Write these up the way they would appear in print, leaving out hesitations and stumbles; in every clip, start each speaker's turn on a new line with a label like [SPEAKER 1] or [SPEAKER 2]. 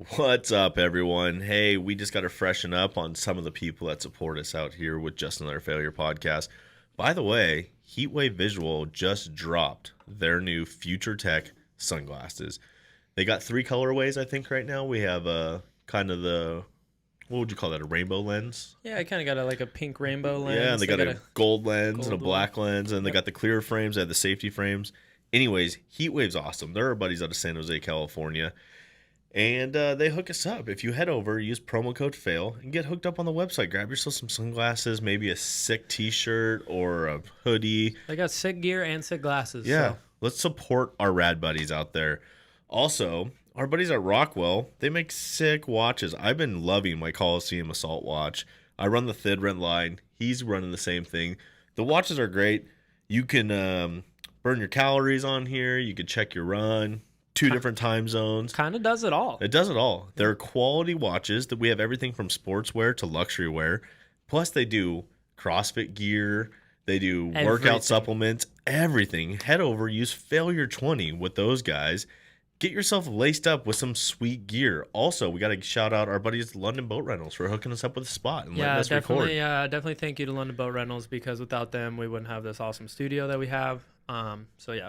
[SPEAKER 1] What's up, everyone? Hey, we just got to freshen up on some of the people that support us out here with Just Another Failure podcast. By the way, Heatwave Visual just dropped their new Future Tech sunglasses. They got 3 colorways, I think, right now. We have kind of what would you call that, a rainbow lens?
[SPEAKER 2] Yeah, I kind of got a pink rainbow lens.
[SPEAKER 1] Yeah, and they got a gold lens and a black
[SPEAKER 2] one.
[SPEAKER 1] lens, and they got the clear frames, they have the safety frames. Anyways, Heatwave's awesome. They're our buddies out of San Jose, California. And they hook us up. If you head over, use promo code FAIL, and get hooked up on the website. Grab yourself some sunglasses, maybe a sick t-shirt or a hoodie.
[SPEAKER 2] They got sick gear and sick glasses.
[SPEAKER 1] Yeah,
[SPEAKER 2] so.
[SPEAKER 1] Let's support our rad buddies out there. Also, our buddies at Rockwell, they make sick watches. I've been loving my Coliseum Assault watch. I run the Thidrent line. He's running the same thing. The watches are great. You can burn your calories on here. You can check your run. 2 different time zones.
[SPEAKER 2] Kind of does it all.
[SPEAKER 1] It does it all. They're quality watches that we have everything from sportswear to luxury wear. Plus they do CrossFit gear. They do workout supplements, everything. Head over, use Failure 20 with those guys. Get yourself laced up with some sweet gear. Also, we got to shout out our buddies London Boat Rentals for hooking us up with a spot and letting us record.
[SPEAKER 2] Definitely thank you to London Boat Rentals, because without them, we wouldn't have this awesome studio that we have.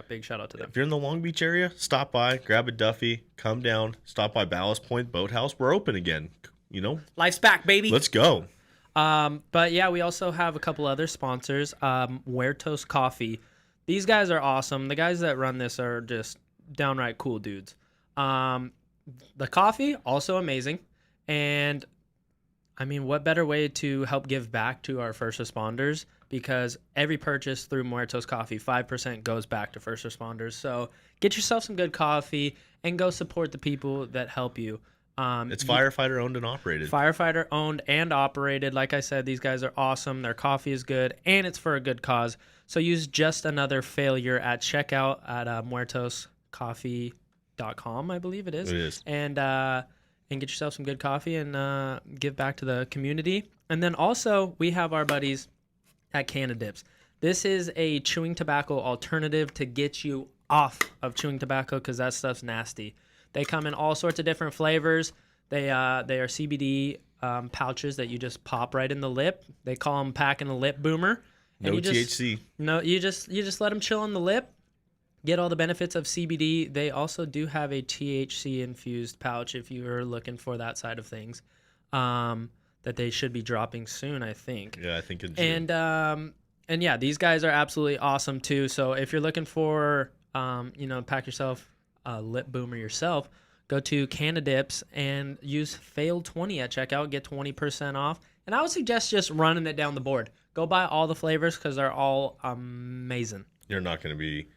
[SPEAKER 2] Big shout out to them.
[SPEAKER 1] If you're in the Long Beach area, stop by, grab a Duffy, come down, stop by Ballast Point Boathouse. We're open again. You know,
[SPEAKER 2] Life's back, baby.
[SPEAKER 1] Let's go.
[SPEAKER 2] But yeah, we also have a couple other sponsors. Huertos Coffee. These guys are awesome. The guys that run this are just downright cool dudes. The coffee, also amazing. And I mean, what better way to help give back to our first responders? Because every purchase through Muertos Coffee, 5% goes back to first responders. So get yourself some good coffee and go support the people that help you.
[SPEAKER 1] It's firefighter owned and operated.
[SPEAKER 2] Firefighter owned and operated. Like I said, these guys are awesome. Their coffee is good, and it's for a good cause. So use Just Another Failure at checkout at muertoscoffee.com, I believe it is.
[SPEAKER 1] It is.
[SPEAKER 2] And get yourself some good coffee and give back to the community. And then also, we have our buddies at Canadips. This is a chewing tobacco alternative to get you off of chewing tobacco, because that stuff's nasty. They come in all sorts of different flavors. They are CBD pouches that you just pop right in the lip. They call them packing a lip boomer.
[SPEAKER 1] And THC.
[SPEAKER 2] You just let them chill on the lip. Get all the benefits of CBD. They also do have a THC infused pouch if you are looking for that side of things. That they should be dropping soon, I think.
[SPEAKER 1] Yeah, I think in June.
[SPEAKER 2] And yeah, these guys are absolutely awesome too. So if you're looking for pack yourself a lip boomer yourself, go to Canadips and use FAIL20 at checkout, get 20% off. And I would suggest just running it down the board. Go buy all the flavors, because they're all amazing.
[SPEAKER 1] You're not going to be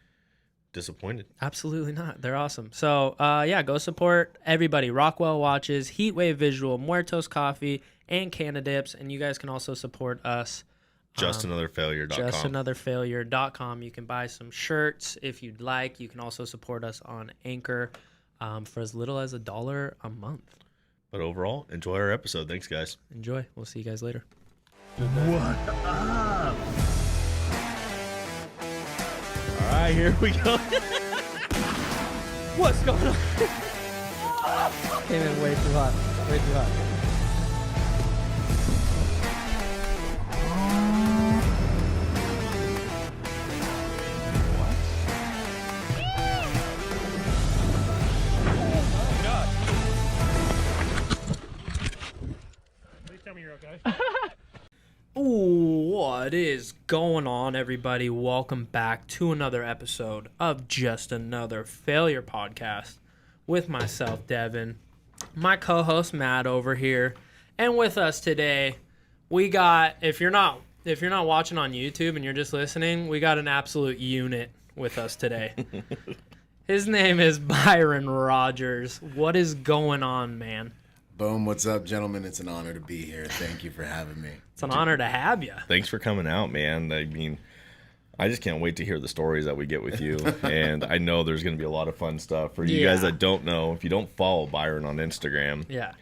[SPEAKER 1] disappointed.
[SPEAKER 2] Absolutely not. They're awesome. So go support everybody. Rockwell Watches, Heatwave Visual, Muertos Coffee, and Canadips. And you guys can also support us.
[SPEAKER 1] JustAnotherFailure.com.
[SPEAKER 2] JustAnotherFailure.com. You can buy some shirts if you'd like. You can also support us on Anchor for as little as $1 a month.
[SPEAKER 1] But overall, enjoy our episode. Thanks, guys.
[SPEAKER 2] Enjoy. We'll see you guys later.
[SPEAKER 1] What up? All right, here we go.
[SPEAKER 2] What's going on? Came in way too hot. Way too hot. Ooh, what is going on, everybody? Welcome back to another episode of Just Another Failure podcast with myself, Devin, my co-host Matt over here, and with us today, we got, if you're not watching on YouTube and you're just listening, we got an absolute unit with us today. His name is Byron Rodgers. What is going on, man?
[SPEAKER 3] Boom, what's up, gentlemen? It's an honor to be here. Thank you for having me.
[SPEAKER 2] It's an honor to have you.
[SPEAKER 1] Thanks for coming out, man. I mean, I just can't wait to hear the stories that we get with you. And I know there's going to be a lot of fun stuff. For you guys that don't know, if you don't follow Byron on Instagram.
[SPEAKER 2] Yeah.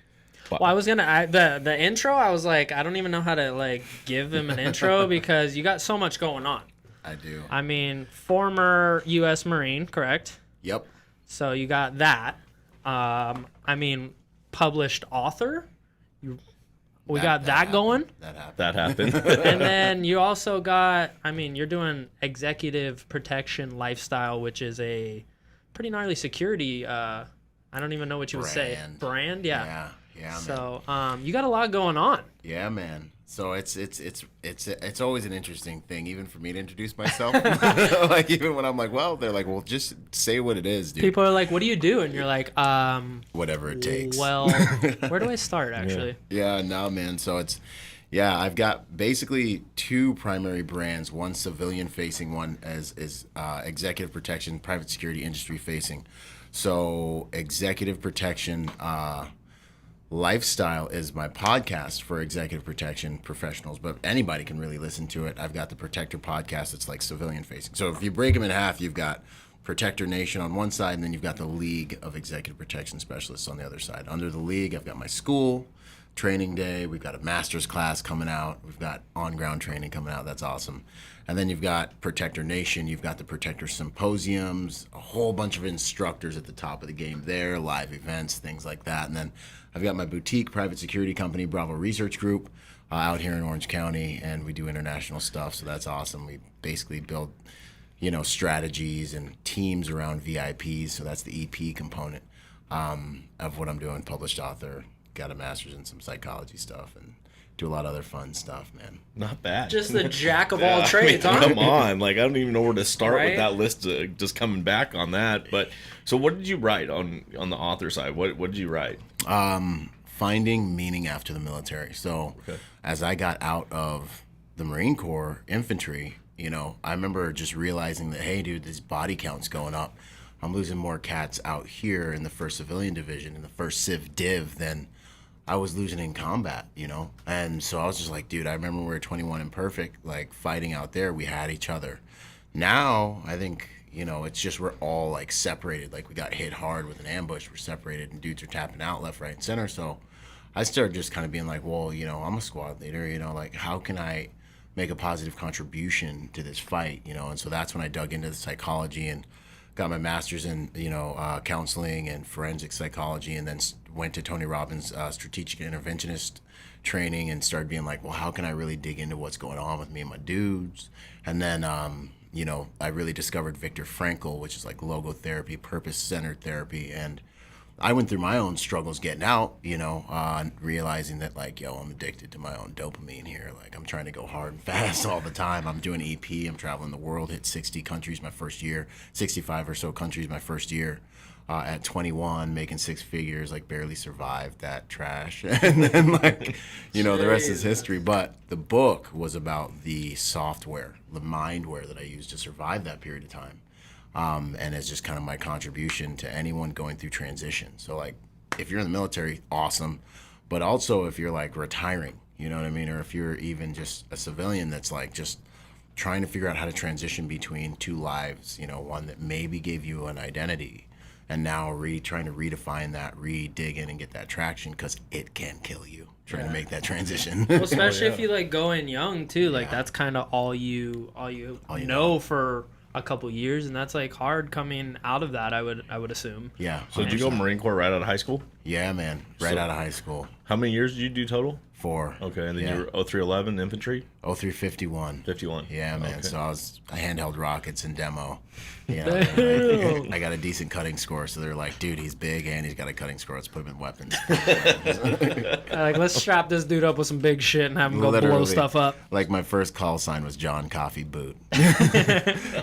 [SPEAKER 2] Well, I was going to, the intro, I was like, I don't even know how to, give him an intro because you got so much going on.
[SPEAKER 3] I do.
[SPEAKER 2] I mean, former U.S. Marine, correct?
[SPEAKER 3] Yep.
[SPEAKER 2] So you got that. I mean, published author. We got that going.
[SPEAKER 1] That happened.
[SPEAKER 2] And then you also got, you're doing executive protection lifestyle, which is a pretty gnarly security. I don't even know what you would say. Brand, yeah.
[SPEAKER 3] Yeah.
[SPEAKER 2] So, you got a lot going on.
[SPEAKER 3] Yeah, man. So it's always an interesting thing, even for me to introduce myself. Like even when I'm like, well, they're like, well, just say what it is, dude.
[SPEAKER 2] People are like, what do you do? And you're like,
[SPEAKER 3] whatever it takes.
[SPEAKER 2] Well, where do I start actually?
[SPEAKER 3] Yeah, no, man. So I've got basically two primary brands. One civilian facing, one is executive protection, private security industry facing. So executive protection. Lifestyle is my podcast for executive protection professionals, but anybody can really listen to it. I've got the Protector podcast. It's like civilian facing. So if you break them in half, you've got Protector Nation on one side, and then you've got the League of Executive Protection Specialists on the other side. Under the League, I've got my school, training day. We've got a master's class coming out. We've got on-ground training coming out. That's awesome. And then you've got Protector Nation. You've got the Protector Symposiums, a whole bunch of instructors at the top of the game there, live events, things like that. And then I've got my boutique private security company, Bravo Research Group, out here in Orange County, and we do international stuff. So that's awesome. We basically build, strategies and teams around VIPs. So that's the EP component of what I'm doing. Published author, got a master's in some psychology stuff, and do a lot of other fun stuff, man.
[SPEAKER 1] Not bad.
[SPEAKER 2] Just the jack of all trades, huh?
[SPEAKER 1] Come on. Like, I don't even know where to start
[SPEAKER 2] Right?
[SPEAKER 1] with that list, just coming back on that. But so what did you write on the author side? What did you write?
[SPEAKER 3] Finding meaning after the military. So as I got out of the Marine Corps infantry, I remember just realizing that, hey, dude, this body count's going up. I'm losing more cats out here in the 1st Civilian Division, in the 1st Civ Div, than I was losing in combat, And so I was just like, dude, I remember when we were 21 Imperfect, like fighting out there, we had each other. Now, I think, it's just we're all like separated. Like we got hit hard with an ambush, we're separated, and dudes are tapping out left, right, and center. So I started just kind of being like, well, I'm a squad leader, like how can I make a positive contribution to this fight, And so that's when I dug into the psychology and got my master's in, counseling and forensic psychology, and then went to Tony Robbins' strategic interventionist training and started being like, well, how can I really dig into what's going on with me and my dudes? And then, I really discovered Viktor Frankl, which is like logotherapy, purpose-centered therapy. And I went through my own struggles getting out, realizing that like, I'm addicted to my own dopamine here. Like I'm trying to go hard and fast all the time. I'm doing EP, I'm traveling the world, hit 60 countries my first year, 65 or so countries my first year. At 21, making 6 figures, like barely survived that trash. And then like, the rest is history. But the book was about the software, the mindware that I used to survive that period of time. And it's just kind of my contribution to anyone going through transition. So like, if you're in the military, awesome. But also if you're like retiring, you know what I mean? Or if you're even just a civilian that's like just trying to figure out how to transition between two lives, one that maybe gave you an identity, and now trying to redefine that, dig in and get that traction, because it can kill you trying to make that transition.
[SPEAKER 2] Well, especially if you like go in young too, like that's kind of all you know for a couple years, and that's like hard coming out of that. I would assume.
[SPEAKER 3] Yeah.
[SPEAKER 1] So did you go Marine Corps right out of high school?
[SPEAKER 3] Yeah, man. Right out of high school.
[SPEAKER 1] How many years did you do total?
[SPEAKER 3] 4.
[SPEAKER 1] Okay, and then you were 0311 infantry?
[SPEAKER 3] 0351.
[SPEAKER 1] 51.
[SPEAKER 3] Yeah, man.
[SPEAKER 1] Okay.
[SPEAKER 3] So I handheld rockets in demo. I got a decent cutting score, so they're like, dude, he's big and he's got a cutting score. Let's put him in weapons.
[SPEAKER 2] Like, let's strap this dude up with some big shit and have him go blow stuff up.
[SPEAKER 3] Like my first call sign was John Coffee Boot.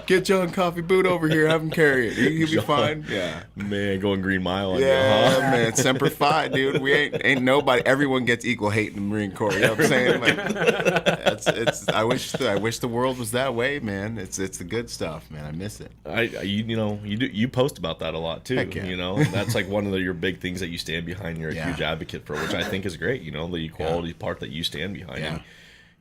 [SPEAKER 3] Get John Coffee Boot over here. Have him carry it. He'll be fine. Yeah.
[SPEAKER 1] Man, going Green Mile on
[SPEAKER 3] yeah,
[SPEAKER 1] you, huh?
[SPEAKER 3] Man. Semper Fi, dude. We ain't nobody. Everyone gets equal hate in the Marine Corps. You know what I'm saying? Like, I wish the world was that way, man. It's the good stuff, man. I miss it.
[SPEAKER 1] You post about that a lot too.
[SPEAKER 3] Heck yeah.
[SPEAKER 1] That's like one of your big things that you stand behind. You're a huge advocate for, which I think is great. The equality part that you stand behind.
[SPEAKER 3] Yeah.
[SPEAKER 1] And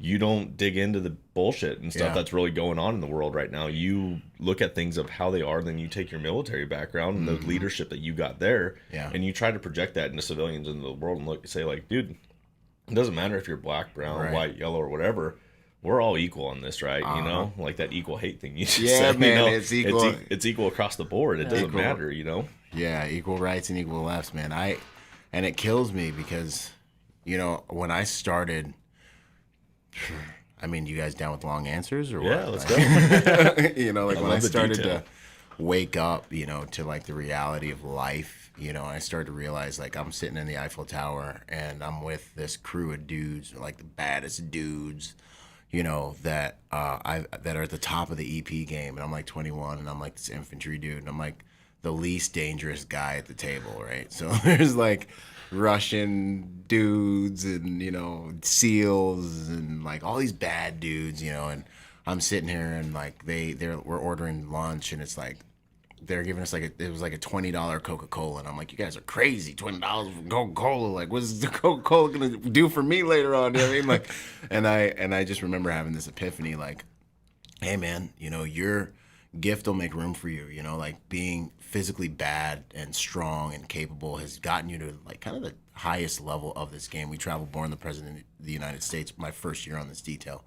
[SPEAKER 1] you don't dig into the bullshit and stuff that's really going on in the world right now. You look at things of how they are, and then you take your military background and the leadership that you got there, and you try to project that into civilians in the world and say like, dude, it doesn't matter if you're black, brown, white, yellow, or whatever. We're all equal on this, right? Like that equal hate thing you just said.
[SPEAKER 3] Man, it's equal.
[SPEAKER 1] It's equal across the board. It doesn't matter,
[SPEAKER 3] Yeah, equal rights and equal lefts, man. And it kills me because, you know, when I started, I mean, you guys down with long answers or what?
[SPEAKER 1] Yeah, let's go.
[SPEAKER 3] You know, like when I started
[SPEAKER 1] detail.
[SPEAKER 3] to wake up, you know, to like the reality of life, you know, I started to realize like I'm sitting in the Eiffel Tower and I'm with this crew of dudes, like the baddest dudes, you know, that that are at the top of the EP game, and I'm like 21 and I'm like this infantry dude and I'm like the least dangerous guy at the table, right? So there's like Russian dudes and, you know, SEALs and like all these bad dudes, you know, and I'm sitting here and like we're ordering lunch and it's like they're giving us like it was like a $20 Coca-Cola and I'm like, you guys are crazy, $20 for Coca-Cola, like what's the Coca-Cola gonna do for me later on? You know what I mean? Like, and I just remember having this epiphany, like, hey man, you know, your gift will make room for you, you know, like being physically bad and strong and capable has gotten you to like kind of the highest level of this game. We traveled born the president of the United States my first year on this detail.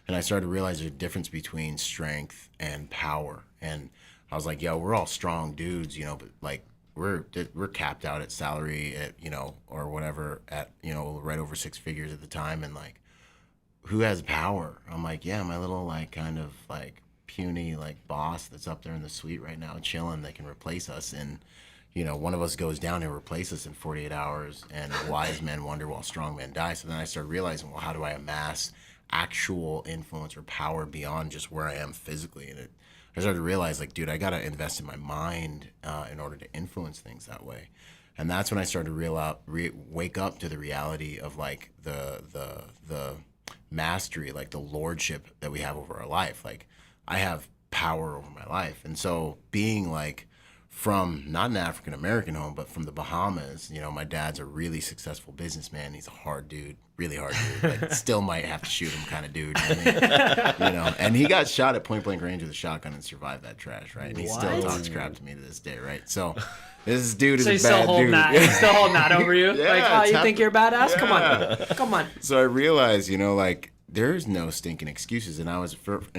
[SPEAKER 3] And I started to realize there's a difference between strength and power. And I was like, yo, we're all strong dudes, you know, but like we're capped out at salary at, you know, or whatever at, you know, right over 6 figures at the time. And like, who has power? I'm like, yeah, my little like kind of like puny like boss that's up there in the suite right now chilling that can replace us. And, you know, one of us goes down and replace us in 48 hours and wise men wonder while strong men die. So then I started realizing, well, how do I amass actual influence or power beyond just where I am physically? And I started to realize, like, dude, I got to invest in my mind in order to influence things that way. And that's when I started to wake up to the reality of like the mastery, like the lordship that we have over our life. Like I have power over my life. And so being like from not an African American home, but from the Bahamas, you know, my dad's a really successful businessman. He's a hard dude, really hard dude. Like, still might have to shoot him kind of dude. You know what I mean? You know, and he got shot at point blank range with a shotgun and survived that trash, right? And he still talks crap to me to this day, right? So this dude is a bad dude.
[SPEAKER 2] He's still holding that over you?
[SPEAKER 3] Yeah,
[SPEAKER 2] like, oh, you think you're badass?
[SPEAKER 3] Yeah.
[SPEAKER 2] Come on.
[SPEAKER 3] So I realized, you know, like there's no stinking excuses. And I was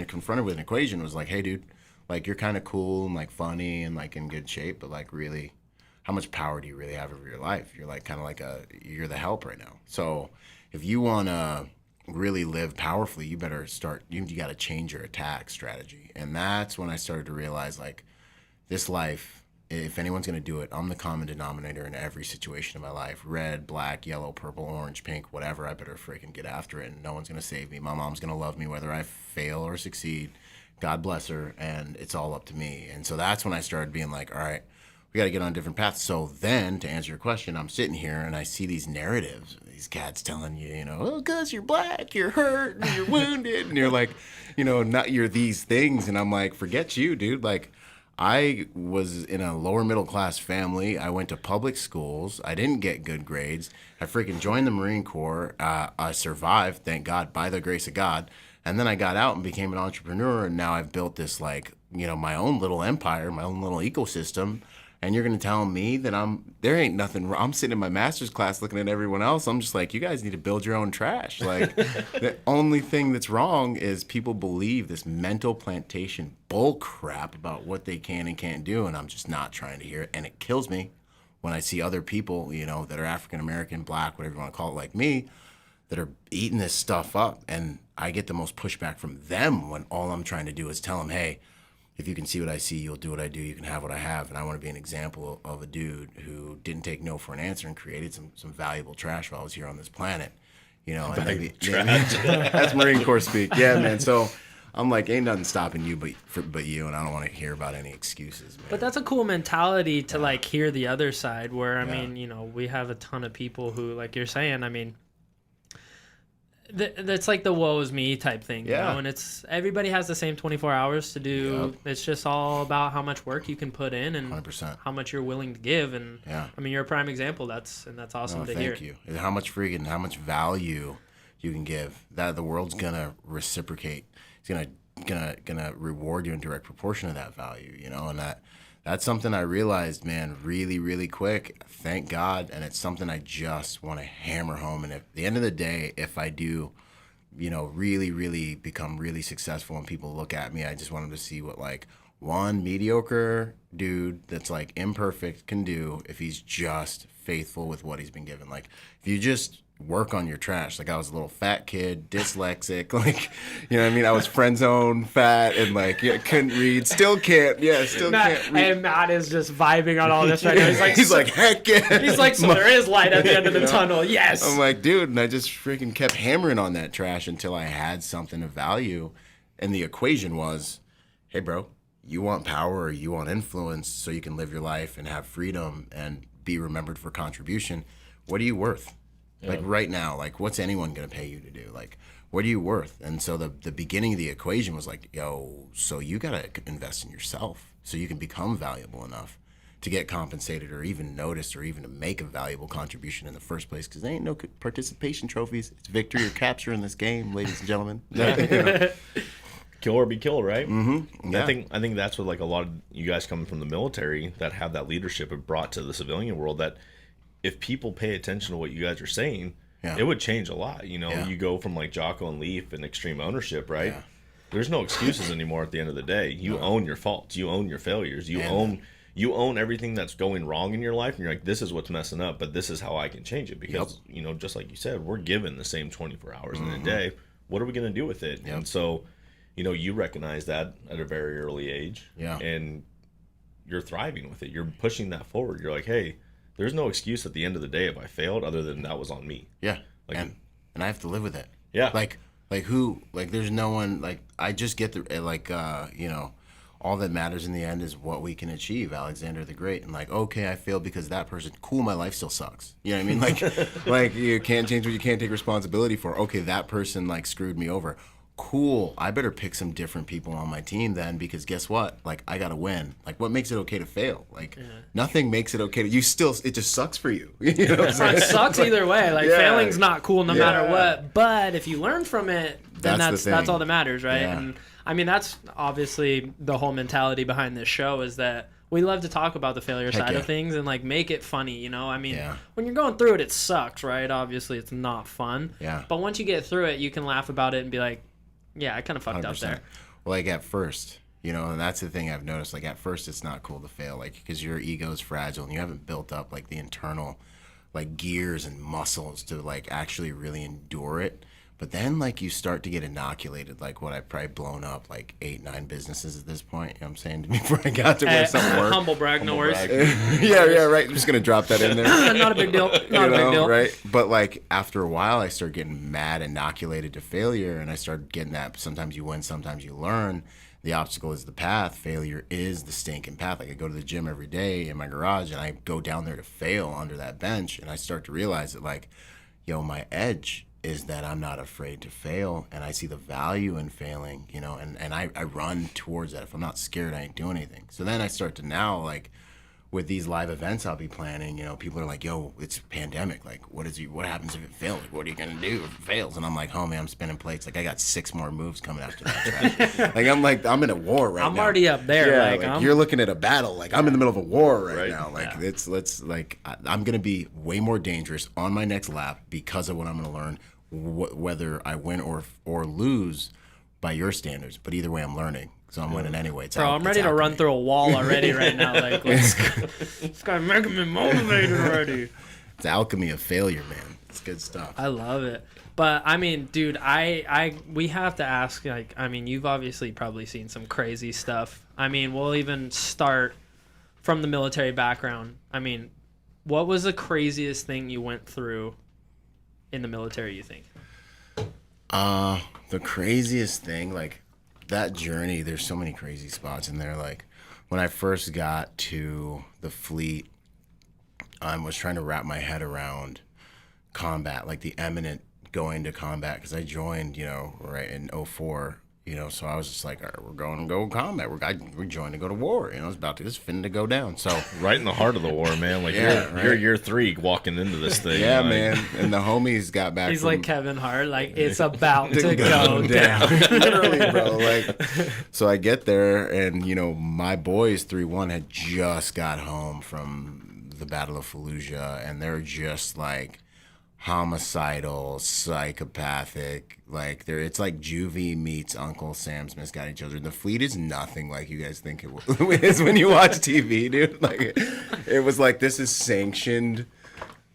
[SPEAKER 3] confronted with an equation. It was like, hey, dude, like you're kind of cool and like funny and like in good shape, but like really, how much power do you really have over your life? You're like kind of like you're the help right now. So if you want to really live powerfully, you better start, you got to change your attack strategy. And that's when I started to realize like this life, if anyone's going to do it, I'm the common denominator in every situation in my life. Red, black, yellow, purple, orange, pink, whatever. I better freaking get after it. And no one's going to save me. My mom's going to love me whether I fail or succeed. God bless her. And it's all up to me. And so that's when I started being like, all right, we got to get on different paths. So then to answer your question, I'm sitting here and I see these narratives, these cats telling you, you know, oh, because you're black, you're hurt, and you're wounded. And you're like, you know, not you're these things. And I'm like, forget you, dude. Like, I was in a lower middle class family. I went to public schools. I didn't get good grades. I freaking joined the Marine Corps. I survived, thank God, by the grace of God. And then I got out and became an entrepreneur. And now I've built this, like, you know, my own little empire, my own little ecosystem. And you're going to tell me that there ain't nothing wrong. I'm sitting in my master's class looking at everyone else. I'm just like, you guys need to build your own trash. Like, the only thing that's wrong is people believe this mental plantation bull crap about what they can and can't do. And I'm just not trying to hear it. And it kills me when I see other people, you know, that are African-American, black, whatever you want to call it, like me, that are eating this stuff up. And I get the most pushback from them when all I'm trying to do is tell them, hey, if you can see what I see, you'll do what I do. You can have what I have. And I want to be an example of a dude who didn't take no for an answer and created some valuable trash while I was here on this planet. You know, and maybe that's Marine Corps speak. Yeah, man. So I'm like, ain't nothing stopping you but you, and I don't want to hear about any excuses, man.
[SPEAKER 2] But that's a cool mentality to like hear the other side where, I mean, you know, we have a ton of people who, like you're saying, I mean, that's like the woe is me type thing, you know, and it's everybody has the same 24 hours to do. It's just all about how much work you can put in and
[SPEAKER 3] 100%.
[SPEAKER 2] how much you're willing to give. And I mean, you're a prime example. That's awesome to hear.
[SPEAKER 3] Thank you. And how much value you can give, that the world's gonna reciprocate. It's gonna reward you in direct proportion to that value, you know, and that's something I realized, man, really, really quick. Thank God. And it's something I just want to hammer home. And at the end of the day, if I do, you know, really, really become really successful and people look at me, I just want them to see what like one mediocre dude that's like imperfect can do if he's just faithful with what he's been given. Like if you just work on your trash. Like I was a little fat kid, dyslexic, like, you know what I mean? I was friend zone fat and like, yeah, couldn't read, still can't can't read.
[SPEAKER 2] And Matt is just vibing on all this right now.
[SPEAKER 3] He's like, heck yeah.
[SPEAKER 2] He's like, so there is light at the end of the tunnel. Yes.
[SPEAKER 3] I'm like, dude, and I just freaking kept hammering on that trash until I had something of value. And the equation was, hey, bro, you want power or you want influence so you can live your life and have freedom and be remembered for contribution. What are you worth? Like right now, like what's anyone going to pay you to do? Like, what are you worth? And so the beginning of the equation was like, yo, so you got to invest in yourself so you can become valuable enough to get compensated or even noticed or even to make a valuable contribution in the first place. Because there ain't no participation trophies. It's victory or capture in this game, ladies and gentlemen. You know?
[SPEAKER 1] Kill or be killed, right?
[SPEAKER 3] Mm-hmm. Yeah.
[SPEAKER 1] I think that's what like a lot of you guys coming from the military that have that leadership have brought to the civilian world, that if people pay attention to what you guys are saying, it would change a lot. You know, you go from like Jocko and Leaf and extreme ownership, right? Yeah. There's no excuses anymore at the end of the day. You own your faults. You own your failures. You own everything that's going wrong in your life. And you're like, this is what's messing up, but this is how I can change it. Because, you know, just like you said, we're given the same 24 hours in a day. What are we going to do with it? And so, you know, you recognize that at a very early age. Yeah. And you're thriving with it. You're pushing that forward. You're like, hey, there's no excuse at the end of the day if I failed other than that was on me.
[SPEAKER 3] Yeah. Like, and I have to live with it.
[SPEAKER 1] Yeah.
[SPEAKER 3] Like who, like there's no one, like I just get the, like, you know, all that matters in the end is what we can achieve, Alexander the Great. And like, okay, I failed because that person, cool, my life still sucks. You know what I mean? Like, like you can't change what you can't take responsibility for. Okay, that person like screwed me over. Cool, I better pick some different people on my team then, because guess what? Like, I gotta win. Like, what makes it okay to fail? Like, nothing makes it okay to, you still, it just sucks for you. You know what I'm saying?
[SPEAKER 2] It sucks either way. Like, failing's not cool no matter what. But if you learn from it, then that's all that matters, right? Yeah. And I mean, that's obviously the whole mentality behind this show, is that we love to talk about the failure side of things and like make it funny, you know? I mean, when you're going through it, it sucks, right? Obviously, it's not fun. Yeah. But once you get through it, you can laugh about it and be like, yeah, I kind of fucked 100%. Up there.
[SPEAKER 3] Well, like at first, you know, and that's the thing I've noticed. Like at first, it's not cool to fail, like because your ego is fragile and you haven't built up like the internal, like gears and muscles to like actually really endure it. But then like you start to get inoculated, like what I've probably blown up like 8-9 businesses at this point. You know what I'm saying? Before I got to where something worked.
[SPEAKER 2] Humble brag, no worries.
[SPEAKER 3] yeah, right. I'm just gonna drop that in there.
[SPEAKER 2] Not a big deal. Not a big deal.
[SPEAKER 3] Right? But like after a while, I started getting mad, inoculated to failure, and I started getting that. Sometimes you win, sometimes you learn. The obstacle is the path. Failure is the stinking path. Like I go to the gym every day in my garage, and I go down there to fail under that bench, and I start to realize that like, yo, my edge is that I'm not afraid to fail, and I see the value in failing, you know, and I run towards that. If I'm not scared, I ain't doing anything. So then I start to now, like, with these live events I'll be planning, you know, people are like, yo, it's a pandemic. Like, what happens if it fails? Like, what are you going to do if it fails? And I'm like, homie, I'm spinning plates. Like, I got 6 more moves coming after that. I'm in a war right now.
[SPEAKER 2] I'm already up there.
[SPEAKER 3] Yeah, like you're looking at a battle. Like, I'm in the middle of a war right now. Like, I'm going to be way more dangerous on my next lap because of what I'm going to learn, whether I win or lose by your standards. But either way, I'm learning. So I'm winning anyway.
[SPEAKER 2] I'm ready to run through a wall already right now. Like, this guy making me motivated already.
[SPEAKER 3] It's alchemy of failure, man. It's good stuff.
[SPEAKER 2] I love it. But I mean, dude, we have to ask. Like, I mean, you've obviously probably seen some crazy stuff. I mean, we'll even start from the military background. I mean, what was the craziest thing you went through in the military, you think?
[SPEAKER 3] The craziest thing, like, that journey, there's so many crazy spots in there. Like when I first got to the fleet, I was trying to wrap my head around combat, like the imminent going to combat, because I joined, you know, right in 04, you know, so I was just like, all right, we're going to go combat. We're joined to go to war. You know, it's finna to go down. So
[SPEAKER 1] right in the heart of the war, man. Like you're year 3 walking into this thing.
[SPEAKER 3] Yeah, like, man. And the homies got back.
[SPEAKER 2] He's like Kevin Hart, like it's about to go down.
[SPEAKER 3] Literally, bro. Like, so I get there, and you know, my boys 3-1 had just got home from the Battle of Fallujah, and they're just like homicidal, psychopathic. Like it's like Juvie meets Uncle Sam's Misguided Children. The fleet is nothing like you guys think it is when you watch TV, dude. Like it was like, this is sanctioned.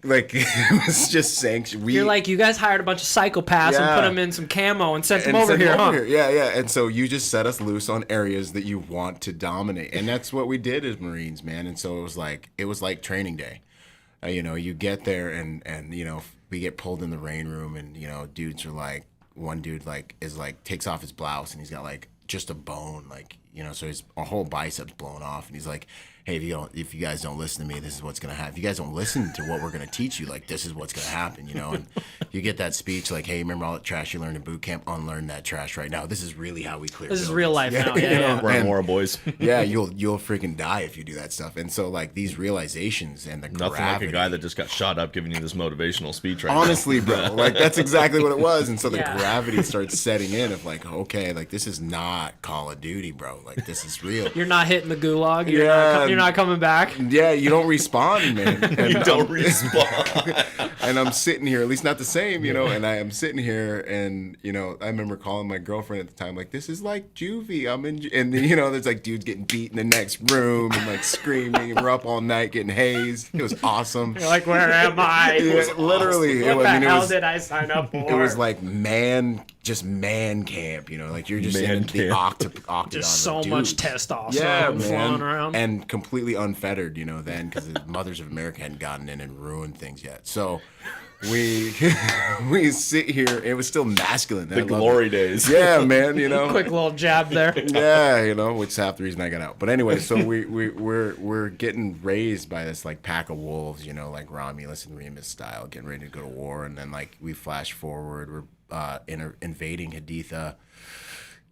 [SPEAKER 3] Like it was just sanctioned.
[SPEAKER 2] You're like, you guys hired a bunch of psychopaths and put them in some camo and sent them over here, huh?
[SPEAKER 3] Yeah. And so you just set us loose on areas that you want to dominate, and that's what we did as Marines, man. And so it was like training day. You get there and we get pulled in the rain room, and dudes are like, one dude takes off his blouse and he's got like just a bone, so his whole bicep's blown off, and he's like, hey, if you guys don't listen to me, this is what's gonna happen. If you guys don't listen to what we're gonna teach you, like, this is what's gonna happen, And you get that speech like, hey, remember all that trash you learned in boot camp? Unlearn that trash right now. This is really how we clear.
[SPEAKER 2] This is real life now. Yeah.
[SPEAKER 1] We're more boys.
[SPEAKER 3] Yeah, you'll freaking die if you do that stuff. And so like these realizations and the
[SPEAKER 1] nothing
[SPEAKER 3] gravity,
[SPEAKER 1] like a guy that just got shot up giving you this motivational speech right
[SPEAKER 3] honestly, bro, like that's exactly what it was. And so the gravity starts setting in of like, okay, like this is not Call of Duty, bro. Like this is real.
[SPEAKER 2] You're not hitting the gulag. You're not coming back.
[SPEAKER 3] Yeah, you don't respawn, man. And
[SPEAKER 1] you don't respawn.
[SPEAKER 3] And I'm sitting here, at least not the same, and I am sitting here, and I remember calling my girlfriend at the time, like, this is like juvie. And there's like dudes getting beat in the next room and like screaming, and we're up all night getting hazed. It was awesome.
[SPEAKER 2] You're like, where am I?
[SPEAKER 3] Literally.
[SPEAKER 2] What the hell did I sign up for?
[SPEAKER 3] It was like man camp, like you're just in the octagon.
[SPEAKER 2] Just so much testosterone flowing around.
[SPEAKER 3] And completely unfettered, then, because the Mothers of America hadn't gotten in and ruined things yet. So we sit here. It was still masculine.
[SPEAKER 1] The glory days.
[SPEAKER 3] Yeah, man.
[SPEAKER 2] Quick little jab there.
[SPEAKER 3] Yeah, which is half the reason I got out. But anyway, so we're getting raised by this like pack of wolves, like Romulus and Remus style, getting ready to go to war. And then like we flash forward. We're invading Haditha.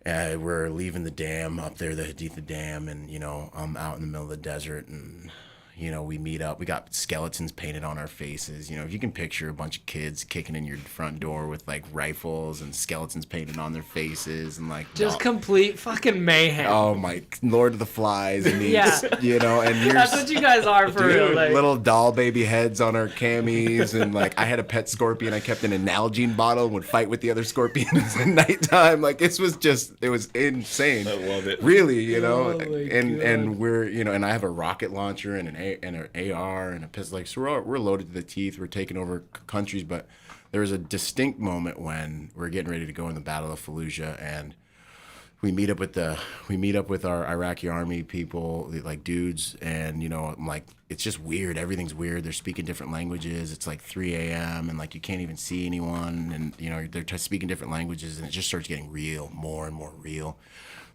[SPEAKER 3] We're leaving the dam up there, the Haditha Dam, and I'm out in the middle of the desert, and we meet up. We got skeletons painted on our faces. If you can picture a bunch of kids kicking in your front door with like rifles and skeletons painted on their faces, and like
[SPEAKER 2] just complete fucking mayhem.
[SPEAKER 3] Oh my Lord of the Flies, and these, and you're,
[SPEAKER 2] that's what you guys are for real. Like,
[SPEAKER 3] little doll baby heads on our camis, and like I had a pet scorpion. I kept in an Nalgene bottle and would fight with the other scorpions at nighttime. Like it was insane.
[SPEAKER 1] I love it.
[SPEAKER 3] Really, and we're and I have a rocket launcher and an AR and a pistol. Like, so we're loaded to the teeth. We're taking over countries, but there was a distinct moment when we're getting ready to go in the Battle of Fallujah, and we meet up with our Iraqi army people, like dudes, and I'm like, it's just weird. Everything's weird. They're speaking different languages. It's like 3 a.m. and like you can't even see anyone, and they're speaking different languages, and it just starts getting real, more and more real.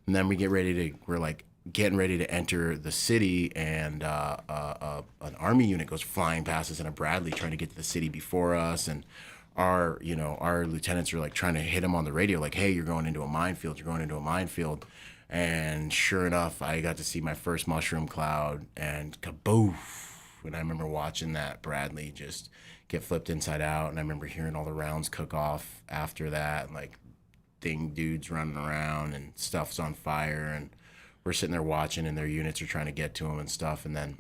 [SPEAKER 3] And then we're getting ready to enter the city, and an army unit goes flying past us in a Bradley trying to get to the city before us, and our lieutenants are like trying to hit him on the radio, like, hey, you're going into a minefield. And sure enough, I got to see my first mushroom cloud, and kaboof. And I remember watching that Bradley just get flipped inside out, and I remember hearing all the rounds cook off after that, and like dudes running around and stuff's on fire, and we're sitting there watching, and their units are trying to get to them and stuff. And then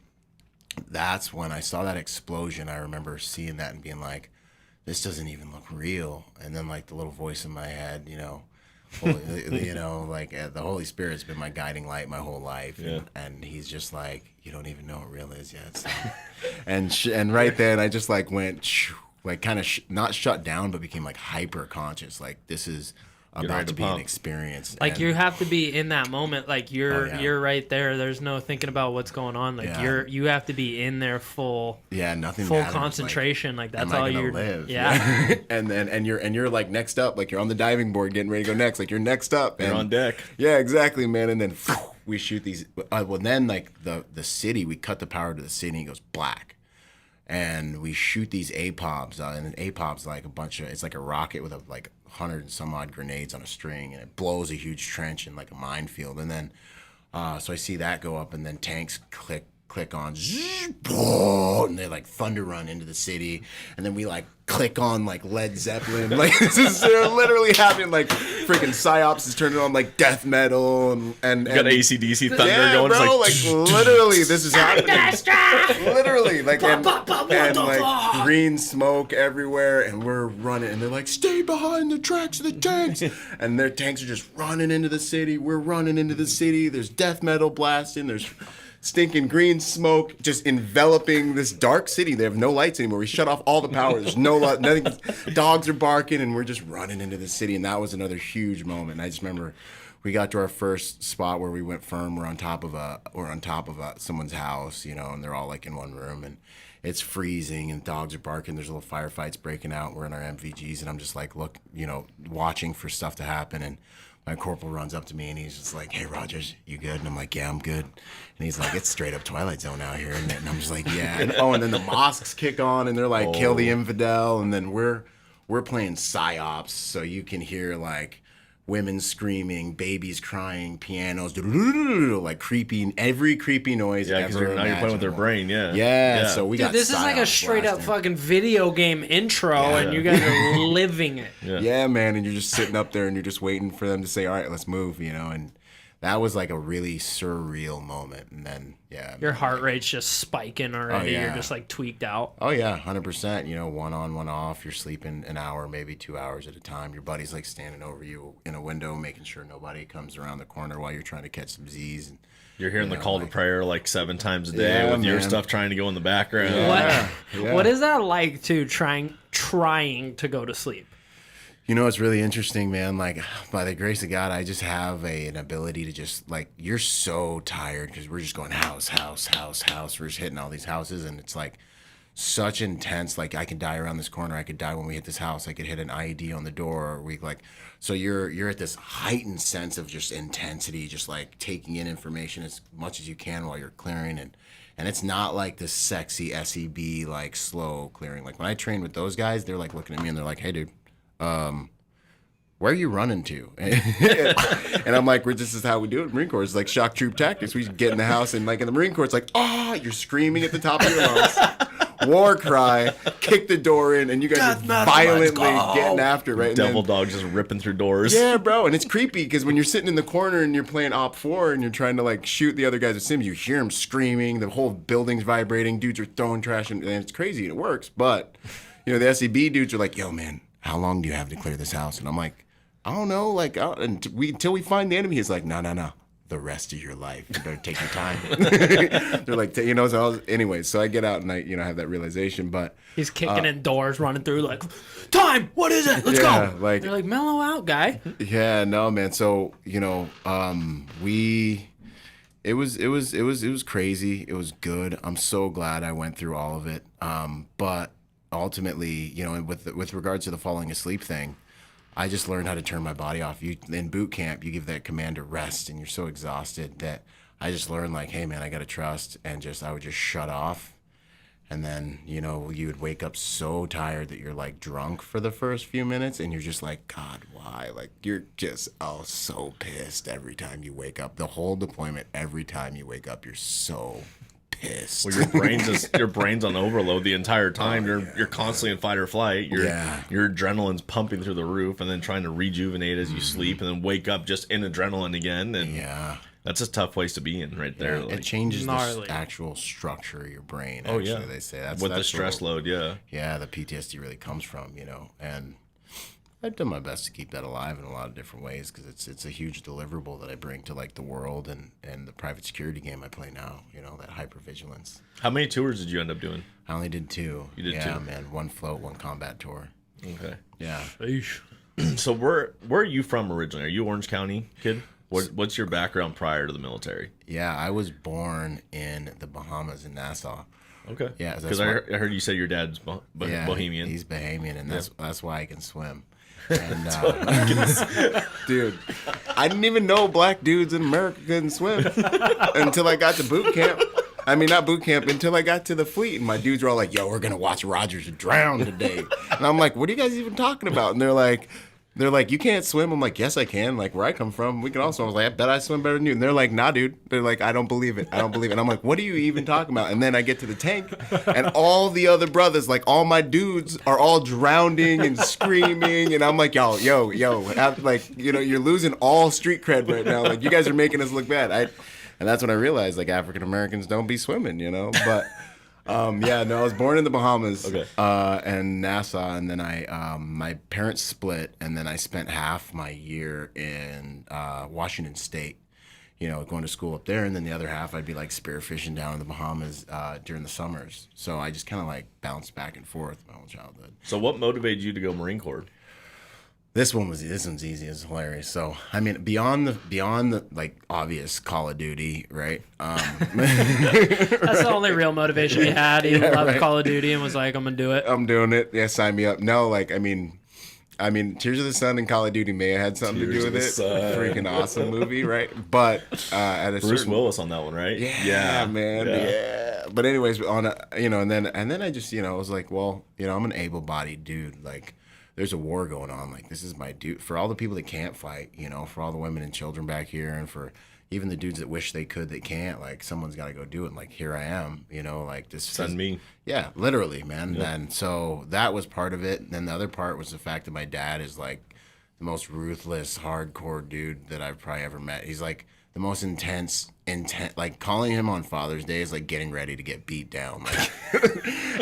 [SPEAKER 3] that's when I saw that explosion. I remember seeing that and being like, this doesn't even look real. And then like the little voice in my head, the Holy Spirit's been my guiding light my whole life.
[SPEAKER 1] Yeah.
[SPEAKER 3] And he's just like, you don't even know what real is yet. So. and right then I just like went, like kind of not shut down, but became like hyper conscious. Like this is about to be an experience.
[SPEAKER 2] Like you have to be in that moment. Like you're right there. There's no thinking about what's going on. Like you have to be in there full
[SPEAKER 3] matters.
[SPEAKER 2] Concentration. Like that's all you're
[SPEAKER 3] live.
[SPEAKER 2] Yeah.
[SPEAKER 3] and you're like next up. Like you're on the diving board getting ready to go next. Like you're next up.
[SPEAKER 1] You're on deck.
[SPEAKER 3] Yeah, exactly, man. And then we shoot these. Then like the city, we cut the power to the city, and it goes black. And we shoot these APOBs, and an APOB's like it's like a rocket with 100 and some odd grenades on a string, and it blows a huge trench in like a minefield. And then, so I see that go up, and then tanks click on, and they like thunder run into the city, and then we like click on like Led Zeppelin. Like this is literally happening. Like freaking psyops is turning on like death metal and
[SPEAKER 1] you got AC/DC thunder going.
[SPEAKER 3] Bro,
[SPEAKER 1] it's
[SPEAKER 3] like literally this is happening. Literally like and like green smoke everywhere, and we're running, and they're like, stay behind the tracks of the tanks, and their tanks are just running into the city. We're running into the city. There's death metal blasting. There's stinking green smoke just enveloping this dark city. They have no lights anymore. We shut off all the power. There's no light, nothing. Dogs are barking, and we're just running into the city. And that was another huge moment. I just remember we got to our first spot where we went firm. We're on top of someone's house, you know, and they're all like in one room, and it's freezing, and dogs are barking. There's little firefights breaking out. We're in our MVGs, and I'm just like, look, you know, watching for stuff to happen. And my corporal runs up to me, and he's just like, hey, Rodgers, you good? And I'm like, yeah, I'm good. And he's like, it's straight up Twilight Zone out here. And I'm just like, yeah. And then the mosques kick on, and they're like, kill the infidel. And then we're playing psyops, so you can hear like women screaming, babies crying, pianos, like creepy, every creepy noise.
[SPEAKER 1] Yeah, because now you're playing with their brain.
[SPEAKER 3] Yeah. So we got.
[SPEAKER 2] This is like a straight up fucking video game intro, and you guys are living it.
[SPEAKER 3] Yeah, man, and you're just sitting up there, and you're just waiting for them to say, all right, let's move, you know, and that was like a really surreal moment. And then,
[SPEAKER 2] your heart rate's just spiking already. You're just like tweaked out.
[SPEAKER 3] Oh yeah, 100%. You know, one on, one off. You're sleeping an hour, maybe 2 hours at a time. Your buddy's like standing over you in a window, making sure nobody comes around the corner while you're trying to catch some Z's. And
[SPEAKER 1] you're hearing the call to prayer like 7 times a day with your stuff trying to go in the background.
[SPEAKER 2] What is that like to trying to go to sleep?
[SPEAKER 3] You know, it's really interesting, man. Like, by the grace of God, I just have an ability to just, like, you're so tired because we're just going house. We're just hitting all these houses, and it's, like, such intense. Like, I can die around this corner. I could die when we hit this house. I could hit an IED on the door. Or so you're at this heightened sense of just intensity, just, like, taking in information as much as you can while you're clearing. And it's not like this sexy SEB, like, slow clearing. Like, when I train with those guys, they're, like, looking at me, and they're like, hey, dude. Where are you running to? And I'm like, this is how we do it in Marine Corps. It's like shock troop tactics. We get in the house, and like in the Marine Corps, it's like, you're screaming at the top of your lungs, war cry, kick the door in, and you guys are violently getting after, right?
[SPEAKER 1] Devil dog just ripping through doors.
[SPEAKER 3] Yeah, bro, and it's creepy because when you're sitting in the corner and you're playing Op 4 and you're trying to like shoot the other guys with sims, you hear them screaming, the whole building's vibrating, dudes are throwing trash, and it's crazy, and it works. But you know, the SEB dudes are like, yo, man, how long do you have to clear this house? And I'm like, I don't know, like, until we find the enemy. He's like, no, the rest of your life. You better take your time. They're like, you know, so so I get out and I, you know, have that realization, but.
[SPEAKER 2] He's kicking in doors, running through like, time, what is it? Let's go.
[SPEAKER 3] Like,
[SPEAKER 2] they're like, mellow out, guy.
[SPEAKER 3] Yeah, no, man. So, you know, it was crazy. It was good. I'm so glad I went through all of it. But ultimately, you know, with regards to the falling asleep thing, I just learned how to turn my body off. In boot camp, you give that command to rest, and you're so exhausted that I just learned, like, hey, man, I got to trust, and I would just shut off. And then, you know, you would wake up so tired that you're, like, drunk for the first few minutes, and you're just like, God, why? Like, you're just, so pissed every time you wake up. The whole deployment, every time you wake up, you're so pissed.
[SPEAKER 1] Well, your brain's on overload the entire time. You're constantly in fight or flight. Your adrenaline's pumping through the roof, and then trying to rejuvenate as you sleep, and then wake up just in adrenaline again. And that's a tough place to be in, right there.
[SPEAKER 3] Like, it changes the actual structure of your brain. Actually, they say that's
[SPEAKER 1] the stress load.
[SPEAKER 3] Yeah, the PTSD really comes from, you know, and I've done my best to keep that alive in a lot of different ways because it's a huge deliverable that I bring to like the world and the private security game I play now. You know, that hypervigilance.
[SPEAKER 1] How many tours did you end up doing?
[SPEAKER 3] I only did 2.
[SPEAKER 1] You did 2?
[SPEAKER 3] Yeah, man. 1 float, 1 combat tour.
[SPEAKER 1] Okay.
[SPEAKER 3] Yeah.
[SPEAKER 1] So where are you from originally? Are you Orange County kid? What's your background prior to the military?
[SPEAKER 3] Yeah, I was born in the Bahamas in Nassau.
[SPEAKER 1] Okay.
[SPEAKER 3] Yeah,
[SPEAKER 1] because I heard you say your dad's Bohemian.
[SPEAKER 3] He's Bahamian, and that's why I can swim. And dude, I didn't even know black dudes in America couldn't swim until I got to boot camp. I mean, not boot camp, until I got to the fleet, and my dudes were all like, yo, we're gonna watch Rodgers drown today. And I'm like, what are you guys even talking about? And they're like, they're like, you can't swim. I'm like, yes, I can. Like, where I come from, we can all swim. I was like, I bet I swim better than you. And they're like, nah, dude. They're like, I don't believe it. I don't believe it. And I'm like, what are you even talking about? And then I get to the tank, and all the other brothers, like all my dudes, are all drowning and screaming. And I'm like, yo, like, you know, you're losing all street cred right now. Like, you guys are making us look bad. And that's when I realized, like, African Americans don't be swimming, you know. But yeah, no, I was born in the Bahamas, and Nassau, and then my parents split, and then I spent half my year in Washington State, you know, going to school up there, and then the other half I'd be like spearfishing down in the Bahamas during the summers. So I just kind of like bounced back and forth my whole childhood.
[SPEAKER 1] So what motivated you to go Marine Corps?
[SPEAKER 3] This one's easy. It's hilarious. So I mean, beyond the like obvious Call of Duty, right?
[SPEAKER 2] That's the only real motivation he had. He loved Call of Duty and was like, "I'm gonna do it.
[SPEAKER 3] I'm doing it. Yeah, sign me up." No, like I mean, Tears of the Sun and Call of Duty may have had something to do with it. Freaking awesome movie, right? But at a
[SPEAKER 1] Bruce Willis on that one, right?
[SPEAKER 3] Yeah, man. Yeah. But anyways, and then I just, you know, I was like, well, you know, I'm an able-bodied dude. Like, there's a war going on. Like, this is my dude. For all the people that can't fight, you know, for all the women and children back here, and for even the dudes that wish they could that can't, like, someone's got to go do it. And, like, here I am, you know, like this.
[SPEAKER 1] Send me.
[SPEAKER 3] Yeah, literally, man. Yep. And so that was part of it. And then the other part was the fact that my dad is, like, the most ruthless, hardcore dude that I've probably ever met. He's, like, the most intense, like, calling him on Father's Day is like getting ready to get beat down. Like,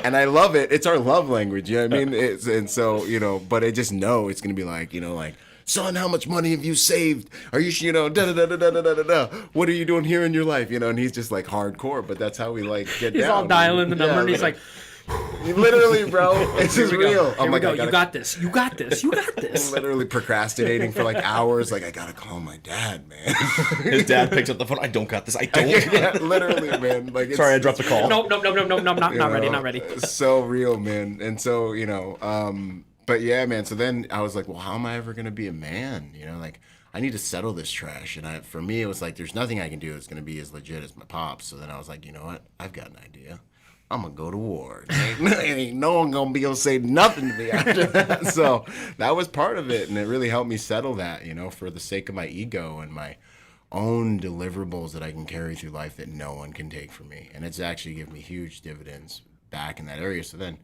[SPEAKER 3] and I love it. It's our love language, you know what I mean? And so, you know, but I just know it's going to be like, you know, like, son, how much money have you saved? Are you know, da-da-da-da-da-da-da-da. What are you doing here in your life? You know, and he's just like hardcore, but that's how we like get down.
[SPEAKER 2] He's all dialing the number, and he's like,
[SPEAKER 3] literally, bro, it's just real.
[SPEAKER 2] Oh my God, you got this. You got this. You got this.
[SPEAKER 3] Literally procrastinating for like hours. Like, I gotta call my dad, man.
[SPEAKER 1] His dad picks up the phone. I don't got this. I don't.
[SPEAKER 3] Yeah, literally, man. Like,
[SPEAKER 1] sorry, I dropped the call.
[SPEAKER 2] Nope, not ready, not ready.
[SPEAKER 3] So real, man. And so, you know, but yeah, man. So then I was like, well, how am I ever gonna be a man? You know, like, I need to settle this trash. And for me, it was like, there's nothing I can do that's gonna be as legit as my pops. So then I was like, you know what? I've got an idea. I'm gonna go to war. Ain't no one gonna be able to say nothing to me after that. So that was part of it, and it really helped me settle that, you know, for the sake of my ego and my own deliverables that I can carry through life that no one can take from me. And it's actually given me huge dividends back in that area. So then,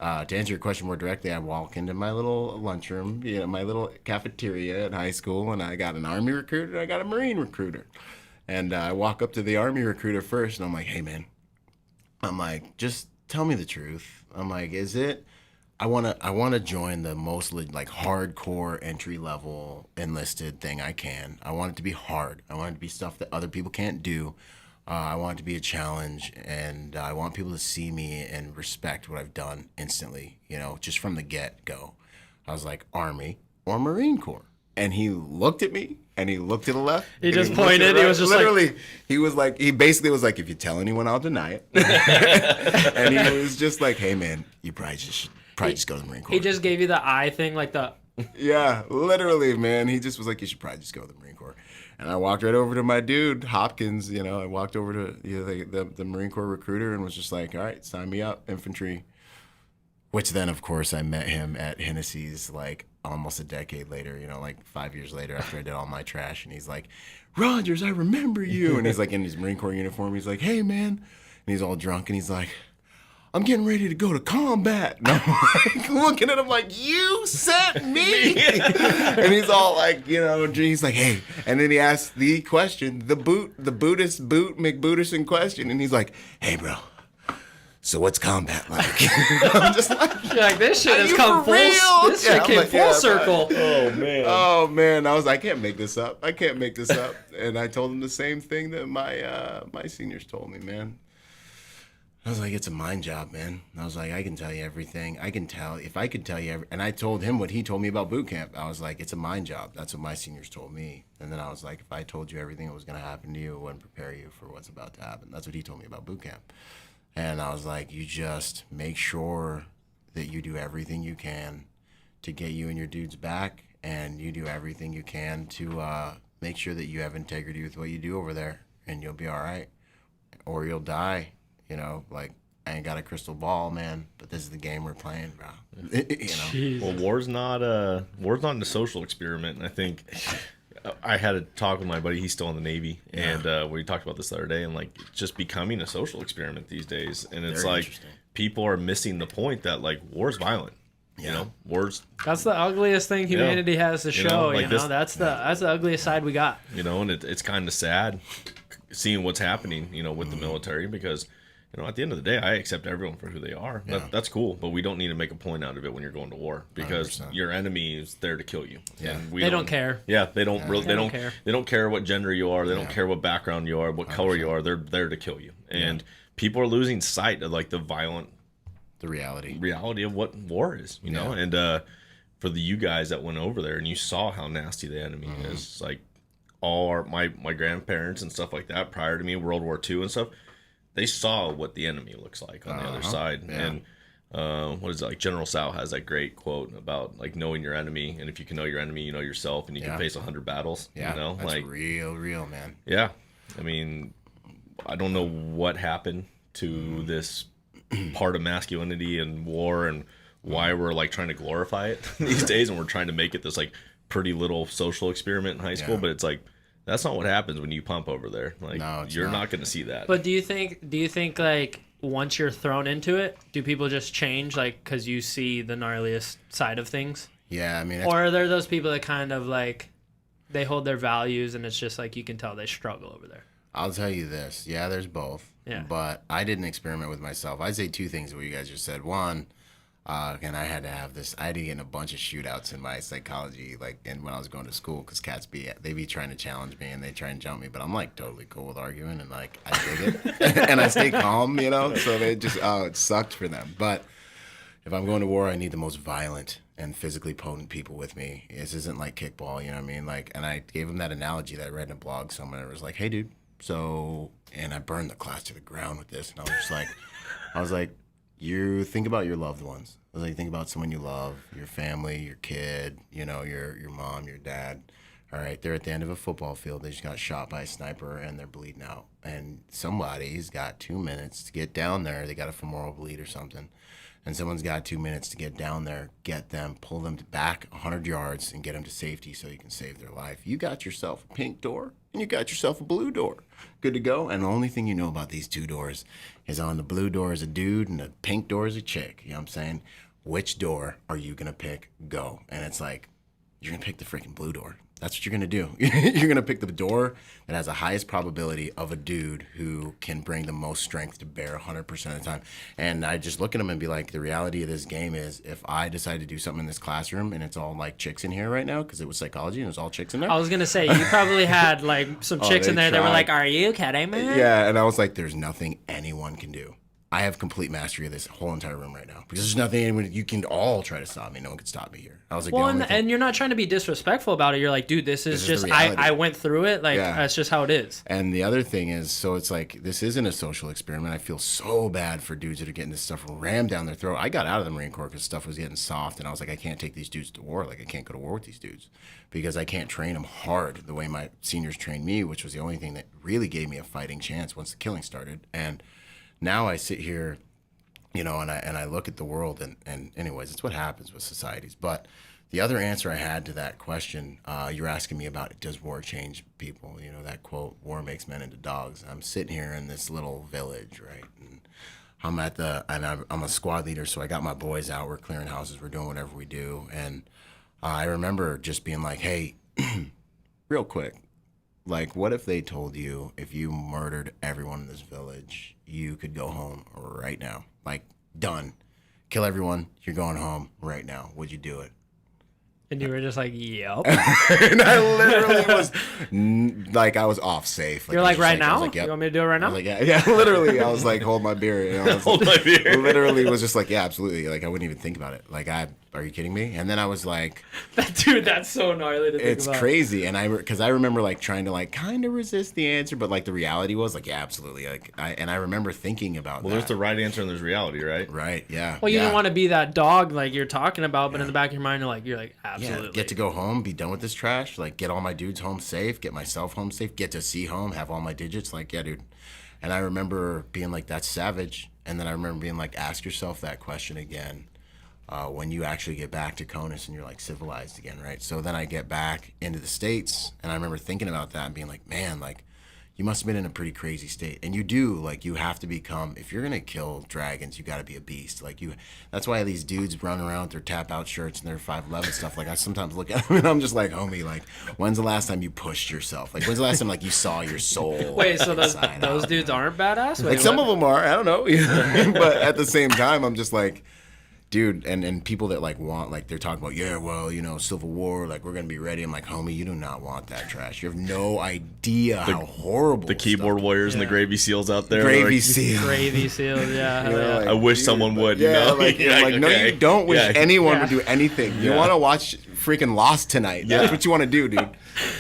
[SPEAKER 3] to answer your question more directly, I walk into my little lunchroom, you know, my little cafeteria at high school, and I got an Army recruiter, and I got a Marine recruiter. And I walk up to the Army recruiter first, and I'm like, hey, man. I'm like, just tell me the truth. I'm like, is it? I wanna join the most like hardcore entry level enlisted thing I can. I want it to be hard. I want it to be stuff that other people can't do. I want it to be a challenge, and I want people to see me and respect what I've done instantly. You know, just from the get go. I was like, Army or Marine Corps. And he looked at me, and he looked to the left.
[SPEAKER 2] He just pointed. Right. He was just
[SPEAKER 3] literally,
[SPEAKER 2] like...
[SPEAKER 3] he basically was like, if you tell anyone, I'll deny it. And he was just like, hey, man, you probably just go to the Marine Corps.
[SPEAKER 2] He just gave you the eye thing, like the...
[SPEAKER 3] Yeah, literally, man. He just was like, you should probably just go to the Marine Corps. And I walked right over to my dude, Hopkins, you know. I walked over to the Marine Corps recruiter and was just like, all right, sign me up, infantry. Which then, of course, I met him at Hennessy's, like, almost a decade later, you know, like 5 years later after I did all my trash. And he's like, Rodgers, I remember you. And he's like in his Marine Corps uniform. He's like, hey, man. And he's all drunk. And he's like, I'm getting ready to go to combat. And I'm like, looking at him like, you sent me. And he's all like, you know, he's like, hey. And then he asked the question, the Buddhist McBuddhist question. And he's like, hey, bro. So what's combat like? I'm just like,
[SPEAKER 2] you're like, this shit has come full. This shit came full circle.
[SPEAKER 3] Oh man! I was like, I can't make this up. And I told him the same thing that my seniors told me, man. I was like, it's a mind job, man. I was like, I can tell you everything. I can tell if I could tell you and I told him what he told me about boot camp. I was like, it's a mind job. That's what my seniors told me. And then I was like, if I told you everything that was going to happen to you, it wouldn't prepare you for what's about to happen. That's what he told me about boot camp. And I was like, you just make sure that you do everything you can to get you and your dudes back, and you do everything you can to make sure that you have integrity with what you do over there, and you'll be all right. Or you'll die, you know, like ain't got a crystal ball, man, but this is the game we're playing, bro.
[SPEAKER 1] Well, war's not a social experiment. And I think I had a talk with my buddy. He's still in the Navy, and we talked about this the other day. And like, it's just becoming a social experiment these days. And it's
[SPEAKER 3] Very
[SPEAKER 1] like people are missing the point that like war's violent. You know, war's.
[SPEAKER 2] That's the ugliest thing humanity has to show.
[SPEAKER 1] Like
[SPEAKER 2] that's the ugliest side we got.
[SPEAKER 1] You know, and it's kind of sad seeing what's happening. You know, with the military, because at the end of the day, I accept everyone for who they are. That's cool, but we don't need to make a point out of it when you're going to war, because 100%. Your enemy is there to kill you.
[SPEAKER 3] Yeah,
[SPEAKER 1] and
[SPEAKER 2] they don't care.
[SPEAKER 1] Yeah, they don't really. They don't
[SPEAKER 2] care.
[SPEAKER 1] They don't care what gender you are. They don't care what background you are, what color you are. They're there to kill you. And people are losing sight of like the reality of what war is. You know, and for you guys that went over there and you saw how nasty the enemy is, like my grandparents and stuff like that prior to me, World War II and stuff. They saw what the enemy looks like on the other side. And what is it, like General Sal has that great quote about like knowing your enemy, and if you can know your enemy, you know yourself, and you can face 100 battles.
[SPEAKER 3] That's like real, man.
[SPEAKER 1] Yeah, I mean, I don't know what happened to this part of masculinity and war, and why we're like trying to glorify it these days, and we're trying to make it this like pretty little social experiment in high school. But it's like, that's not what happens when you pump over there. Like, you're not going to see that.
[SPEAKER 2] But do you think like once you're thrown into it, do people just change, like, because you see the gnarliest side of things?
[SPEAKER 3] Yeah, I mean,
[SPEAKER 2] or are there those people that kind of like they hold their values, and it's just like you can tell they struggle over there?
[SPEAKER 3] I'll tell you this. Yeah, there's both.
[SPEAKER 2] Yeah.
[SPEAKER 3] But I didn't experiment with myself. I'd say two things what you guys just said. One, and I had to get in a bunch of shootouts in my psychology, like, and when I was going to school, because cats they be trying to challenge me and they try and jump me, but I'm like totally cool with arguing, and like I dig it, and I stay calm, so they just it sucked for them. But if I'm going to war, I need the most violent and physically potent people with me. This isn't like kickball, you know what I mean? Like, and I gave them that analogy that I read in a blog somewhere. It was like, hey, dude, and I burned the class to the ground with this, and I was like, you think about your loved ones. I was like, think about someone you love, your family, your kid, your mom, your dad. All right, they're at the end of a football field. They just got shot by a sniper, and they're bleeding out. And somebody's got 2 minutes to get down there. They got a femoral bleed or something. And someone's got 2 minutes to get down there, get them, pull them back 100 yards, and get them to safety so you can save their life. You got yourself a pink door, and you got yourself a blue door. Good to go. And the only thing you know about these two doors is on the blue door is a dude, and the pink door is a chick. You know what I'm saying? Which door are you going to pick? Go. And it's like, you're going to pick the freaking blue door. That's what you're going to do. You're going to pick the door that has the highest probability of a dude who can bring the most strength to bear 100% of the time. And I just look at him and be like, the reality of this game is, if I decide to do something in this classroom and it's all like chicks in here right now, because it was psychology and it was all chicks in there.
[SPEAKER 2] I was going to say, you probably had like some chicks in there that were like, are you kidding me?
[SPEAKER 3] Yeah, and I was like, there's nothing anyone can do. I have complete mastery of this whole entire room right now, because there's nothing you can all try to stop me. No one can stop me here. I was like,
[SPEAKER 2] well, and you're not trying to be disrespectful about it. You're like, dude, this is just I went through it. Like, that's just how it is.
[SPEAKER 3] And the other thing is, so it's like, this isn't a social experiment. I feel so bad for dudes that are getting this stuff rammed down their throat. I got out of the Marine Corps because stuff was getting soft, and I was like, I can't take these dudes to war. Like, I can't go to war with these dudes because I can't train them hard the way my seniors trained me, which was the only thing that really gave me a fighting chance once the killing started. And now I sit here, and I look at the world, and anyways, it's what happens with societies. But the other answer I had to that question, you're asking me about, does war change people? That quote, war makes men into dogs. I'm sitting here in this little village, right? And I'm a squad leader, so I got my boys out. We're clearing houses. We're doing whatever we do. And I remember just being like, hey, real quick, like, what if they told you if you murdered everyone in this village, you could go home right now? Like, done. Kill everyone. You're going home right now. Would you do it?
[SPEAKER 2] And you were just like, yep.
[SPEAKER 3] And I literally was like, I was off safe.
[SPEAKER 2] You're like, right now? Yep. You want me to do it right now?
[SPEAKER 3] I was like, yeah, literally. I was like, hold my beer.
[SPEAKER 1] Hold my beer.
[SPEAKER 3] Literally was just like, yeah, absolutely. Like, I wouldn't even think about it. Like, are you kidding me? And then I was like,
[SPEAKER 2] dude, that's so gnarly to think
[SPEAKER 3] about. It's crazy. And because I remember like trying to like kind of resist the answer, but like the reality was like, yeah, absolutely. Like, I remember thinking about that.
[SPEAKER 1] Well, there's the right answer and there's reality, right?
[SPEAKER 3] Right. Yeah.
[SPEAKER 2] Well, you didn't want to be that dog like you're talking about, but in the back of your mind, you're like, absolutely.
[SPEAKER 3] Yeah, get to go home, be done with this trash, like get all my dudes home safe, get myself home safe, get to see home, have all my digits. Like, yeah, dude. And I remember being like, that's savage. And then I remember being like, ask yourself that question again when you actually get back to CONUS and you're like civilized again, right? So then I get back into the States, and I remember thinking about that and being like, man, like, you must have been in a pretty crazy state. And you do, like, you have to become, if you're going to kill dragons, you got to be a beast. Like, that's why these dudes run around with their tap-out shirts and their 5'11" stuff. Like, I sometimes look at them and I'm just like, homie, like, when's the last time you pushed yourself? Like, when's the last time, like, you saw your soul?
[SPEAKER 2] Wait, so those dudes aren't badass? Wait,
[SPEAKER 3] like, some of them are. I don't know. But at the same time, I'm just like, dude, and people that like want, like, they're talking about, yeah, well, you know, Civil War, like, we're gonna be ready. I'm like, homie, you do not want that trash. You have no idea how horrible
[SPEAKER 1] the keyboard warriors and the gravy seals out there.
[SPEAKER 3] Gravy seals.
[SPEAKER 2] Gravy seals, yeah.
[SPEAKER 3] You know, like,
[SPEAKER 1] I wish someone would.
[SPEAKER 3] Yeah,
[SPEAKER 1] you know?
[SPEAKER 3] like,
[SPEAKER 1] okay.
[SPEAKER 3] no, you don't wish anyone would do anything. You
[SPEAKER 1] Yeah.
[SPEAKER 3] want to watch freaking Lost tonight. That's what you want to do, dude.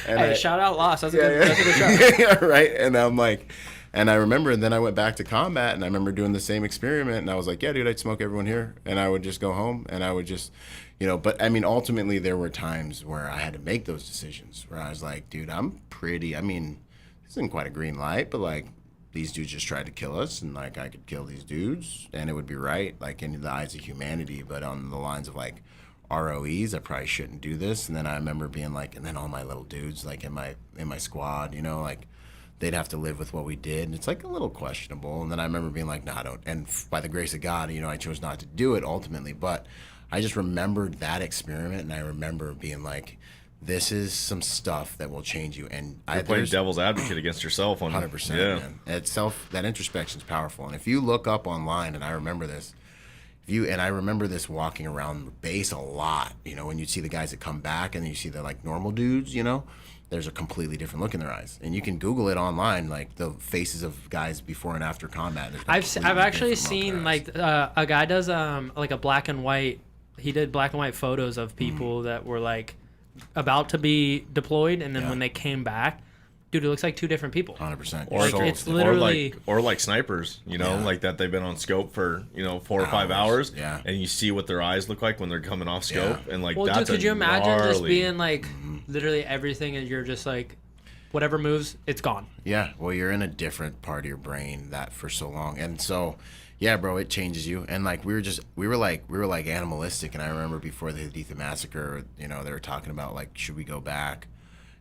[SPEAKER 3] And
[SPEAKER 2] Hey, shout out Lost. That's a good show.
[SPEAKER 3] yeah, right. And I'm like, and I remember, and then I went back to combat, and I remember doing the same experiment, and I was like, yeah, dude, I'd smoke everyone here, and I would just go home, and I would just, you know, but I mean, ultimately, there were times where I had to make those decisions, where I was like, dude, I mean, this isn't quite a green light, but like, these dudes just tried to kill us, and like, I could kill these dudes, and it would be right, like, in the eyes of humanity, but on the lines of like, ROEs, I probably shouldn't do this. And then I remember being like, and then all my little dudes, like, in my squad, you know, like, they'd have to live with what we did, and it's like a little questionable. And then I remember being like, nah, don't. And by the grace of God, you know, I chose not to do it ultimately, but I just remembered that experiment, and I remember being like, this is some stuff that will change you. And
[SPEAKER 1] You're playing devil's advocate against yourself on
[SPEAKER 3] 100%,
[SPEAKER 1] yeah.
[SPEAKER 3] man. That introspection is powerful. And if you look up online, and I remember this, I remember this walking around the base a lot, you know, when you see the guys that come back and then you see the like normal dudes, you know, there's a completely different look in their eyes. And you can Google it online, like the faces of guys before and after combat.
[SPEAKER 2] I've actually seen like a guy does like a black and white. He did black and white photos of people that were like about to be deployed, and then when they came back, dude, it looks like two different people.
[SPEAKER 3] 100%.
[SPEAKER 1] Or
[SPEAKER 2] like, it's literally
[SPEAKER 1] or like snipers, you know, like that they've been on scope for, you know, 4 or 5 hours, and you see what their eyes look like when they're coming off scope, and like,
[SPEAKER 2] well,
[SPEAKER 1] that's
[SPEAKER 2] dude, could you imagine just
[SPEAKER 1] gnarly...
[SPEAKER 2] being like literally everything, and you're just like, whatever moves, it's gone.
[SPEAKER 3] Yeah, well, you're in a different part of your brain that for so long, and so yeah, bro, it changes you. And like we were like animalistic. And I remember before the Haditha massacre, you know, they were talking about like, should we go back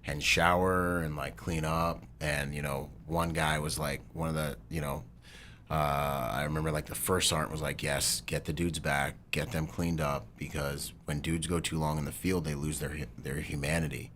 [SPEAKER 3] and shower and like clean up? And you know, one guy was like, one of the, you know, I remember like the first sergeant was like, yes, get the dudes back, get them cleaned up, because when dudes go too long in the field, they lose their humanity.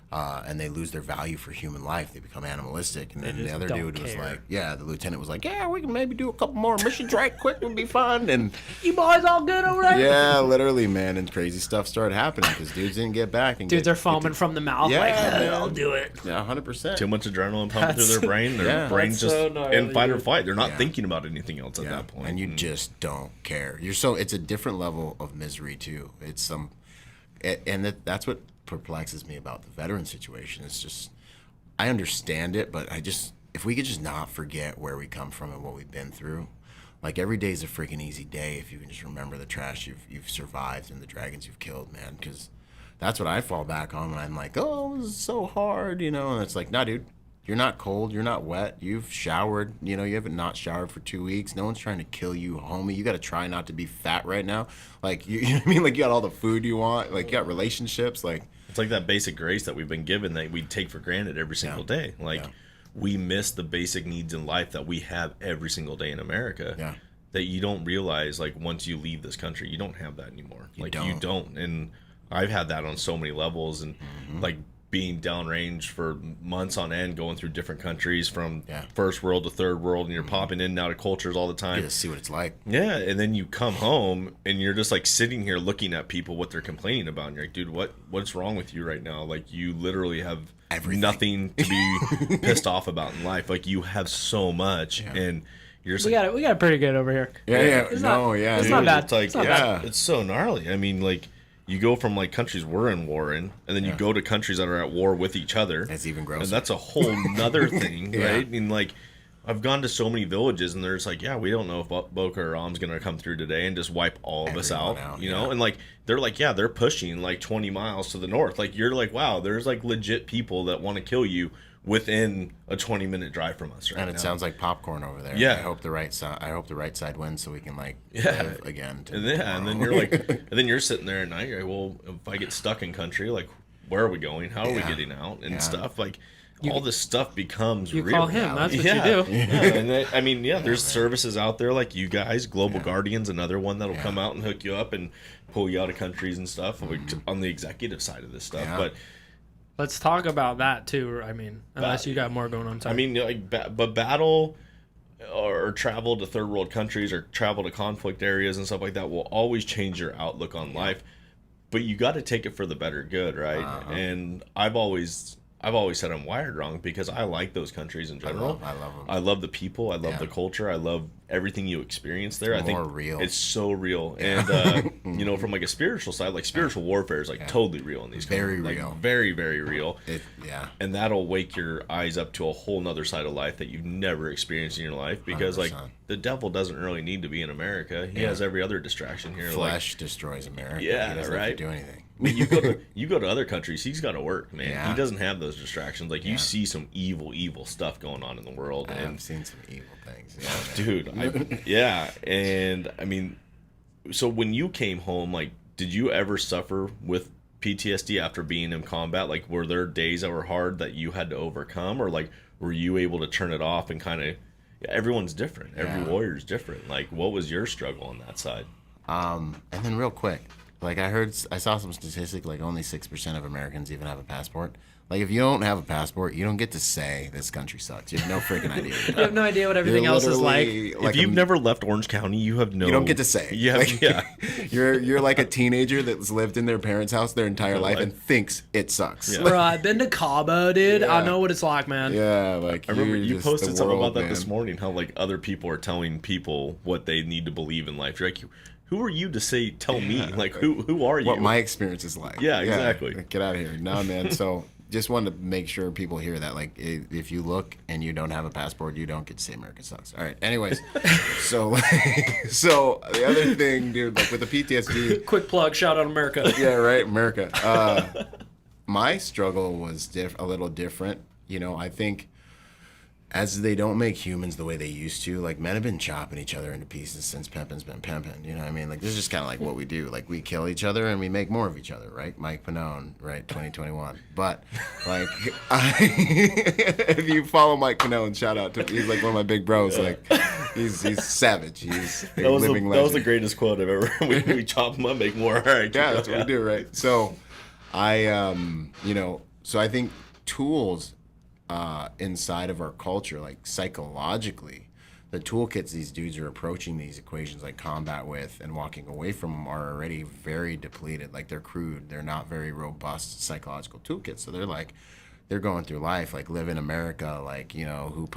[SPEAKER 3] And they lose their value for human life. They become animalistic. And then the other dude was like, yeah, the lieutenant was like, yeah, we can maybe do a couple more missions right quick, would be fun. And
[SPEAKER 2] you boys all good over there?
[SPEAKER 3] yeah, literally, man. And crazy stuff started happening because dudes didn't get back. And
[SPEAKER 2] dudes are foaming from the mouth.
[SPEAKER 3] Yeah,
[SPEAKER 2] like,
[SPEAKER 3] man.
[SPEAKER 2] I'll do it.
[SPEAKER 3] Yeah, 100%.
[SPEAKER 1] Too much adrenaline pumping through their brain. Their brain's just in fight or flight. They're not thinking about anything else at that point.
[SPEAKER 3] And you just don't care. It's a different level of misery too. It's that's what perplexes me about the veteran situation. It's just, I understand it, but if we could just not forget where we come from and what we've been through. Like, every day is a freaking easy day if you can just remember the trash you've survived and the dragons you've killed, man. Because that's what I fall back on when I'm like, oh, this is so hard, you know. And it's like, nah, dude, you're not cold, you're not wet, you've showered, you know, you haven't not showered for 2 weeks. No one's trying to kill you, homie. You got to try not to be fat right now. Like, you know what I mean? Like, you got all the food you want, like, you got relationships, like.
[SPEAKER 1] It's like that basic grace that we've been given that we take for granted every single day. Like, we miss the basic needs in life that we have every single day in America.
[SPEAKER 3] Yeah.
[SPEAKER 1] That you don't realize, like, once you leave this country, you don't have that anymore. You don't. And I've had that on so many levels, and like being downrange for months on end, going through different countries from first world to third world, and you're popping in and out of cultures all the time.
[SPEAKER 3] You just see what it's like.
[SPEAKER 1] Yeah, and then you come home and you're just like sitting here looking at people, what they're complaining about, and you're like, dude, what's wrong with you right now? Like, you literally have nothing to be pissed off about in life. Like, you have so much, and you're just
[SPEAKER 2] we got it pretty good over here.
[SPEAKER 3] It's not
[SPEAKER 2] bad.
[SPEAKER 1] It's like,
[SPEAKER 2] it's not bad.
[SPEAKER 1] It's so gnarly. I mean, like, you go from like countries we're in war in, and then you go to countries that are at war with each other.
[SPEAKER 3] That's even grosser.
[SPEAKER 1] And that's a whole nother thing, right? I mean, like, I've gone to so many villages, and they're just like, yeah, we don't know if Boko Haram's going to come through today and just wipe all of us out, you know? And like, they're like, yeah, they're pushing like 20 miles to the north. Like, you're like, wow, there's like legit people that want to kill you within a 20-minute drive from us right now.
[SPEAKER 3] And it sounds like popcorn over there.
[SPEAKER 1] Yeah.
[SPEAKER 3] I hope the right side wins so we can live again.
[SPEAKER 1] And then you're like, and then you're sitting there at night. You're like, well, if I get stuck in country, like, where are we going? How are we getting out and stuff? Like, all this stuff becomes real.
[SPEAKER 2] You call him. That's what you do.
[SPEAKER 1] And there's services out there like you guys. Global Guardian's another one that'll come out and hook you up and pull you out of countries and stuff on the executive side of this stuff.
[SPEAKER 3] Yeah.
[SPEAKER 1] But
[SPEAKER 2] let's talk about that too. I mean, unless you got more going on.
[SPEAKER 1] I mean, but battle or travel to third world countries or travel to conflict areas and stuff like that will always change your outlook on life. But you got to take it for the better good, right? And I've always said I'm wired wrong because I like those countries in general.
[SPEAKER 3] I love them.
[SPEAKER 1] I love the people. I love the culture. I love everything you experience there. I think
[SPEAKER 3] real.
[SPEAKER 1] It's so real. And, from like a spiritual side, like spiritual warfare is like totally real in these countries.
[SPEAKER 3] Very real.
[SPEAKER 1] Like, very, very real.
[SPEAKER 3] And
[SPEAKER 1] that'll wake your eyes up to a whole nother side of life that you've never experienced in your life because 100%. Like the devil doesn't really need to be in America. He has every other distraction here.
[SPEAKER 3] Flesh destroys America.
[SPEAKER 1] Yeah,
[SPEAKER 3] he doesn't
[SPEAKER 1] right.
[SPEAKER 3] have to do anything.
[SPEAKER 1] You go to other countries, he's got to work, man.
[SPEAKER 3] Yeah.
[SPEAKER 1] He doesn't have those distractions. Like you see some evil stuff going on in the world.
[SPEAKER 3] I've seen some evil things.
[SPEAKER 1] Dude, and I mean, so when you came home, like, did you ever suffer with PTSD after being in combat? Like, were there days that were hard that you had to overcome, or like, were you able to turn it off and kind of? Everyone's different. Every warrior's different. Like, what was your struggle on that side?
[SPEAKER 3] And then real quick, like I saw some statistic, like only 6% of Americans even have a passport. Like, if you don't have a passport, you don't get to say this country sucks. You have no freaking idea.
[SPEAKER 2] You have no idea what everything else is like.
[SPEAKER 1] If you've never left Orange County, you have no.
[SPEAKER 3] You don't get to say. You're like a teenager that's lived in their parents' house their entire life and thinks it sucks.
[SPEAKER 2] Yeah. Bro, I've been to Cabo, dude. I know what it's like, man.
[SPEAKER 3] Yeah, like
[SPEAKER 1] I remember you posted something about that this morning. How like other people are telling people what they need to believe in life. You're like, who are you to tell me? Like, who are you?
[SPEAKER 3] What my experience is like.
[SPEAKER 1] Yeah, exactly.
[SPEAKER 3] Like, get out of here. No, man. So just wanted to make sure people hear that. Like, if you look and you don't have a passport, you don't get to say America sucks. All right. Anyways, so the other thing, dude, like with the PTSD.
[SPEAKER 2] Quick plug, shout out America.
[SPEAKER 3] Yeah, right, America. My struggle was a little different. I think as they don't make humans the way they used to, like men have been chopping each other into pieces since pimpin's been pimping. You know what I mean? Like this is just kind of like what we do. Like we kill each other and we make more of each other, right? Mike Pannone, right? 2021. But like, if you follow Mike Pannone, shout out to him. He's like one of my big bros. Like he's savage. He's a living legend.
[SPEAKER 1] That was the greatest quote I've ever. We chop them up, make more. All right,
[SPEAKER 3] yeah, that's what we do, right? So so I think tools inside of our culture, like psychologically, the toolkits these dudes are approaching these equations like combat with and walking away from them are already very depleted. Like they're crude. They're not very robust psychological toolkits. So they're going through life like live in America, like, who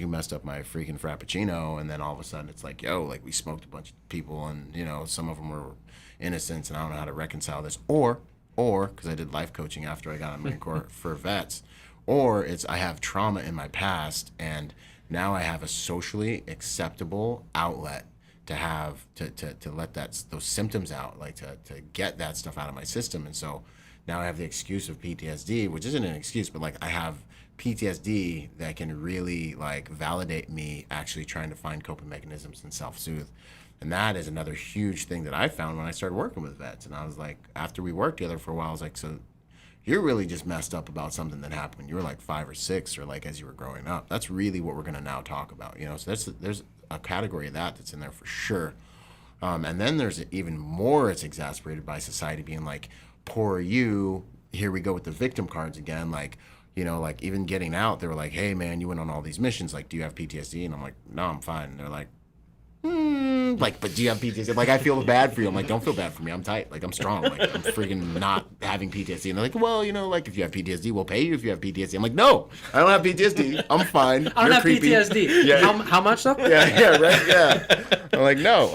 [SPEAKER 3] messed up my freaking Frappuccino, and then all of a sudden it's like, yo, like we smoked a bunch of people and, some of them were innocents and I don't know how to reconcile this. Or, because I did life coaching after I got on Marine Corps for vets, or it's I have trauma in my past and now I have a socially acceptable outlet to have to let those symptoms out, like to get that stuff out of my system. And so now I have the excuse of PTSD, which isn't an excuse, but like I have PTSD that can really like validate me actually trying to find coping mechanisms and self-soothe. And that is another huge thing that I found when I started working with vets. And I was like, after we worked together for a while, I was like, so you're really just messed up about something that happened when you were like 5 or 6 or like as you were growing up. That's really what we're going to now talk about. So there's a category of that's in there for sure. And then there's even more, it's exacerbated by society being like, poor you, here we go with the victim cards again. Like, like even getting out, they were like, hey man, you went on all these missions. Like, do you have PTSD? And I'm like, no, I'm fine. And they're like, but do you have PTSD? Like, I feel bad for you. I'm like, don't feel bad for me. I'm tight. Like, I'm strong. Like, I'm freaking not having PTSD. And they're like, well, like, if you have PTSD, we'll pay you if you have PTSD. I'm like, no, I don't have PTSD. I'm fine.
[SPEAKER 2] I don't have PTSD. Yeah. How much though?
[SPEAKER 3] Yeah, right? Yeah. I'm like, no,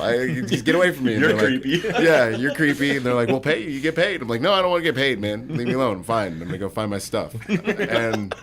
[SPEAKER 3] just get away from me. And
[SPEAKER 1] you're creepy.
[SPEAKER 3] Like, yeah, you're creepy. And they're like, we'll pay you. You get paid. I'm like, no, I don't want to get paid, man. Leave me alone. I'm fine. I'm going to go find my stuff. And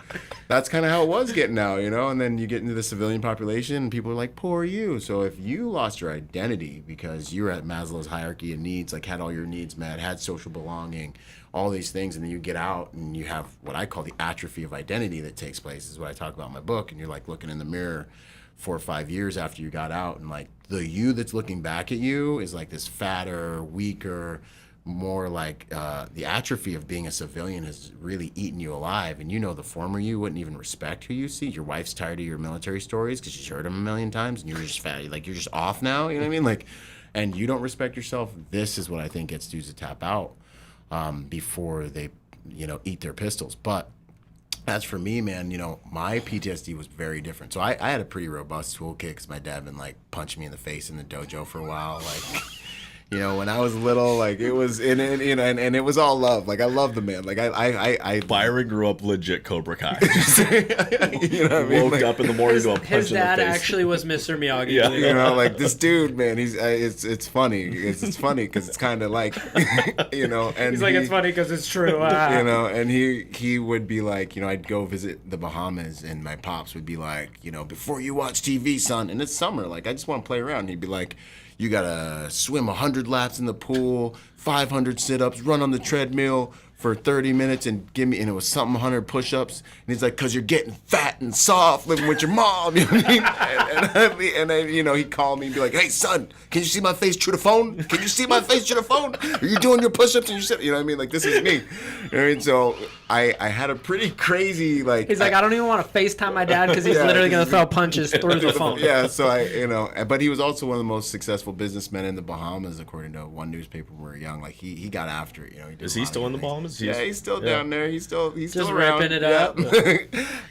[SPEAKER 3] that's kind of how it was getting out, And then you get into the civilian population and people are like, poor you. So if you you lost your identity because you were at Maslow's hierarchy of needs, like had all your needs met, had social belonging, all these things, and then you get out and you have what I call the atrophy of identity that takes place. This is what I talk about in my book. And you're like looking in the mirror 4 or 5 years after you got out, and like the you that's looking back at you is like this fatter, weaker, more like the atrophy of being a civilian has really eaten you alive. And the former you wouldn't even respect who you see. Your wife's tired of your military stories because she's heard them a million times, and you're just fat, like you're just off now. You know what I mean? Like, and you don't respect yourself. This is what I think gets dudes to tap out before they, eat their pistols. But as for me, man, my PTSD was very different. So I had a pretty robust toolkit because my dad been like punching me in the face in the dojo for a while, like. When I was little, like it was and it was all love. Like I love the man. Like I
[SPEAKER 1] Byron grew up legit Cobra Kai.
[SPEAKER 3] You know what I mean?
[SPEAKER 1] Woke up in the morning to a punch
[SPEAKER 2] His
[SPEAKER 1] in the
[SPEAKER 2] dad
[SPEAKER 1] face.
[SPEAKER 2] actually was Mr. Miyagi.
[SPEAKER 1] Yeah.
[SPEAKER 3] Like this dude, man. He's it's funny. It's funny because it's kind of like, and
[SPEAKER 2] He's like, it's funny because it's true.
[SPEAKER 3] And he would be like, I'd go visit the Bahamas, and my pops would be like, before you watch TV, son, and it's summer, like I just want to play around. And he'd be like, you gotta swim 100 laps in the pool, 500 sit-ups, run on the treadmill for 30 minutes, and and it was something 100 push-ups. And he's like, cause you're getting fat and soft living with your mom. You know what I mean? And then, he'd call me and be like, hey son, can you see my face through the phone? Can you see my face through the phone? Are you doing your push-ups and you sit? You know what I mean? Like this is me. You know what I mean? So I had a pretty crazy like.
[SPEAKER 2] He's like, I don't even want to FaceTime my dad because he's literally gonna throw punches through the phone.
[SPEAKER 3] Yeah, so but he was also one of the most successful businessmen in the Bahamas, according to one newspaper when we were young. Like he got after it. He did
[SPEAKER 1] Is he still in the Bahamas?
[SPEAKER 3] Yeah, he's still down there. He's still
[SPEAKER 2] Just
[SPEAKER 3] around.
[SPEAKER 2] ripping it up.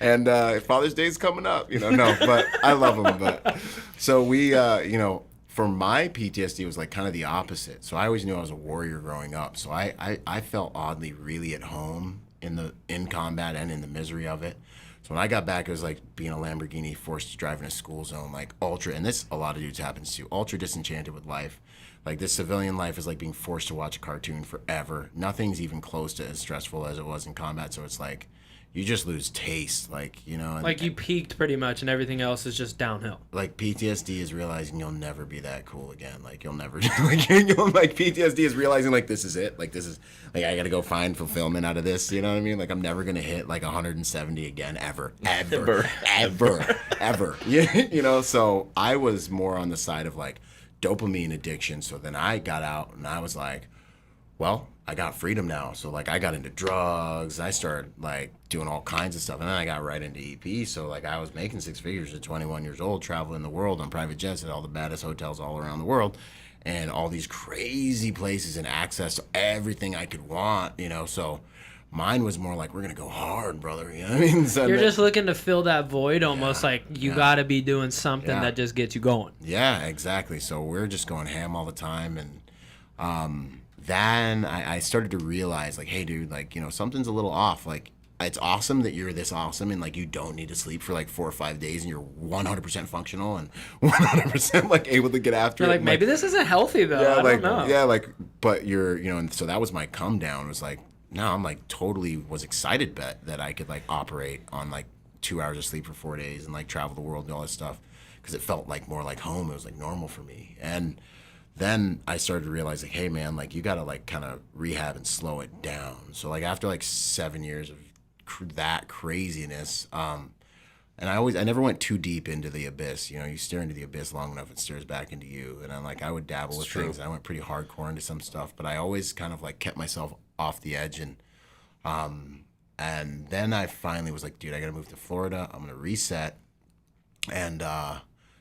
[SPEAKER 3] And Father's Day's coming up. No, but I love him. But so we, for my PTSD, it was like kind of the opposite. So I always knew I was a warrior growing up. So I felt oddly really at home in combat and in the misery of it. So when I got back, it was like being a Lamborghini forced to drive in a school zone, like ultra, and this a lot of dudes happens to, ultra disenchanted with life. Like this civilian life is like being forced to watch a cartoon forever. Nothing's even close to as stressful as it was in combat. So it's like you just lose taste, like
[SPEAKER 2] Like you peaked pretty much, and everything else is just downhill.
[SPEAKER 3] Like PTSD is realizing you'll never be that cool again. Like you'll never like PTSD is realizing like this is it. Like this is like I gotta go find fulfillment out of this. You know what I mean? Like I'm never gonna hit like 170 again ever. Yeah, So I was more on the side of like dopamine addiction. So then I got out and I was like, well, I got freedom now. So like I got into drugs. I started like doing all kinds of stuff. And then I got right into EP. So like I was making 6 figures at 21 years old, traveling the world on private jets at all the baddest hotels all around the world. And all these crazy places and access to everything I could want, So mine was more like, we're going to go hard, brother. You know what I mean? So
[SPEAKER 2] You're just looking to fill that void almost like you got to be doing something that just gets you going.
[SPEAKER 3] Yeah, exactly. So we're just going ham all the time. And then I started to realize, like, hey, dude, like, something's a little off. Like, it's awesome that you're this awesome and, like, you don't need to sleep for, like, 4 or 5 days and you're 100% functional and 100%, like, able to get after it.
[SPEAKER 2] Like, maybe this isn't healthy, though. I don't know.
[SPEAKER 3] Yeah, like, but you're, and so that was my come down. It was like, no, I'm, like, totally was excited that I could, like, operate on, like, 2 hours of sleep for 4 days and, like, travel the world and all this stuff because it felt, like, more like home. It was, like, normal for me. And then I started to realize, like, hey, man, like, you got to, like, kind of rehab and slow it down. So, like, after, like, 7 years of that craziness, and I never went too deep into the abyss. You stare into the abyss long enough, it stares back into you. And I'm like, I would dabble with things. I went pretty hardcore into some stuff, but I always kind of, like, kept myself off the edge. And then I finally was like, dude, I got to move to Florida. I'm going to reset. And,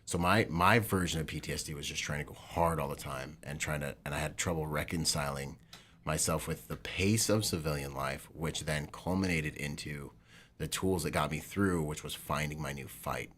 [SPEAKER 3] so my version of PTSD was just trying to go hard all the time and I had trouble reconciling myself with the pace of civilian life, which then culminated into the tools that got me through, which was finding my new fight.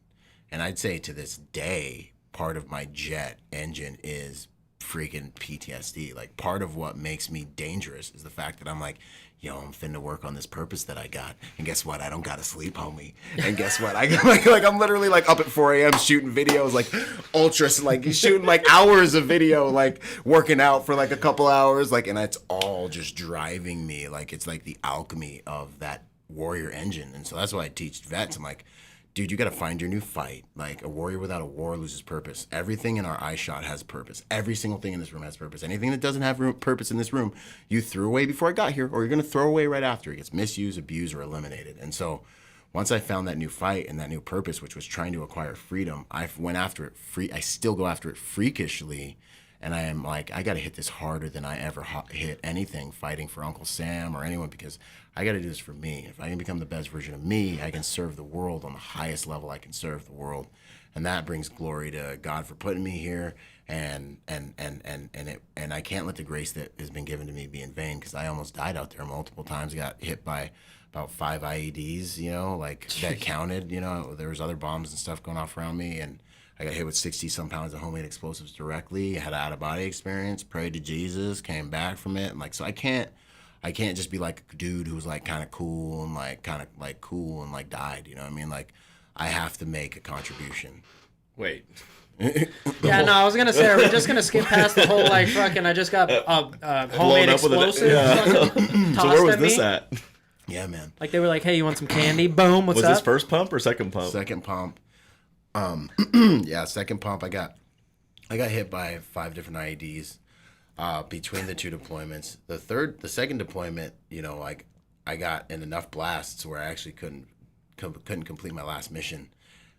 [SPEAKER 3] And I'd say to this day, part of my jet engine is freaking PTSD. Like part of what makes me dangerous is the fact that I'm like, yo, I'm finna work on this purpose that I got. And guess what? I don't gotta sleep, homie. And guess what? I like I'm literally like up at 4 a.m. shooting videos, like ultra, like shooting like hours of video, like working out for like a couple hours, like, and it's all just driving me. Like it's like the alchemy of that warrior engine. And so that's why I teach vets. I'm like, dude, you got to find your new fight. Like, a warrior without a war loses purpose. Everything in our eye shot has purpose. Every single thing in this room has purpose. Anything that doesn't have purpose in this room, you threw away before I got here, or you're going to throw away right after. It gets misused, abused, or eliminated. And so once I found that new fight and that new purpose, which was trying to acquire freedom, I went after it I still go after it freakishly. And I am like, I got to hit this harder than I ever hit anything fighting for Uncle Sam or anyone, because I got to do this for me. If I can become the best version of me, I can serve the world on the highest level I can serve the world. And that brings glory to God for putting me here. And I can't let the grace that has been given to me be in vain, because I almost died out there multiple times. Got hit by about 5 IEDs, like that counted. There was other bombs and stuff going off around me, and I got hit with 60-some pounds of homemade explosives directly. I had an out-of-body experience, prayed to Jesus, came back from it. And so I can't just be like a dude who's like kind of cool and like kind of like cool and like died. You know what I mean? Like, I have to make a contribution.
[SPEAKER 1] Wait.
[SPEAKER 2] Yeah, no, I was gonna say, are we just gonna skip past the whole like fucking? I just got homemade explosives.
[SPEAKER 1] So where was this at?
[SPEAKER 3] Yeah, man.
[SPEAKER 2] Like, they were like, "Hey, you want some candy?" Boom. What's
[SPEAKER 1] was
[SPEAKER 2] up?
[SPEAKER 1] this first pump or second pump?
[SPEAKER 3] Second pump. Yeah, second pump. I got hit by 5 different IEDs between the 2 deployments. The second deployment, like, I got in enough blasts where I actually couldn't complete my last mission,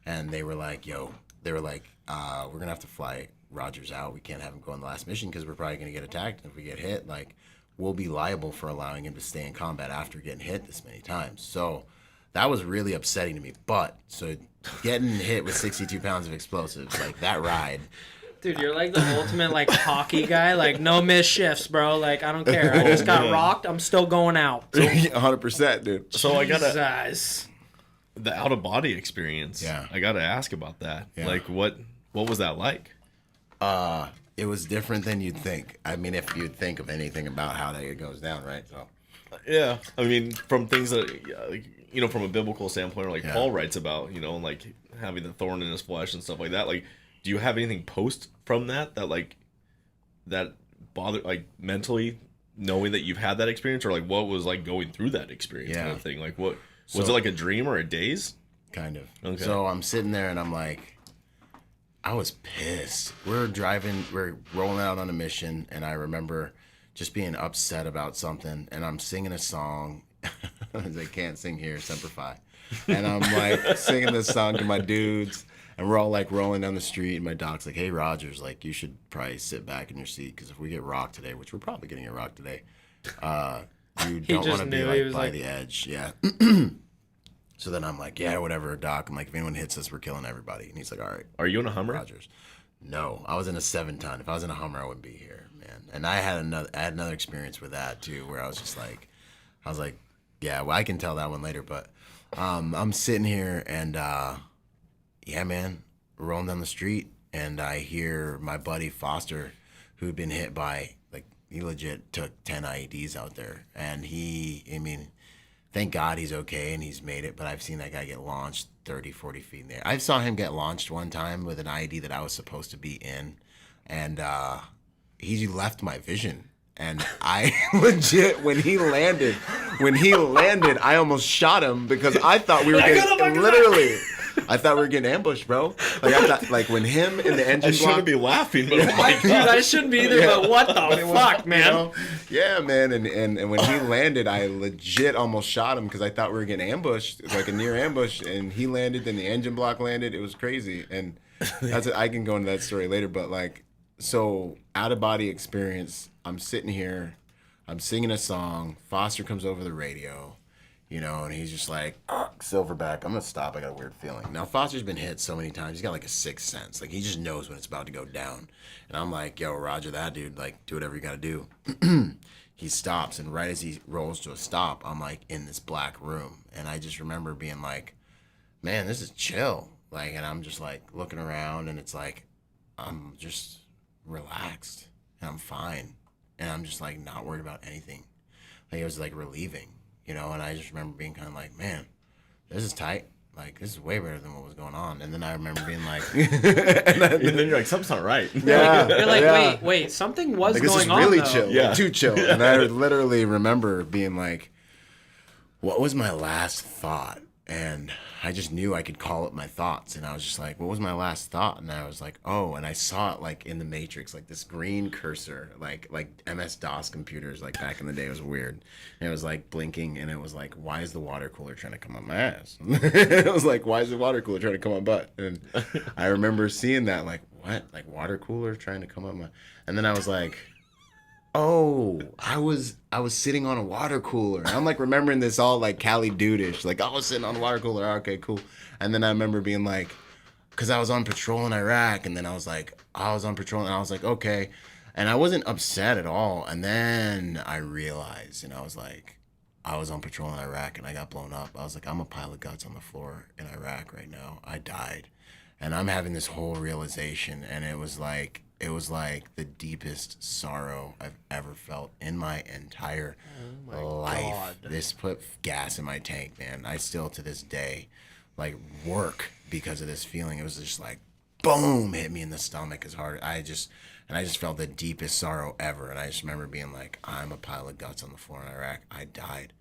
[SPEAKER 3] and they were like, we're gonna have to fly Rodgers out. We can't have him go on the last mission because we're probably gonna get attacked. And if we get hit, like, we'll be liable for allowing him to stay in combat after getting hit this many times. So that was really upsetting to me. But so getting hit with 62 pounds of explosives, like, that ride.
[SPEAKER 2] Dude, you're like the ultimate like hockey guy. Like, no miss shifts, bro. Like, I don't care. I just got rocked. I'm still going out.
[SPEAKER 3] 100%, dude.
[SPEAKER 1] So I gotta
[SPEAKER 2] Jesus.
[SPEAKER 1] the out of body experience.
[SPEAKER 3] Yeah,
[SPEAKER 1] I gotta ask about that.
[SPEAKER 3] Yeah.
[SPEAKER 1] Like, what was that like?
[SPEAKER 3] It was different than you'd think. I mean, if you'd think of anything about how that goes down, right? So.
[SPEAKER 1] Yeah, I mean, from things that from a biblical standpoint, like Paul writes about, like having the thorn in his flesh and stuff like that. Like, do you have anything post from that bother, like, mentally, knowing that you've had that experience, or like what was like going through that experience kind of thing? Like, what was it, like a dream or a daze?
[SPEAKER 3] Kind of.
[SPEAKER 1] Okay.
[SPEAKER 3] So I'm sitting there and I'm like, I was pissed. We're rolling out on a mission, and I remember just being upset about something, and I'm singing a song. They can't sing here, Semper Fi. And I'm like singing this song to my dudes, and we're all like rolling down the street, and my doc's like, "Hey, Rodgers, like, you should probably sit back in your seat, because if we get rocked today, which we're probably getting a rock today, you don't want to be like by the edge." Yeah. So then I'm like, "Yeah, whatever, Doc." I'm like, "If anyone hits us, we're killing everybody." And he's like, "All right."
[SPEAKER 1] Are you in a Hummer?
[SPEAKER 3] Rodgers. No, I was in a 7-ton. If I was in a Hummer, I wouldn't be here, man. And I had another experience with that too, where I was like, yeah, well, I can tell that one later. But I'm sitting here, and yeah, man, we're rolling down the street, and I hear my buddy Foster, who'd been hit by, like, he legit took 10 IEDs out there, and thank God he's okay and he's made it, but I've seen that guy get launched 30, 40 feet in the air. I saw him get launched one time with an IED that I was supposed to be in, and he left my vision. And I legit, when he landed, I almost shot him, because I thought we were I thought we were getting ambushed, bro. Like, I thought, like, when him in the engine
[SPEAKER 1] I shouldn't be laughing, but oh my God.
[SPEAKER 2] Dude, I shouldn't be either, but what the fuck, man?
[SPEAKER 3] Yeah, man. And when he landed, I legit almost shot him, because I thought we were getting ambushed, like a near ambush. And he landed, then the engine block landed. It was crazy. And I can go into that story later, but, like, so out of body experience, I'm sitting here, I'm singing a song. Foster comes over the radio. And he's just like, Silverback, I'm going to stop. I got a weird feeling. Now, Foster's been hit so many times. He's got like a sixth sense. Like, he just knows when it's about to go down. And I'm like, yo, Roger that, dude. Like, do whatever you got to do. He stops. And right as he rolls to a stop, I'm like in this black room. And I just remember being like, man, this is chill. Like, and I'm just like looking around, and it's like, I'm just relaxed and I'm fine. And I'm just like not worried about anything. Like, it was like relieving. And I just remember being kind of like, man, this is tight. Like, this is way better than what was going on. And then I remember being like...
[SPEAKER 1] and then you're like, something's not right.
[SPEAKER 3] Yeah.
[SPEAKER 2] You're like, wait, something was
[SPEAKER 3] like,
[SPEAKER 2] going on,
[SPEAKER 3] This is really
[SPEAKER 2] though.
[SPEAKER 3] chill.
[SPEAKER 1] Yeah.
[SPEAKER 3] Like, too chill. And I literally remember being like, what was my last thought? And I just knew I could call up my thoughts. And I was just like, what was my last thought? And I was like, oh, and I saw it like in the Matrix, like this green cursor, like MS-DOS computers, like back in the day. It was weird. And it was like blinking, and it was like, why is the water cooler trying to come up my ass? It was like, why is the water cooler trying to come up my butt? And I remember seeing that, like, what? Like water cooler trying to come up my... And then I was like... oh, I was sitting on a water cooler. And I'm like remembering this all like Cali dude-ish. Like, I was sitting on a water cooler. Okay, cool. And then I remember being like, because I was on patrol in Iraq. And then I was on patrol and I was like, okay. And I wasn't upset at all. And then I realized, and I was like, I was on patrol in Iraq and I got blown up. I was like, I'm a pile of guts on the floor in Iraq right now. I died. And I'm having this whole realization. And it was like the deepest sorrow I've ever felt in my entire life. God. This put gas in my tank, man. I still to this day like work because of this feeling. It was just like boom, hit me in the stomach as hard. I just felt the deepest sorrow ever. And I just remember being like, I'm a pile of guts on the floor in Iraq. I died.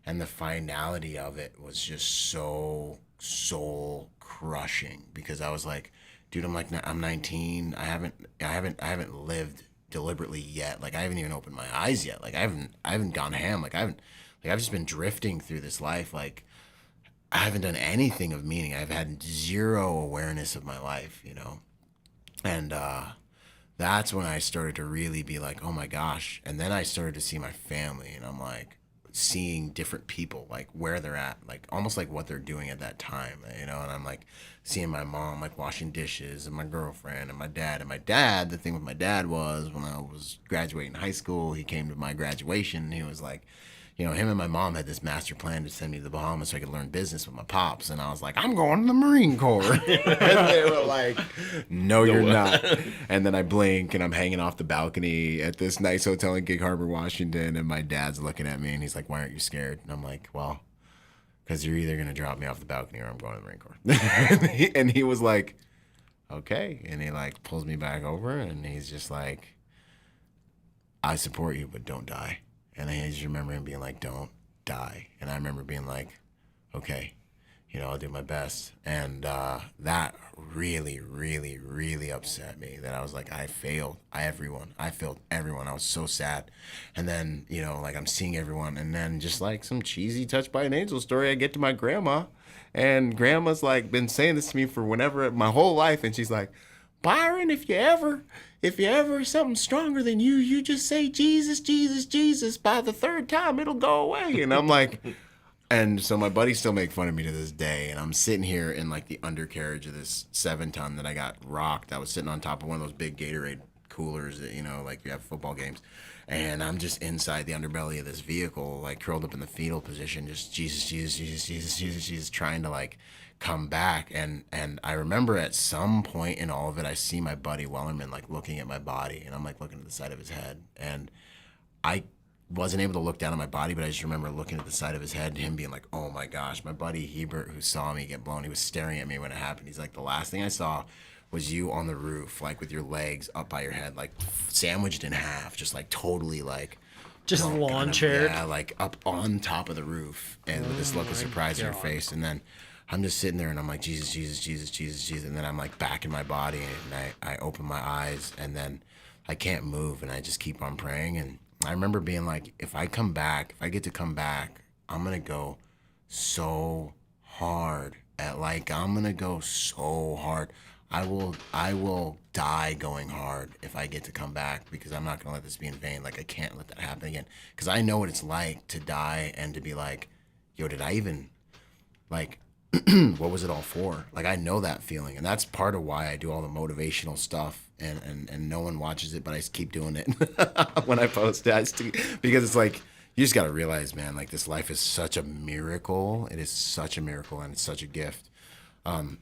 [SPEAKER 3] And the finality of it was just so soul crushing because I was like, dude, I'm 19. I haven't lived deliberately yet. Like I haven't even opened my eyes yet. Like I haven't gone ham. I've just been drifting through this life. Like I haven't done anything of meaning. I've had zero awareness of my life, you know? And that's when I started to really be like, oh my gosh. And then I started to see my family and I'm like, seeing different people, like where they're at, like almost like what they're doing at that time, you know? And I'm like seeing my mom like washing dishes and my girlfriend and my dad. And my dad, the thing with my dad was when I was graduating high school, he came to my graduation and he was like, you know, him and my mom had this master plan to send me to the Bahamas so I could learn business with my pops. And I was like, I'm going to the Marine Corps. And they were like, no, you're not. And then I blink and I'm hanging off the balcony at this nice hotel in Gig Harbor, Washington. And my dad's looking at me and he's like, why aren't you scared? And I'm like, well, because you're either going to drop me off the balcony or I'm going to the Marine Corps. And he was like, okay. And he like pulls me back over and he's just like, I support you, but don't die. And I just remember him being like, don't die. And I remember being like, okay, you know, I'll do my best. And that really, really, really upset me that I was like, I failed everyone. I failed everyone. I was so sad. And then, you know, like I'm seeing everyone. And then just like some cheesy Touched by an Angel story, I get to my grandma. And grandma's like been saying this to me for whenever, my whole life. And she's like, Byron, if you ever something stronger than you, you just say Jesus, Jesus, Jesus. By the third time, it'll go away. And I'm like, and so my buddies still make fun of me to this day. And I'm sitting here in like the undercarriage of this 7-ton that I got rocked. I was sitting on top of one of those big Gatorade coolers that, you know, like you have football games. And I'm just inside the underbelly of this vehicle, like curled up in the fetal position, just Jesus, Jesus, Jesus, Jesus, Jesus, Jesus, trying to like come back. And I remember at some point in all of it, I see my buddy Wellerman like looking at my body, and I'm like looking at the side of his head, and I wasn't able to look down at my body, but I just remember looking at the side of his head and him being like, oh my gosh. My buddy Hebert, who saw me get blown, he was staring at me when it happened. He's like, the last thing I saw was you on the roof, like with your legs up by your head, like sandwiched in half, just like totally like
[SPEAKER 2] just lawn chaired,
[SPEAKER 3] yeah, like up on top of the roof, and with this look of surprise on your face. And then I'm just sitting there and I'm like, Jesus, Jesus, Jesus, Jesus, Jesus. And then I'm like back in my body and I open my eyes and then I can't move and I just keep on praying. And I remember being like, if I get to come back, I'm going to go so hard I'm going to go so hard. I will die going hard if I get to come back, because I'm not going to let this be in vain. Like I can't let that happen again, because I know what it's like to die and to be like, yo, did I even like, what was it all for? Like, I know that feeling. And that's part of why I do all the motivational stuff and no one watches it, but I just keep doing it when I post it. Because it's like, you just got to realize, man, like this life is such a miracle. It is such a miracle and it's such a gift. And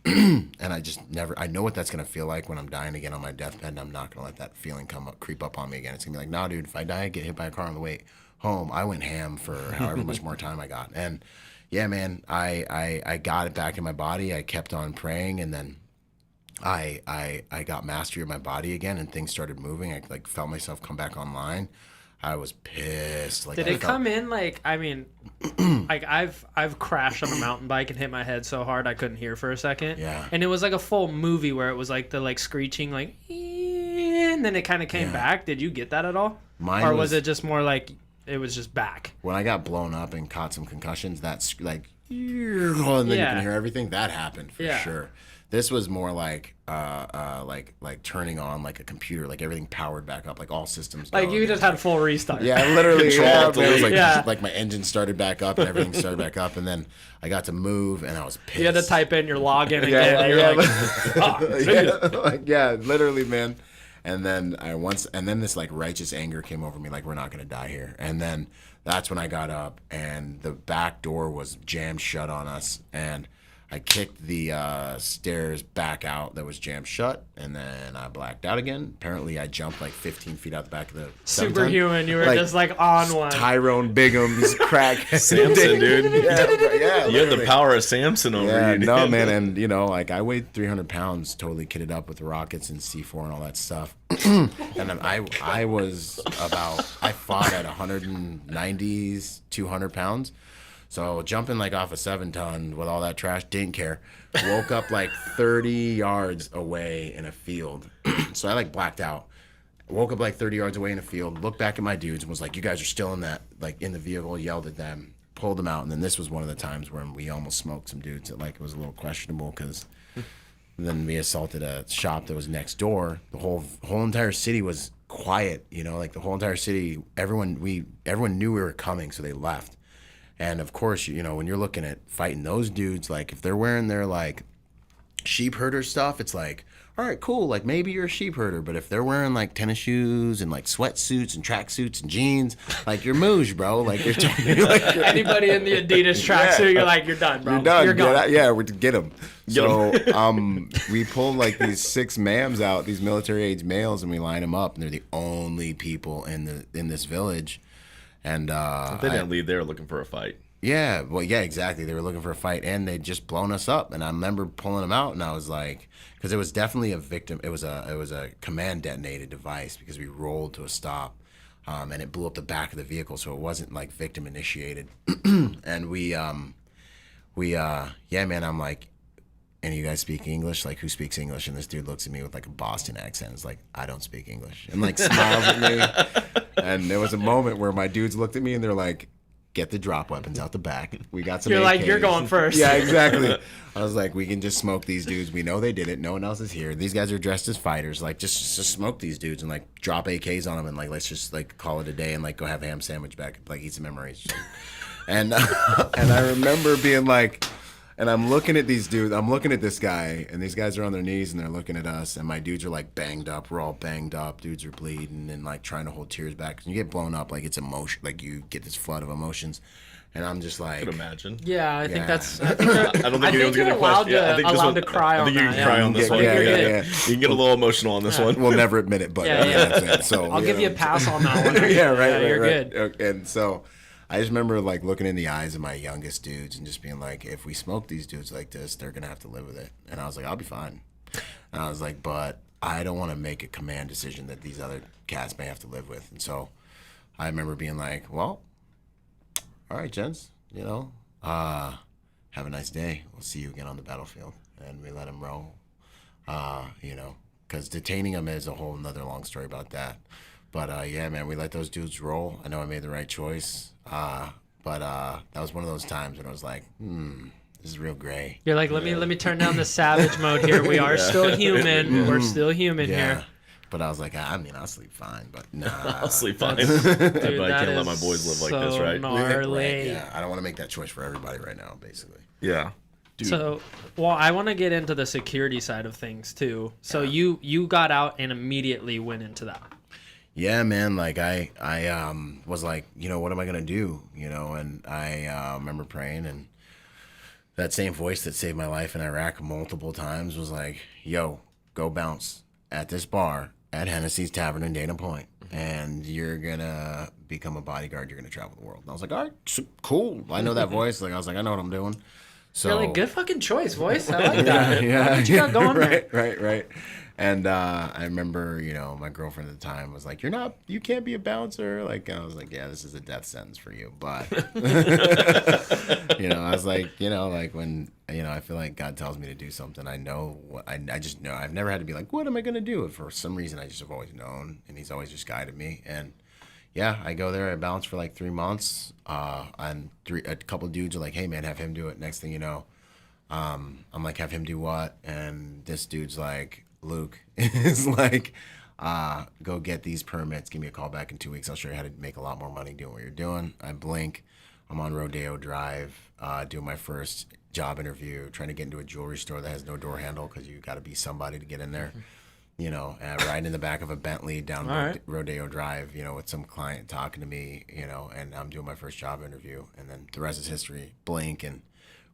[SPEAKER 3] I know what that's going to feel like when I'm dying again on my deathbed, and I'm not going to let that feeling creep up on me again. It's going to be like, nah, dude, if I die, get hit by a car on the way home, I went ham for however much more time I got. And yeah, man, I got it back in my body. I kept on praying, and then I got mastery of my body again, and things started moving. I like felt myself come back online. I was pissed. Like,
[SPEAKER 2] did it come in like, I mean, like I've crashed on a mountain bike and hit my head so hard I couldn't hear for a second.
[SPEAKER 3] Yeah.
[SPEAKER 2] And it was like a full movie where it was like the like screeching like, and then it kind of came back. Did you get that at all? Or was it just more like it was just back?
[SPEAKER 3] When I got blown up and caught some concussions, that's like, and then you can hear everything. That happened for sure. This was more like turning on like a computer, like everything powered back up, like all systems.
[SPEAKER 2] Like you just had full restart.
[SPEAKER 3] Yeah, literally. It was like my engine started back up and everything started back up, and then I got to move and I was pissed.
[SPEAKER 2] You had to type in your login again.
[SPEAKER 3] Literally, man. And then this like righteous anger came over me, like we're not gonna die here. And then that's when I got up and the back door was jammed shut on us, and I kicked the stairs back out that was jammed shut, and then I blacked out again. Apparently, I jumped like 15 feet out the back of the
[SPEAKER 2] superhuman. You were like, just like on one.
[SPEAKER 3] Tyrone Bigham's crack.
[SPEAKER 1] Samson, dude.
[SPEAKER 3] Yeah,
[SPEAKER 1] you had the power of Samson over you.
[SPEAKER 3] No, man. And, like I weighed 300 pounds, totally kitted up with rockets and C4 and all that stuff. And then I fought at 190s, 200 pounds. So jumping like off a 7-ton with all that trash, didn't care. Woke up like 30 yards away in a field. So I like blacked out. Woke up like 30 yards away in a field, looked back at my dudes and was like, you guys are still in that, like in the vehicle, yelled at them, pulled them out. And then this was one of the times when we almost smoked some dudes that like was a little questionable because then we assaulted a shop that was next door. The whole entire city was quiet, like the whole entire city, everyone knew we were coming, so they left. And of course, when you're looking at fighting those dudes, like if they're wearing their like sheep herder stuff, it's like, all right, cool. Like maybe you're a sheep herder, but if they're wearing like tennis shoes and like sweatsuits and tracksuits and jeans, like you're moosh, bro. Like you're
[SPEAKER 2] anybody in the Adidas tracksuit, you're like, you're done, bro.
[SPEAKER 3] You're done.
[SPEAKER 2] You're gone.
[SPEAKER 3] We get them. So we pulled like these 6 mams out, these military age males, and we line them up, and they're the only people in this village. And
[SPEAKER 1] they didn't leave there looking for a fight.
[SPEAKER 3] Yeah, well, yeah, exactly. They were looking for a fight, and they'd just blown us up. And I remember pulling them out, and I was like, because it was definitely a victim. It was a command detonated device because we rolled to a stop, and it blew up the back of the vehicle, so it wasn't like victim initiated. And yeah, man, I'm like, any of you guys speak English? Like, who speaks English? And this dude looks at me with like a Boston accent. It's like, I don't speak English. And like smiles at me. And there was a moment where my dudes looked at me and they're like, get the drop weapons out the back. We got some
[SPEAKER 2] You're
[SPEAKER 3] AKs.
[SPEAKER 2] like, you're going first.
[SPEAKER 3] Yeah, exactly. I was like, we can just smoke these dudes. We know they did it. No one else is here. These guys are dressed as fighters. Like, just smoke these dudes and like drop AKs on them and like, let's just like call it a day and like go have a ham sandwich back and like eat some memories. And I remember being like, and I'm looking at these dudes. I'm looking at this guy, and these guys are on their knees, and they're looking at us. And my dudes are like banged up. We're all banged up. Dudes are bleeding and like trying to hold tears back. Cause you get blown up, like it's emotion. Like you get this flood of emotions, and I'm just like,
[SPEAKER 1] I could imagine.
[SPEAKER 2] Yeah, I think that's. I
[SPEAKER 1] don't think anyone's
[SPEAKER 2] you're
[SPEAKER 1] gonna
[SPEAKER 2] allowed
[SPEAKER 1] question.
[SPEAKER 2] to, allowed to cry on that.
[SPEAKER 1] I think you can cry on this one.
[SPEAKER 3] Yeah.
[SPEAKER 1] You can get a little emotional on this one.
[SPEAKER 3] We'll never admit it, but that's it. So
[SPEAKER 2] I'll give you a pass on that one.
[SPEAKER 3] Yeah, right.
[SPEAKER 2] You're
[SPEAKER 3] right.
[SPEAKER 2] good.
[SPEAKER 3] And so I just remember like looking in the eyes of my youngest dudes and just being like, if we smoke these dudes like this, they're gonna have to live with it. And I was like, I'll be fine. And I was like, but I don't want to make a command decision that these other cats may have to live with. And so I remember being like, well, all right, gents, have a nice day. We'll see you again on the battlefield. And we let him roll, because detaining him is a whole nother long story about that. But yeah, man, we let those dudes roll. I know I made the right choice. But that was one of those times when I was like, this is real gray.
[SPEAKER 2] You're like, let me turn down the savage mode here. We are still human. We're still human here.
[SPEAKER 3] But I was like, I'll sleep fine. But nah,
[SPEAKER 1] I'll sleep fine.
[SPEAKER 2] Dude,
[SPEAKER 1] but I can't let my boys live like this, right?
[SPEAKER 2] Gnarly.
[SPEAKER 3] Right, yeah, I don't want to make that choice for everybody right now, basically.
[SPEAKER 1] Yeah. Dude.
[SPEAKER 2] So, I want to get into the security side of things too. So you got out and immediately went into that.
[SPEAKER 3] Yeah, man. Like I was like, what am I gonna do? And I remember praying, and that same voice that saved my life in Iraq multiple times was like, "Yo, go bounce at this bar at Hennessy's Tavern in Dana Point, and you're gonna become a bodyguard. You're gonna travel the world." And I was like, "All right, cool. I know that voice." Like I was like, "I know what I'm doing." So
[SPEAKER 2] really good fucking choice, voice. I like that.
[SPEAKER 3] Yeah.
[SPEAKER 2] What you got going there?
[SPEAKER 3] Right. And I remember, my girlfriend at the time was like, you can't be a bouncer. Like, I was like, yeah, this is a death sentence for you. But, I was like, like when, I feel like God tells me to do something, I know what, I just know. I've never had to be like, what am I going to do? For some reason, I just have always known, and he's always just guided me. And yeah, I go there, I bounce for like 3 months. And a couple dudes are like, hey man, have him do it. Next thing you know, I'm like, have him do what? And this dude's like, Luke is like, go get these permits. Give me a call back in 2 weeks. I'll show you how to make a lot more money doing what you're doing. I blink. I'm on Rodeo Drive, doing my first job interview, trying to get into a jewelry store that has no door handle because you got to be somebody to get in there. Riding in the back of a Bentley down Rodeo Drive, with some client talking to me, and I'm doing my first job interview. And then the rest is history. Blink, and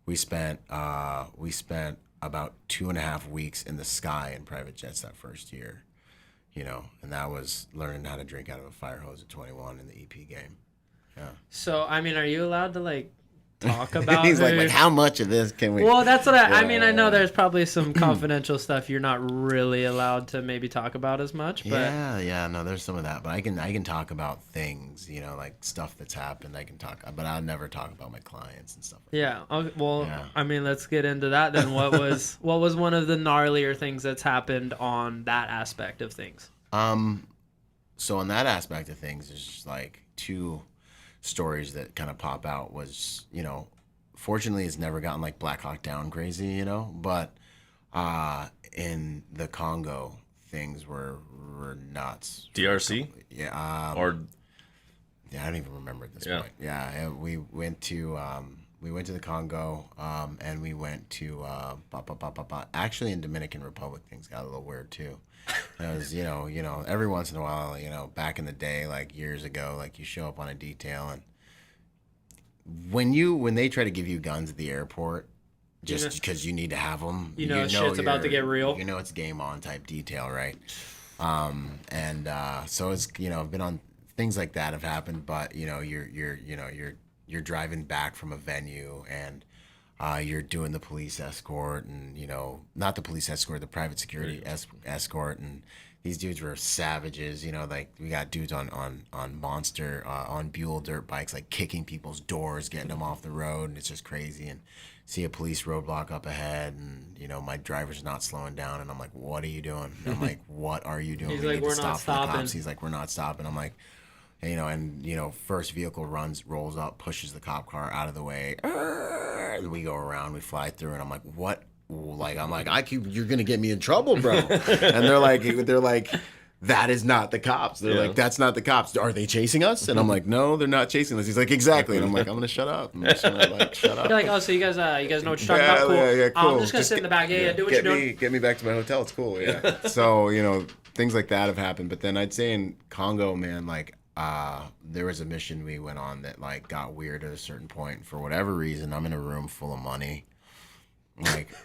[SPEAKER 3] we spent about 2.5 weeks in the sky in private jets that first year, and that was learning how to drink out of a fire hose at 21 in the EP game. Yeah.
[SPEAKER 2] So, I mean, are you allowed to, like, talk about
[SPEAKER 3] He's like, how much of this can we...
[SPEAKER 2] Well, that's what I mean, I know there's probably some confidential stuff you're not really allowed to maybe talk about as much, but...
[SPEAKER 3] Yeah, no, there's some of that, but I can talk about things, like stuff that's happened, but I'll never talk about my clients and stuff like
[SPEAKER 2] that. Okay, well, yeah. I mean, let's get into that then. What was one of the gnarlier things that's happened on that aspect of things?
[SPEAKER 3] So on that aspect of things, there's just like 2 stories that kind of pop out. Was, fortunately it's never gotten like Black Hawk Down crazy, but in the Congo things were nuts.
[SPEAKER 1] DRC?
[SPEAKER 3] Yeah.
[SPEAKER 1] I
[SPEAKER 3] don't even remember at this point. Yeah, we went to the Congo, and we went to actually in Dominican Republic things got a little weird too. It was, every once in a while, back in the day, like years ago, like you show up on a detail, and when they try to give you guns at the airport, just because you need to have them,
[SPEAKER 2] shit's about to get real.
[SPEAKER 3] It's game on type detail, right? So it's, I've been on things like that have happened, but you're driving back from a venue and. You're doing the police escort and, not the police escort, the private security escort. And these dudes were savages, like we got dudes on monster, on Buell dirt bikes, like kicking people's doors, getting them off the road. And it's just crazy. And see a police roadblock up ahead. And, my driver's not slowing down. And I'm like, what are you doing? And I'm like, what are you doing?
[SPEAKER 2] He's like, we're not stopping.
[SPEAKER 3] He's like, we're not stopping. I'm like, first vehicle rolls up, pushes the cop car out of the way. We go around, we fly through, and I'm like, what? You're gonna get me in trouble, bro. And they're like, that is not the cops. They're like, that's not the cops. Are they chasing us? And I'm like, no, they're not chasing us. He's like, exactly. And I'm like, I'm gonna shut up.
[SPEAKER 2] Shut up. You're like, oh, so you guys know what you're talking about? Cool.
[SPEAKER 3] Yeah, cool.
[SPEAKER 2] I'm just gonna sit in the back. Yeah, do what you're doing.
[SPEAKER 3] Get me back to my hotel. It's cool. Yeah. So things like that have happened. But then I'd say in Congo, man, like. There was a mission we went on that like got weird at a certain point. For whatever reason, I'm in a room full of money. Like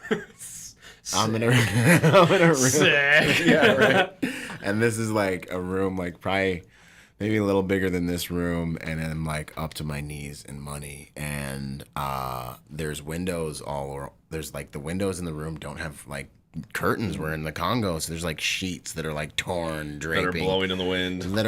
[SPEAKER 3] I'm in a room.
[SPEAKER 2] Sick.
[SPEAKER 3] Yeah, right. And this is like a room like probably maybe a little bigger than this room, and I'm like up to my knees in money. And there's windows there's like the windows in the room don't have like curtains. We're in the Congo, so there's like sheets that are like torn, draping,
[SPEAKER 1] that are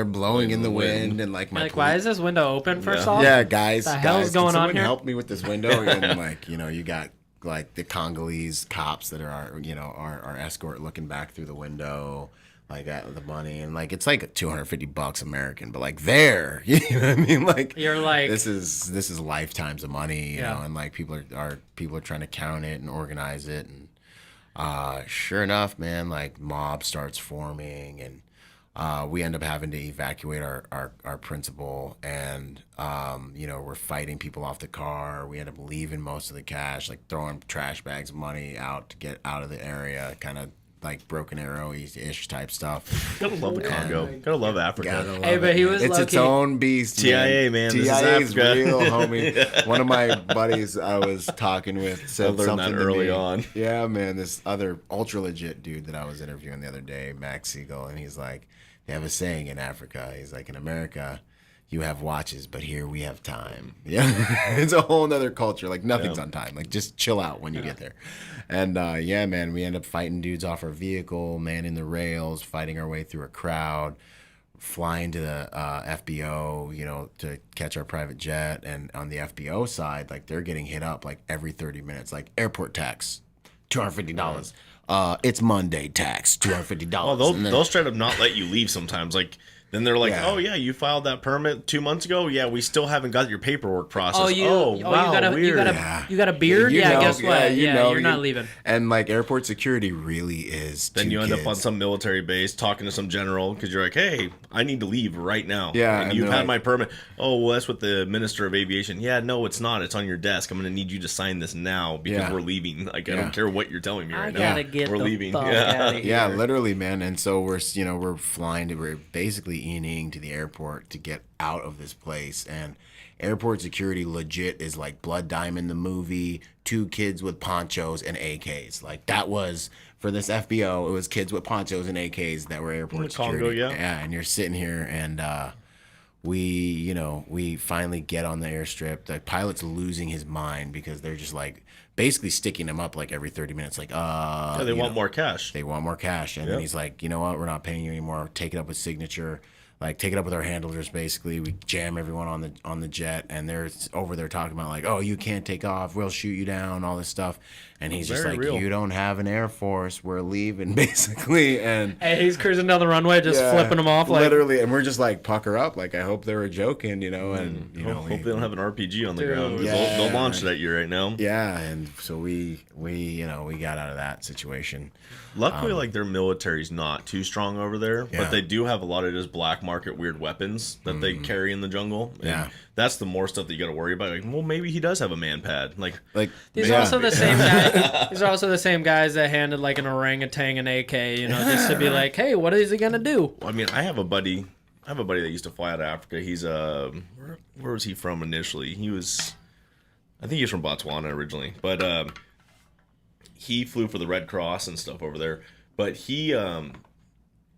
[SPEAKER 1] blowing in the wind,
[SPEAKER 3] and like
[SPEAKER 2] why is this window open first off?
[SPEAKER 3] Yeah, guys,
[SPEAKER 2] the hell's going on here?
[SPEAKER 3] Help me with this window. And like you got like the Congolese cops that are our escort looking back through the window. Like at the money, and like it's like $250 American, but like there, you know what I mean? Like
[SPEAKER 2] you're like
[SPEAKER 3] this is lifetimes of money, you know, and like people are trying to count it and organize it, and sure enough, man, like mob starts forming, and we end up having to evacuate our principal, and we're fighting people off the car. We end up leaving most of the cash, like throwing trash bags of money out to get out of the area, kind of like Broken Arrow-ish type stuff.
[SPEAKER 1] Gotta love the Congo. Gotta love Africa.
[SPEAKER 2] But he was
[SPEAKER 3] it's its own beast.
[SPEAKER 1] TIA, man.
[SPEAKER 3] TIA is real, homie. Yeah. One of my buddies I was talking with said
[SPEAKER 1] I learned
[SPEAKER 3] something
[SPEAKER 1] that early on.
[SPEAKER 3] Yeah, man. This other ultra legit dude that I was interviewing the other day, Max Siegel, and he's like, they have a saying in Africa. He's like, in America, you have watches, but here we have time. Yeah, it's a whole nother culture. Like nothing's on time. Like just chill out when you get there. And yeah, man, we end up fighting dudes off our vehicle, manning the rails, fighting our way through a crowd, flying to the FBO, you know, to catch our private jet. And on the FBO side, like they're getting hit up like every 30 minutes, like airport tax, $250. It's Monday tax, $250.
[SPEAKER 1] Oh, they'll straight up not let you leave sometimes. Like, then they're like, oh, yeah, you filed that permit 2 months ago? Yeah, we still haven't got your paperwork processed. Wow, weird.
[SPEAKER 2] You got a beard? Yeah, guess what? Yeah, you're not leaving.
[SPEAKER 3] And, like, airport security really is
[SPEAKER 1] Then you end up on some military base talking to some general because you're like, hey, I need to leave right now.
[SPEAKER 3] Yeah.
[SPEAKER 1] And you've had my permit. Oh, well, that's with the Minister of Aviation. Yeah, no, it's not. It's on your desk. I'm going to need you to sign this now because we're leaving. Like, I don't care what you're telling me right now. We're leaving.
[SPEAKER 3] Yeah, literally, man. And so we're flying we're basically eating to the airport to get out of this place. And airport security legit is like Blood Diamond the movie, 2 kids with ponchos and AKs. Like that was for this FBO, it was kids with ponchos and AKs that were airport security.
[SPEAKER 1] Congo,
[SPEAKER 3] yeah, and you're sitting here and we finally get on the airstrip. The pilot's losing his mind because they're just like basically sticking him up like every 30 minutes. Like,
[SPEAKER 1] they want more cash.
[SPEAKER 3] They want more cash. And then he's like, you know what? We're not paying you anymore. Take it up with Signature. Like, take it up with our handlers, basically. We jam everyone on the jet, and they're over there talking about, like, oh, you can't take off. We'll shoot you down, all this stuff. And he's just like, you don't have an Air Force. We're leaving, basically. And
[SPEAKER 2] he's cruising down the runway, just flipping them off. Like,
[SPEAKER 3] literally. And we're just like, pucker up. Like, I hope they were joking, you know. And, you know,
[SPEAKER 1] hope they don't have an RPG on the ground. They'll launch it at you right now.
[SPEAKER 3] Yeah, and so we got out of that situation.
[SPEAKER 1] Luckily, like their military's not too strong over there, but they do have a lot of just black market weird weapons that they carry in the jungle. And that's the more stuff that you got to worry about. Like, well, maybe he does have a man pad. Like
[SPEAKER 2] these are also the same guys. These are also the same guys that handed like an orangutan an AK, you know, just to be like, hey, what is he gonna do?
[SPEAKER 1] I mean, I have a buddy that used to fly out of Africa. He's where was he from initially? I think he was from Botswana originally, but he flew for the Red Cross and stuff over there. But he got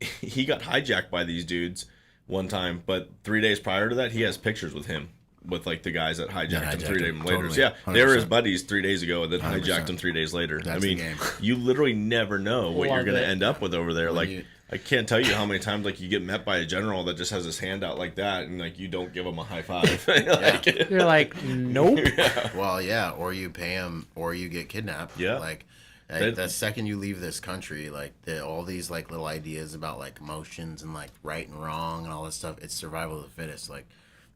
[SPEAKER 1] hijacked by these dudes one time. But 3 days prior to that, he has pictures with him, with like the guys that hijacked him 3 days later. Totally. So, yeah, 100%. They were his buddies 3 days ago, and then 100%. Hijacked him 3 days later.
[SPEAKER 3] That's the game.
[SPEAKER 1] You literally never know what you're going to end up with over there. Like, I can't tell you how many times like you get met by a general that just has his hand out like that, and like you don't give him a high five.
[SPEAKER 2] You're like, nope.
[SPEAKER 3] Well, yeah, or you pay him, or you get kidnapped.
[SPEAKER 1] Yeah,
[SPEAKER 3] like the second you leave this country, like all these like little ideas about like emotions and like right and wrong and all this stuff. It's survival of the fittest. Like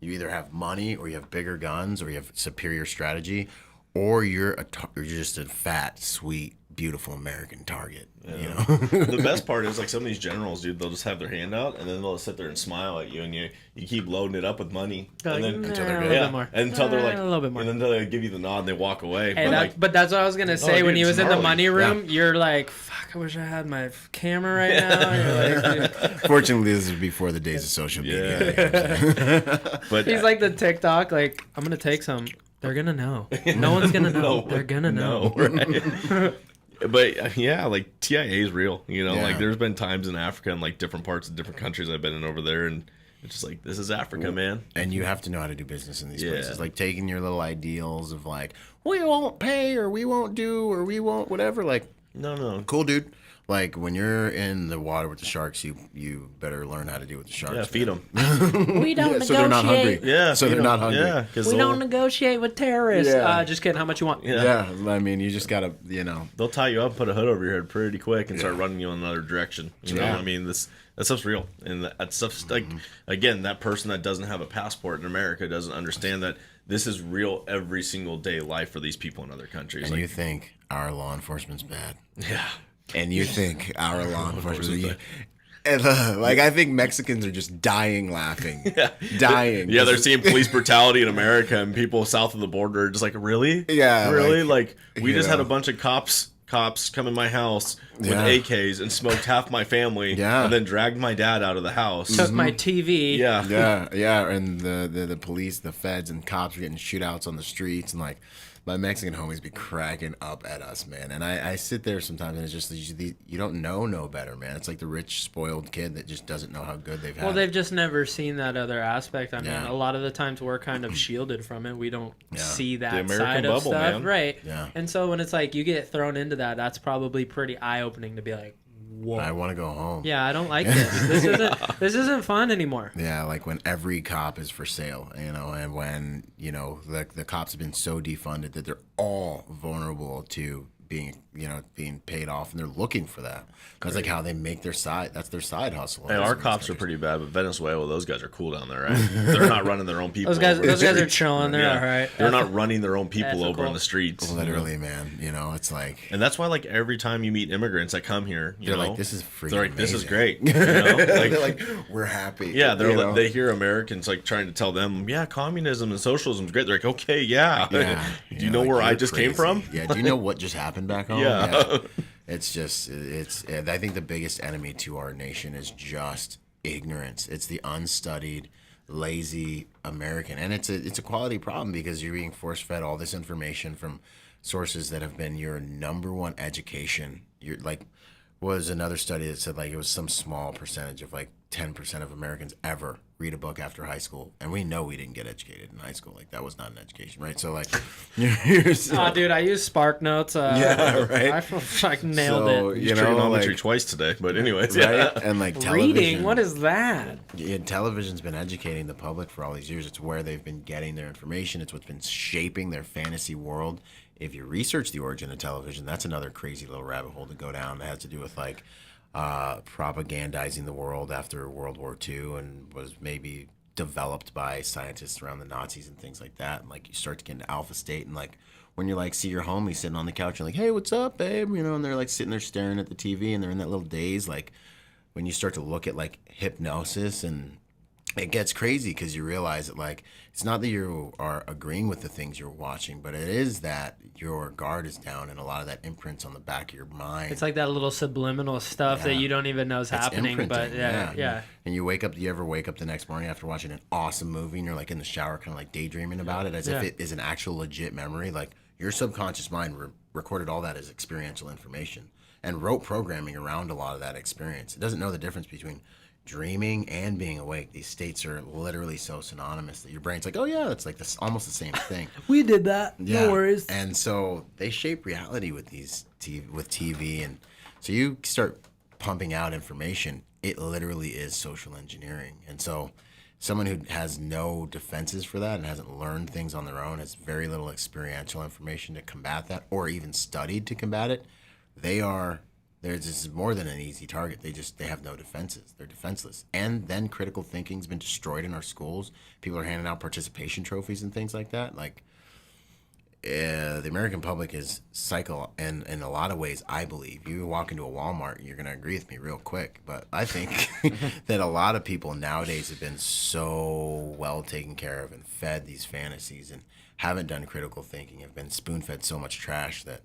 [SPEAKER 3] you either have money, or you have bigger guns, or you have superior strategy, or you're just a fat, sweet, beautiful American target. Yeah. You know,
[SPEAKER 1] the best part is like some of these generals, dude, they'll just have their hand out and then they'll sit there and smile at you, and you keep loading it up with money, and then
[SPEAKER 2] until they're good.
[SPEAKER 1] Until they're like a little bit more, and then they give you the nod and they walk away.
[SPEAKER 2] Hey, but that's what I was gonna say. When he was in the money room, you're like, fuck, I wish I had my camera right now. You're like,
[SPEAKER 3] fortunately, this is before the days of social media.
[SPEAKER 1] But
[SPEAKER 2] he's like the TikTok, like, I'm gonna take some. They're gonna know. No one's gonna know. They're gonna know.
[SPEAKER 1] Right? But yeah, like TIA is real. You know, like there's been times in Africa and like different parts of different countries I've been in over there, and it's just like, this is Africa, man.
[SPEAKER 3] And you have to know how to do business in these places. Like taking your little ideals of like, we won't pay, or we won't do, or we won't whatever. Like,
[SPEAKER 1] no,
[SPEAKER 3] cool, dude. Like when you're in the water with the sharks, you better learn how to deal with the sharks.
[SPEAKER 1] Yeah, feed them.
[SPEAKER 2] We don't negotiate.
[SPEAKER 3] So they're not hungry.
[SPEAKER 1] Yeah,
[SPEAKER 3] so they're not hungry.
[SPEAKER 2] Yeah, we don't negotiate with terrorists. Just kidding. How much you want?
[SPEAKER 3] Yeah, I mean, you just gotta,
[SPEAKER 1] They'll tie you up, put a hood over your head pretty quick, and start running you in another direction. You know, I mean, that stuff's real, and that stuff's like, again, that person that doesn't have a passport in America doesn't understand that this is real every single day life for these people in other countries.
[SPEAKER 3] And you think our law enforcement's bad?
[SPEAKER 1] Yeah.
[SPEAKER 3] And you think our law enforcement, and like I think Mexicans are just dying laughing, dying.
[SPEAKER 1] Yeah, they're seeing police brutality in America, and people south of the border are just like, really?
[SPEAKER 3] Yeah,
[SPEAKER 1] really? Like we just had a bunch of cops cops come in my house with AKs and smoked half my family, and then dragged my dad out of the house.
[SPEAKER 2] Took my TV.
[SPEAKER 3] Yeah, and the police, the feds, and cops were getting shootouts on the streets, and like my Mexican homies be cracking up at us, man. And I sit there sometimes, and it's just you don't know no better, man. It's like the rich, spoiled kid that just doesn't know how good they've had.
[SPEAKER 2] Well, they've just never seen that other aspect. I mean, a lot of the times we're kind of shielded from it. We don't see that side of stuff, man. Right?
[SPEAKER 3] Yeah.
[SPEAKER 2] And so when it's like you get thrown into that, that's probably pretty eye-opening to be like, whoa.
[SPEAKER 3] I want to go home.
[SPEAKER 2] Yeah, I don't like this. This isn't fun anymore.
[SPEAKER 3] Yeah, like when every cop is for sale, and when, the cops have been so defunded that they're all vulnerable to being paid off, and they're looking for that. That's like how they make their side. That's their side hustle.
[SPEAKER 1] And our cops are pretty bad, but Venezuela, those guys are cool down there, right? They're not running their own people.
[SPEAKER 2] Those guys are chilling. They're all right.
[SPEAKER 1] They're not running their own people over on the streets.
[SPEAKER 3] Literally, man. It's like,
[SPEAKER 1] and that's why, like, every time you meet immigrants that come here,
[SPEAKER 3] they're like, this is free.
[SPEAKER 1] They're like, this is great.
[SPEAKER 3] They're like, we're happy.
[SPEAKER 1] Yeah, they hear Americans like trying to tell them, communism and socialism is great. They're like, okay, Do you know where I just came from?
[SPEAKER 3] Yeah. Do you know what just happened back home?
[SPEAKER 1] Yeah.
[SPEAKER 3] It's just, I think the biggest enemy to our nation is just ignorance. It's the unstudied, lazy American. And it's a quality problem because you're being force-fed all this information from sources that have been your number one education. You're like, was another study that said like it was some small percentage of like 10% of Americans ever read a book after high school, and we know we didn't get educated in high school. Like that was not an education, right? So like,
[SPEAKER 2] dude, I use Spark Notes.
[SPEAKER 3] Right.
[SPEAKER 2] I nailed it.
[SPEAKER 1] You trigonometry twice today, but anyways,
[SPEAKER 3] right? And like television,
[SPEAKER 2] reading, what is that?
[SPEAKER 3] Yeah, television's been educating the public for all these years. It's where they've been getting their information. It's what's been shaping their fantasy world. If you research the origin of television, that's another crazy little rabbit hole to go down. That has to do with like propagandizing the world after World War II, and was maybe developed by scientists around the Nazis and things like that. And like you start to get into alpha state, and like when you're like see your homie sitting on the couch and like, hey, what's up, babe? And they're like sitting there staring at the TV, and they're in that little daze. Like when you start to look at like hypnosis, and it gets crazy because you realize that like it's not that you are agreeing with the things you're watching, but it is that your guard is down, and a lot of that imprints on the back of your mind.
[SPEAKER 2] It's like that little subliminal stuff that you don't even know is happening, but yeah.
[SPEAKER 3] And you ever wake up the next morning after watching an awesome movie, and you're like in the shower kind of like daydreaming about it as if it is an actual legit memory. Like your subconscious mind recorded all that as experiential information and wrote programming around a lot of that experience. It doesn't know the difference between dreaming and being awake. These states are literally so synonymous that your brain's like, oh yeah, it's like this almost the same thing.
[SPEAKER 2] We did that. No worries.
[SPEAKER 3] And so they shape reality with TV, and so you start pumping out information. It literally is social engineering. And so someone who has no defenses for that and hasn't learned things on their own, has very little experiential information to combat that, or even studied to combat it, this is more than an easy target. They have no defenses. They're defenseless. And then critical thinking's been destroyed in our schools. People are handing out participation trophies and things like that. Like the American public is cycle, and in a lot of ways, I believe. You walk into a Walmart, you're going to agree with me real quick, but I think that a lot of people nowadays have been so well taken care of and fed these fantasies and haven't done critical thinking, have been spoon-fed so much trash that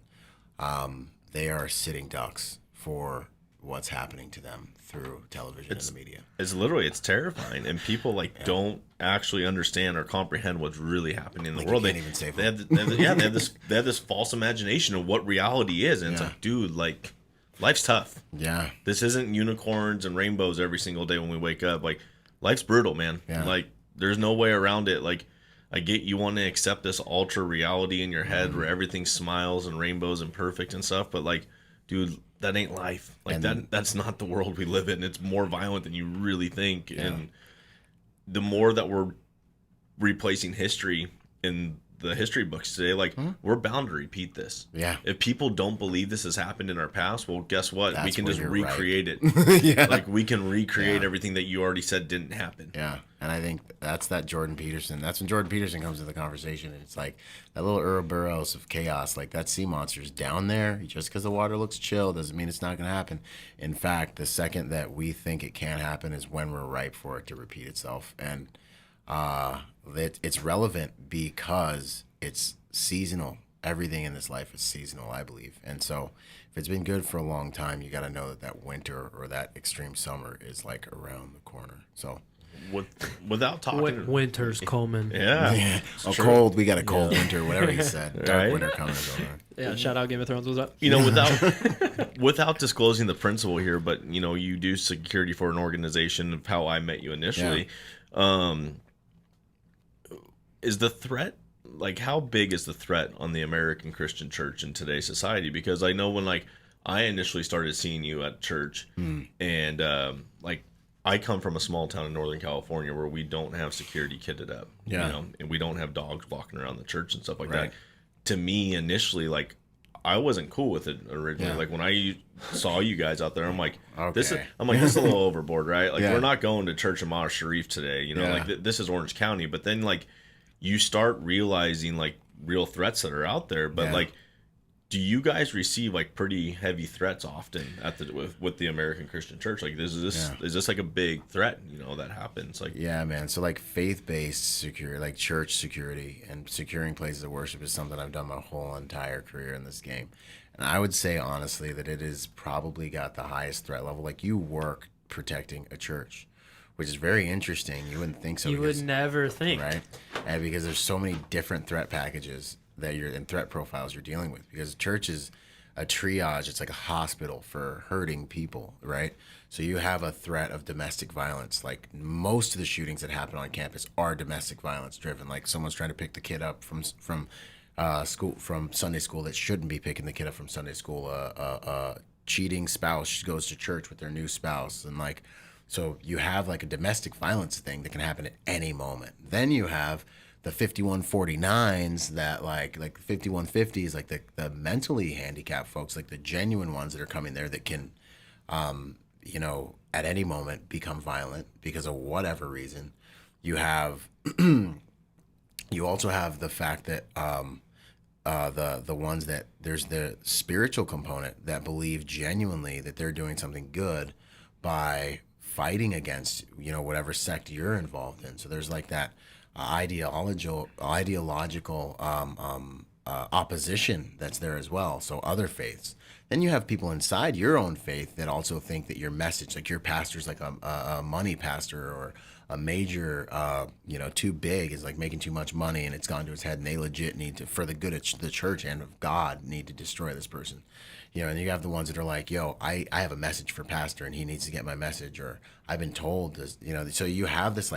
[SPEAKER 3] they are sitting ducks for what's happening to them through television and the media.
[SPEAKER 1] It's terrifying, and people don't actually understand or comprehend what's really happening in the world.
[SPEAKER 3] They can't even save
[SPEAKER 1] they have this false imagination of what reality is, and it's like, dude, like life's tough.
[SPEAKER 3] Yeah,
[SPEAKER 1] this isn't unicorns and rainbows every single day when we wake up. Like life's brutal, man.
[SPEAKER 3] Yeah.
[SPEAKER 1] Like there's no way around it. Like I get you want to accept this ultra reality in your head where everything smiles and rainbows and perfect and stuff, but like, dude, that ain't life. Like that's not the world we live in. It's more violent than you really think. Yeah. And the more that we're replacing history in the history books today, like we're bound to repeat this.
[SPEAKER 3] Yeah.
[SPEAKER 1] If people don't believe this has happened in our past, well, guess what? We can just recreate it.
[SPEAKER 3] Yeah.
[SPEAKER 1] Like we can recreate everything that you already said didn't happen.
[SPEAKER 3] Yeah. And I think that's that Jordan Peterson. That's when Jordan Peterson comes into the conversation. And it's like that little Ouroboros of chaos. Like that sea monster's down there. Just because the water looks chill doesn't mean it's not going to happen. In fact, the second that we think it can happen is when we're ripe for it to repeat itself. And it's relevant because it's seasonal. everything in this life is seasonal, I believe. And so if it's been good for a long time, you got to know that winter or that extreme summer is like around the corner. So
[SPEAKER 1] without talking,
[SPEAKER 2] winter's coming.
[SPEAKER 3] yeah. We got a cold winter, whatever he said. Dark winter coming.
[SPEAKER 2] Yeah, shout out Game of Thrones. What's up?
[SPEAKER 1] Without disclosing the principal here, but you do security for an organization of how I met you initially. Is the threat, like, how big is the threat on the American Christian church in today's society? Because I know when I initially started seeing you at church, and I come from a small town in Northern California where we don't have security kitted up, and we don't have dogs walking around the church and stuff like that. To me, initially, I wasn't cool with it originally. Like when I saw you guys out there, I'm like, this is a little overboard, right? We're not going to church in Mara Sharif today, this is Orange County. But then you start realizing real threats that are out there. But do you guys receive pretty heavy threats often at with the American Christian church? Is this a big threat, that happens?
[SPEAKER 3] Yeah, man. So faith-based security, church security and securing places of worship is something I've done my whole entire career in this game. And I would say honestly that it is probably got the highest threat level. You work protecting a church, which is very interesting. You wouldn't think so.
[SPEAKER 2] You would never think.
[SPEAKER 3] Right? And because there's so many different threat packages that you're in threat profiles you're dealing with, because church is a triage. It's like a hospital for hurting people, right? So you have a threat of domestic violence. Most of the shootings that happen on campus are domestic violence driven. Someone's trying to pick the kid up from school, from Sunday school, that shouldn't be picking the kid up from Sunday school. Cheating spouse goes to church with their new spouse, and so you have a domestic violence thing that can happen at any moment. Then you have the 5149s that like 5150s, the mentally handicapped folks, the genuine ones that are coming there that can, at any moment become violent because of whatever reason. You have, you also have the fact that the ones that there's the spiritual component that believe genuinely that they're doing something good by fighting against whatever sect you're involved in. So there's that ideological opposition that's there as well. So other faiths. Then you have people inside your own faith that also think that your message, your pastor's a money pastor, or a major, too big, is making too much money and it's gone to his head, and they legit need to, for the good of the church and of God, need to destroy this person. And you have the ones that are I have a message for pastor and he needs to get my message, or I've been told this, so you have this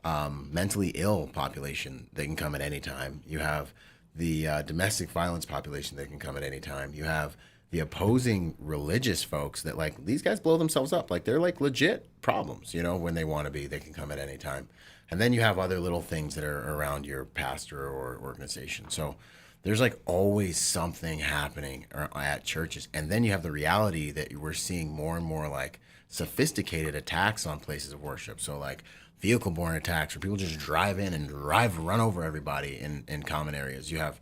[SPEAKER 3] mentally ill population that can come at any time. You have the domestic violence population that can come at any time. You have the opposing religious folks that these guys blow themselves up. They're legit problems, when they want to be, they can come at any time. And then you have other little things that are around your pastor or organization. So there's always something happening at churches. And then you have the reality that we're seeing more and more sophisticated attacks on places of worship. So vehicle-borne attacks where people just drive in and run over everybody in common areas. You have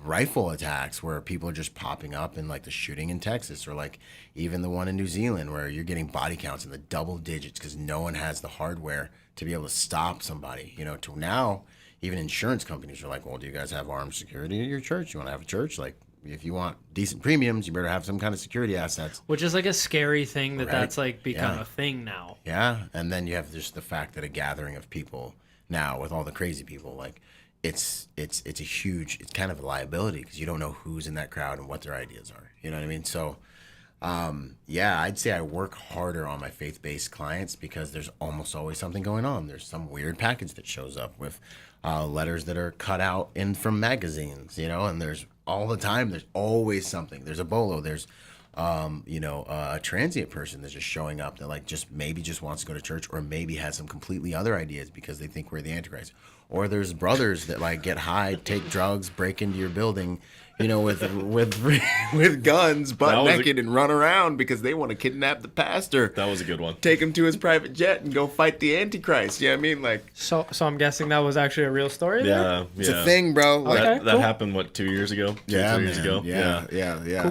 [SPEAKER 3] rifle attacks where people are just popping up, in the shooting in Texas, or even the one in New Zealand where you're getting body counts in the double digits because no one has the hardware to be able to stop somebody. To now, even insurance companies are well, do you guys have armed security at your church? You want to have a church? If you want decent premiums, you better have some kind of security assets.
[SPEAKER 2] Which is a scary thing that's become a thing now.
[SPEAKER 3] Yeah, and then you have just the fact that a gathering of people now, with all the crazy people, it's a huge, it's kind of a liability because you don't know who's in that crowd and what their ideas are. You know what I mean? So, I'd say I work harder on my faith-based clients because there's almost always something going on. There's some weird package that shows up with letters that are cut out from magazines, and there's all the time, there's always something. There's a bolo, there's a transient person that's just showing up that just wants to go to church, or maybe has some completely other ideas because they think we're the Antichrist. Or there's brothers that get high, take drugs, break into your building, with guns, butt naked, and run around because they want to kidnap the pastor.
[SPEAKER 1] That was a good one.
[SPEAKER 3] Take him to his private jet and go fight the Antichrist. You know what I mean?
[SPEAKER 2] So I'm guessing that was actually a real story.
[SPEAKER 1] Yeah,
[SPEAKER 3] it's a thing, bro.
[SPEAKER 1] That happened 2 years ago? 2 years ago.
[SPEAKER 3] Yeah.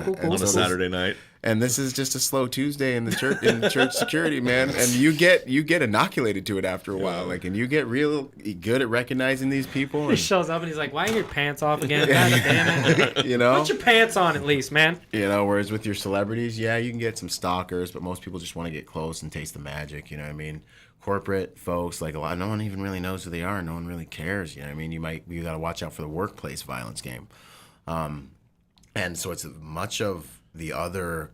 [SPEAKER 2] Cool.
[SPEAKER 1] On a Saturday night.
[SPEAKER 3] And this is just a slow Tuesday in the church security, man. And you get inoculated to it after a while, like, and you get real good at recognizing these people.
[SPEAKER 2] He shows up and he's like, "Why are your pants off again? God damn it!
[SPEAKER 3] You know,
[SPEAKER 2] put your pants on at least, man."
[SPEAKER 3] You know, whereas with your celebrities, yeah, you can get some stalkers, but most people just want to get close and taste the magic. You know what I mean? Corporate folks, like no one even really knows who they are. No one really cares. You know what I mean? You got to watch out for the workplace violence game. And so it's much of the other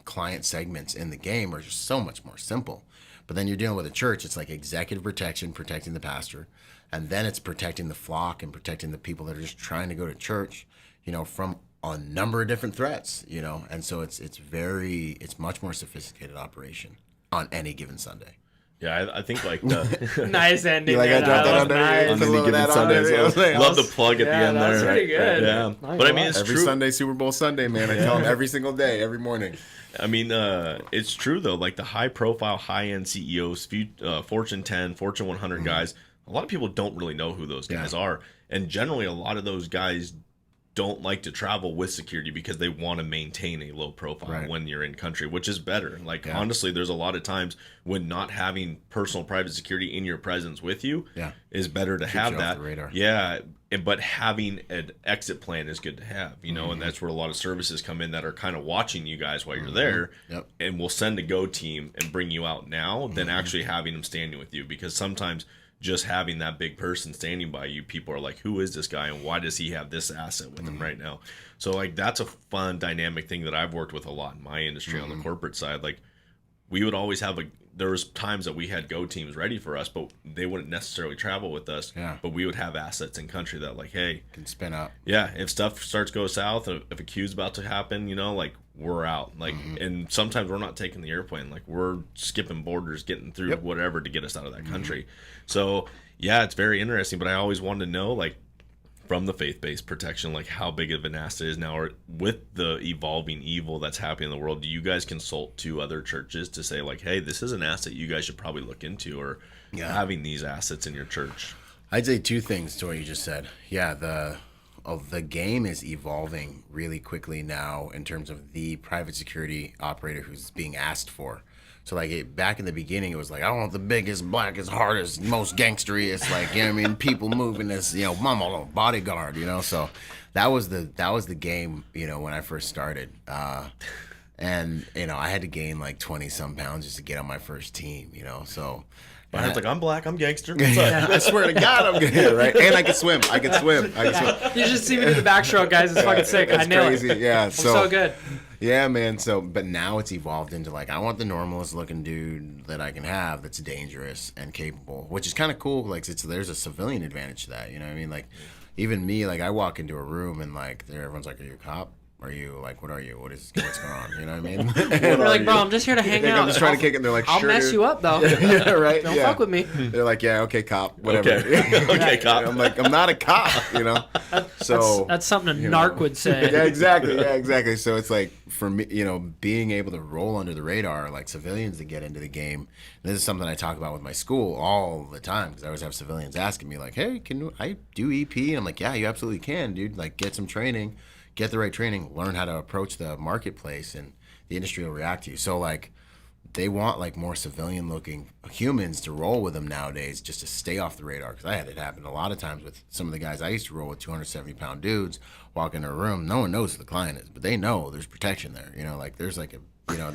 [SPEAKER 3] client segments in the game are just so much more simple. But then you're dealing with a church. It's like executive protection, protecting the pastor, and then it's protecting the flock and protecting the people that are just trying to go to church, you know, from a number of different threats, you know. And so it's much more sophisticated operation on any given Sunday.
[SPEAKER 1] Yeah, I think like the
[SPEAKER 2] nice ending.
[SPEAKER 3] Like I dropped that on there
[SPEAKER 1] on any given Sunday. Love the plug at the end there.
[SPEAKER 2] That's pretty good.
[SPEAKER 1] Yeah, but I mean, it's
[SPEAKER 3] every
[SPEAKER 1] true.
[SPEAKER 3] Sunday, Super Bowl Sunday, man. I tell them every single day, every morning.
[SPEAKER 1] I mean, it's true though. Like the high-profile, high-end CEOs, Fortune 10, Fortune 100 guys. A lot of people don't really know who those guys are, and generally, a lot of those guys don't like to travel with security because they want to maintain a low profile when you're in country, which is better. Like honestly, there's a lot of times when not having personal private security in your presence with you is better to have that. Off the radar. Yeah, but having an exit plan is good to have, you know, and that's where a lot of services come in that are kind of watching you guys while you're there, and will send a go team and bring you out now than actually having them standing with you, because sometimes just having that big person standing by you, people are like, who is this guy and why does he have this asset with him right now? So like that's a fun dynamic thing that I've worked with a lot in my industry on the corporate side. Like we would always have there was times that we had go teams ready for us, but they wouldn't necessarily travel with us. But we would have assets in country that like, hey,
[SPEAKER 3] can spin up. Yeah,
[SPEAKER 1] if stuff starts to go south, if a queue's about to happen, you know, like we're out. Like, and sometimes we're not taking the airplane. Like we're skipping borders, getting through whatever to get us out of that country. So yeah, it's very interesting. But I always wanted to know, like, from the faith-based protection, like how big of an asset is now, or with the evolving evil that's happening in the world, do you guys consult to other churches to say like, hey, this is an asset you guys should probably look into, or having these assets in your church?
[SPEAKER 3] I'd say two things to what you just said. Yeah, the game is evolving really quickly now in terms of the private security operator who's being asked for. So like back in the beginning, it was like, I want the biggest, blackest, hardest, most gangsteriest, like, you know what I mean, people moving this, you know, mama, bodyguard, you know. So that was the game, you know, when I first started. And you know, I had to gain like 20 some pounds just to get on my first team, you know. So
[SPEAKER 1] Brian's like, I'm black, I'm gangster.
[SPEAKER 3] I swear to God, I'm good, right? And I can swim.
[SPEAKER 2] You just see me do the backstroke, guys. It's fucking sick. I nail
[SPEAKER 3] crazy.
[SPEAKER 2] it.
[SPEAKER 3] Yeah,
[SPEAKER 2] I'm so good.
[SPEAKER 3] Yeah, man. So, but now it's evolved into like, I want the normalest looking dude that I can have that's dangerous and capable, which is kind of cool. Like, there's a civilian advantage to that. You know what I mean? Like, even me, like, I walk into a room and like, everyone's like, "Are you a cop? Are you like, what are you? What's going on?" You know what I mean?
[SPEAKER 2] They're like, "Bro, I'm just here to hang out.
[SPEAKER 3] I'm just trying to kick it." And they're like,
[SPEAKER 2] "I'll mess you up though."
[SPEAKER 3] Yeah, right.
[SPEAKER 2] Don't fuck with me.
[SPEAKER 3] They're like, "Yeah, okay, cop, whatever."
[SPEAKER 1] Okay, cop.
[SPEAKER 3] I'm like, I'm not a cop, you know. So
[SPEAKER 2] that's something a narc would say.
[SPEAKER 3] Yeah, exactly. So it's like, for me, you know, being able to roll under the radar, like civilians to get into the game. And this is something I talk about with my school all the time, because I always have civilians asking me like, "Hey, can I do EP?" And I'm like, "Yeah, you absolutely can, dude. Like, get some training. Get the right training, learn how to approach the marketplace, and the industry will react to you." So like, they want like more civilian looking humans to roll with them nowadays, just to stay off the radar. Because I had it happen a lot of times with some of the guys I used to roll with, 270-pound dudes, walk in a room, no one knows who the client is, but they know there's protection there. You know, like there's like a, you know,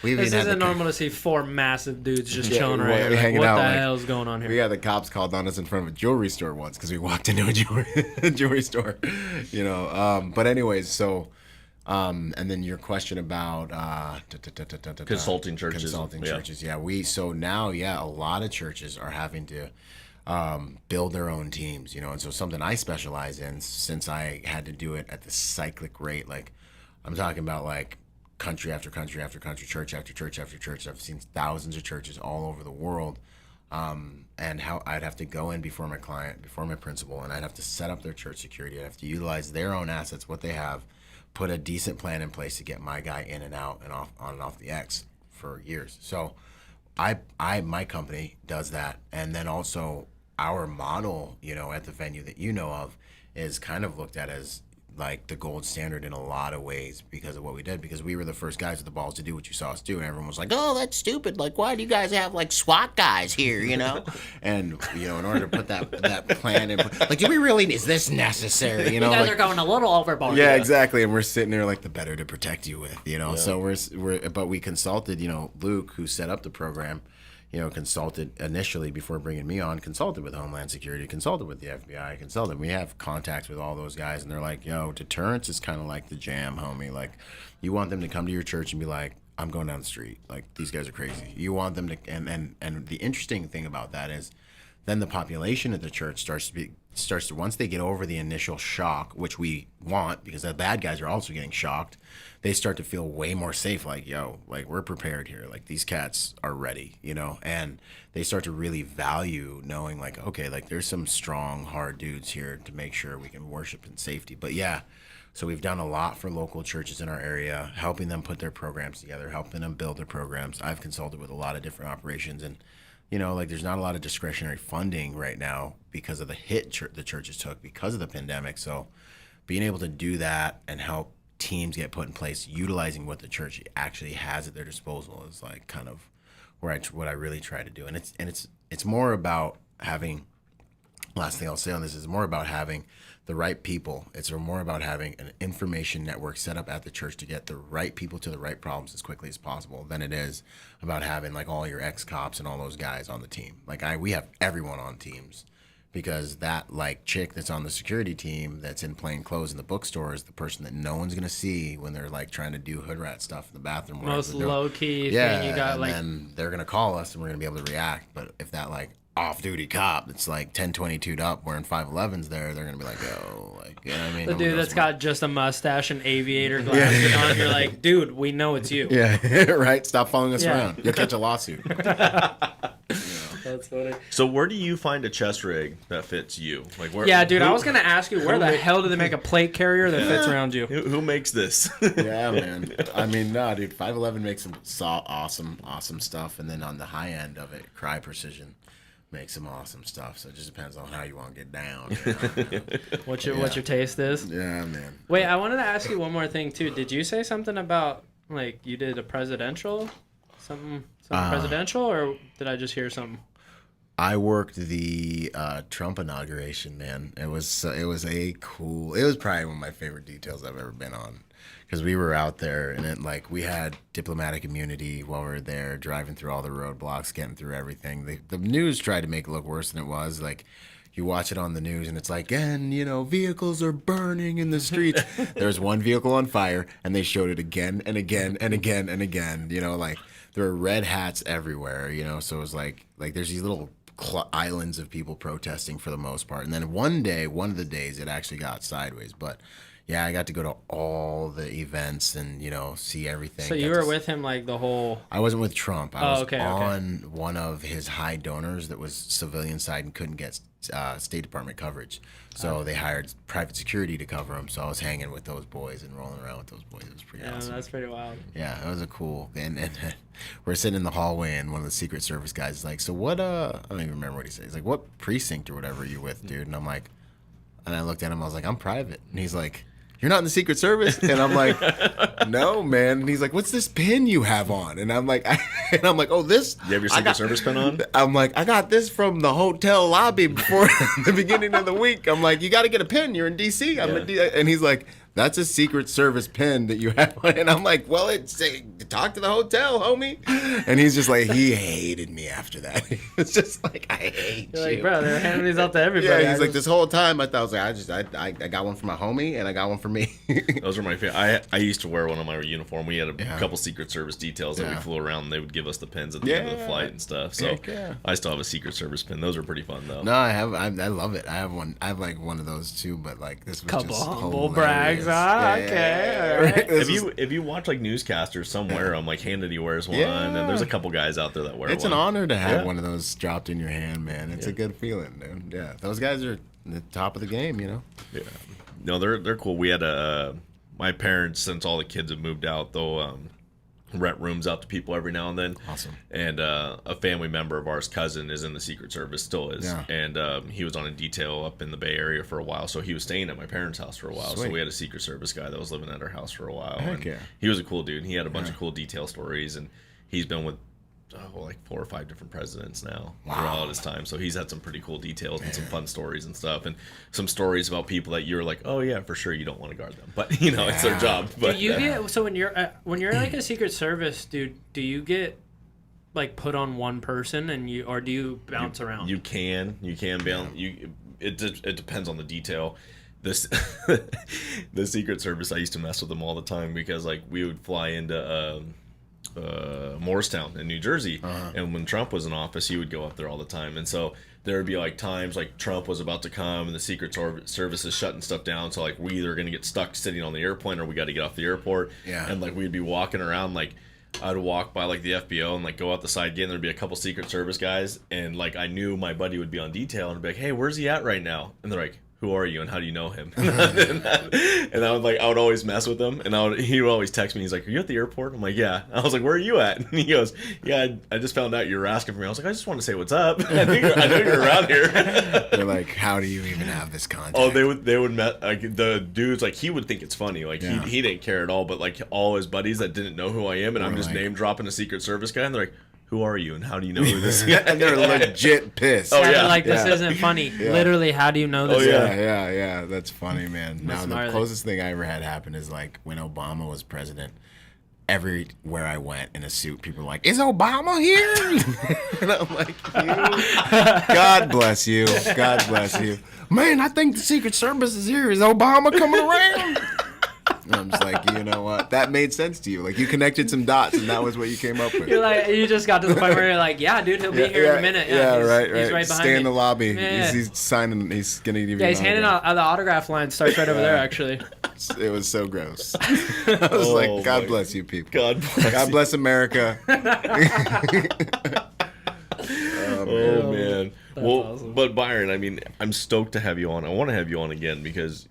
[SPEAKER 2] this isn't normal to see four massive dudes just chilling right here. Like,
[SPEAKER 3] hanging
[SPEAKER 2] what
[SPEAKER 3] out.
[SPEAKER 2] the
[SPEAKER 3] Like,
[SPEAKER 2] hell's going on here?
[SPEAKER 3] We had the cops called on us in front of a jewelry store once because we walked into a jewelry store, you know. But anyways, so, and then your question about
[SPEAKER 1] consulting churches.
[SPEAKER 3] Churches, yeah. So now, a lot of churches are having to build their own teams, you know. And so something I specialize in, since I had to do it at the cyclic rate, like I'm talking about like country after country after country, church after church after church. I've seen thousands of churches all over the world, and how I'd have to go in before my client, before my principal, and I'd have to set up their church security. I'd have to utilize their own assets, what they have, put a decent plan in place to get my guy in and out and off, on and off the X for years. So my company does that. And then also our model, you know, at the venue that you know of, is kind of looked at as like the gold standard in a lot of ways because of what we did, because we were the first guys with the balls to do what you saw us do, and everyone was like, oh, that's stupid, like why do you guys have like SWAT guys here, and in order to put that plan in, like, do we really, is this necessary,
[SPEAKER 2] you guys are going a little overboard.
[SPEAKER 3] Yeah, exactly. And we're sitting there like, the better to protect you with, so but we consulted, Luke, who set up the program, consulted initially before bringing me on, consulted with Homeland Security, consulted with the FBI, consulted. We have contacts with all those guys, and they're like, deterrence is kind of like the jam, homie. Like, you want them to come to your church and be like, I'm going down the street. Like, these guys are crazy. You want them to, and the interesting thing about that is then the population of the church starts to, once they get over the initial shock, which we want, because the bad guys are also getting shocked, they start to feel way more safe. Like, like, we're prepared here. Like, these cats are ready, and they start to really value knowing, like, okay, like, there's some strong, hard dudes here to make sure we can worship in safety. But yeah, so we've done a lot for local churches in our area, helping them put their programs together, helping them build their programs. I've consulted with a lot of different operations, and like, there's not a lot of discretionary funding right now because of the hit the churches took because of the pandemic. So being able to do that and help teams get put in place, utilizing what the church actually has at their disposal, is like kind of what I really try to do. And it's more about having, last thing I'll say on this is more about having the right people. It's more about having an information network set up at the church to get the right people to the right problems as quickly as possible than it is about having like all your ex-cops and all those guys on the team. Like, we have everyone on teams, because that like chick that's on the security team that's in plain clothes in the bookstore is the person that no one's gonna see when they're like trying to do hood rat stuff in the bathroom.
[SPEAKER 2] Most low key thing you got,
[SPEAKER 3] and then they're gonna call us and we're gonna be able to react. But if that like off-duty cop that's like 1022'd up wearing 511s there, they're gonna be like, oh, like, you know what I mean?
[SPEAKER 2] The dude that's got just a mustache and aviator glasses on, you're like, dude, we know it's you.
[SPEAKER 3] Yeah, right? Stop following us around. You'll catch a lawsuit.
[SPEAKER 2] That's funny.
[SPEAKER 1] So where do you find a chest rig that fits you? Like, where?
[SPEAKER 2] Yeah, dude, I was gonna ask you, where the hell do they make a plate carrier that fits around you?
[SPEAKER 1] Who makes this?
[SPEAKER 3] Yeah, man. I mean, no, dude, 511 makes some awesome stuff, and then on the high end of it, Cry Precision makes some awesome stuff. So it just depends on how you want to get down.
[SPEAKER 2] What your taste is?
[SPEAKER 3] Yeah, man.
[SPEAKER 2] Wait, I wanted to ask you one more thing too. Did you say something about like you did a presidential, something presidential, or did I just hear something?
[SPEAKER 3] I worked the Trump inauguration, man. It was probably one of my favorite details I've ever been on, because we were out there and we had diplomatic immunity while we were there, driving through all the roadblocks, getting through everything. The news tried to make it look worse than it was. Like, you watch it on the news and it's like, and vehicles are burning in the streets. There's one vehicle on fire, and they showed it again and again and again and again. Like, there were red hats everywhere. So it was like there's these little islands of people protesting for the most part. And then one of the days, it actually got sideways. But yeah, I got to go to all the events and see everything.
[SPEAKER 2] So you were with him like the whole...
[SPEAKER 3] I wasn't with Trump. I was on one of his high donors that was civilian side and couldn't get State Department coverage. So they hired private security to cover him. So I was hanging with those boys and rolling around with those boys. It was pretty awesome.
[SPEAKER 2] Yeah, that's pretty wild.
[SPEAKER 3] Yeah, it was a cool... And we're sitting in the hallway, and one of the Secret Service guys is like, so what, I don't even remember what he said. He's like, what precinct or whatever are you with, dude? And I'm like... And I looked at him, I was like, I'm private. And he's like... You're not in the Secret Service? And I'm like, no, man. And he's like, what's this pin you have on? And I'm like, oh, this.
[SPEAKER 1] You have your Secret Service pin on?
[SPEAKER 3] I'm like, I got this from the hotel lobby before the beginning of the week. I'm like, you got to get a pin. You're in D.C. And he's like, that's a Secret Service pin that you have. And I'm like, well, talk to the hotel, homie. And he's just like, he hated me after that. It's just like, I hate you.
[SPEAKER 2] Like, bro, they're handing these out to everybody.
[SPEAKER 3] Yeah, he's like, this whole time I thought, I got one for my homie and I got one for me.
[SPEAKER 1] Those were my favorite. I used to wear one on my uniform. We had a couple Secret Service details that we flew around, and they would give us the pins at the end of the flight and stuff. So I still have a Secret Service pin. Those are pretty fun, though.
[SPEAKER 3] No, I love it. I have one. I have like one of those too, but like this was
[SPEAKER 2] couple
[SPEAKER 3] just
[SPEAKER 2] humble brags. Okay.
[SPEAKER 1] If you watch like newscasters somewhere, I'm like Hannity wears one, and there's a couple guys out there that wear one.
[SPEAKER 3] It's an honor to have one of those dropped in your hand, man. It's a good feeling, dude. Yeah, those guys are the top of the game,
[SPEAKER 1] Yeah. No, they're cool. We had my parents, since all the kids have moved out, though, rent rooms out to people every now and then.
[SPEAKER 3] Awesome.
[SPEAKER 1] And a family member of ours, cousin, is in the Secret Service, still is.
[SPEAKER 3] Yeah.
[SPEAKER 1] And he was on a detail up in the Bay Area for a while, so he was staying at my parents' house for a while.
[SPEAKER 3] Sweet.
[SPEAKER 1] So we had a Secret Service guy that was living at our house for a while.
[SPEAKER 3] Heck
[SPEAKER 1] and
[SPEAKER 3] yeah.
[SPEAKER 1] he was a cool dude. He had a bunch of cool detail stories, and he's been with like 4 or 5 different presidents now throughout his time. So he's had some pretty cool details and some fun stories and stuff, and some stories about people that you're like, oh yeah, for sure you don't want to guard them, but you know it's their job. But
[SPEAKER 2] do you get so when you're like a Secret Service dude, do you get like put on one person and or do you bounce around?
[SPEAKER 1] You can bounce. It depends on the detail. This the Secret Service, I used to mess with them all the time because like we would fly into Morristown in New Jersey, and when Trump was in office, he would go up there all the time, and so there would be like times like Trump was about to come and the Secret Service is shutting stuff down, so like we either gonna get stuck sitting on the airplane or we got to get off the airport, and like we'd be walking around, like I'd walk by like the FBO and like go out the side gate, and there'd be a couple Secret Service guys, and like I knew my buddy would be on detail, and I'd be like, hey, where's he at right now? And they're like, who are you and how do you know him? And I would always mess with him, and he would always text me. He's like, are you at the airport? I'm like, yeah. I was like, where are you at? And he goes, yeah, I just found out you were asking for me. I was like, I just want to say what's up. I know you're around here.
[SPEAKER 3] They're like, how do you even have this contact?
[SPEAKER 1] Oh, they would met like the dudes, like he would think it's funny, like he didn't care at all, but like all his buddies that didn't know who I am, and I'm just name dropping a Secret Service guy, and they're like, who are you and how do you know who this is?
[SPEAKER 3] And they're legit pissed.
[SPEAKER 2] Oh yeah, like this isn't funny. Literally, how do you know this?
[SPEAKER 1] Oh yeah,
[SPEAKER 3] yeah. That's funny, man. Now the closest thing I ever had happen is like when Obama was president. Everywhere I went in a suit, people were like, "Is Obama here?" And I'm like, God bless you, God bless you, man. I think the Secret Service is here. Is Obama coming around? And I'm just like, you know what? That made sense to you. Like you connected some dots, and that was what you came up with.
[SPEAKER 2] You're like, you just got to the point where you're like, yeah, dude, he'll be here in a minute.
[SPEAKER 3] Yeah, right.
[SPEAKER 2] He's right behind
[SPEAKER 3] Stay
[SPEAKER 2] me.
[SPEAKER 3] in the lobby.
[SPEAKER 2] Yeah.
[SPEAKER 3] He's signing. He's gonna give you.
[SPEAKER 2] Yeah, he's handing out the autograph line. Starts right over there, actually.
[SPEAKER 3] It was so gross. I was like, God bless you, people.
[SPEAKER 1] God
[SPEAKER 3] bless America.
[SPEAKER 1] Oh man. Well,
[SPEAKER 2] awesome.
[SPEAKER 1] but Byron, I mean, I'm stoked to have you on. I want to have you on again because,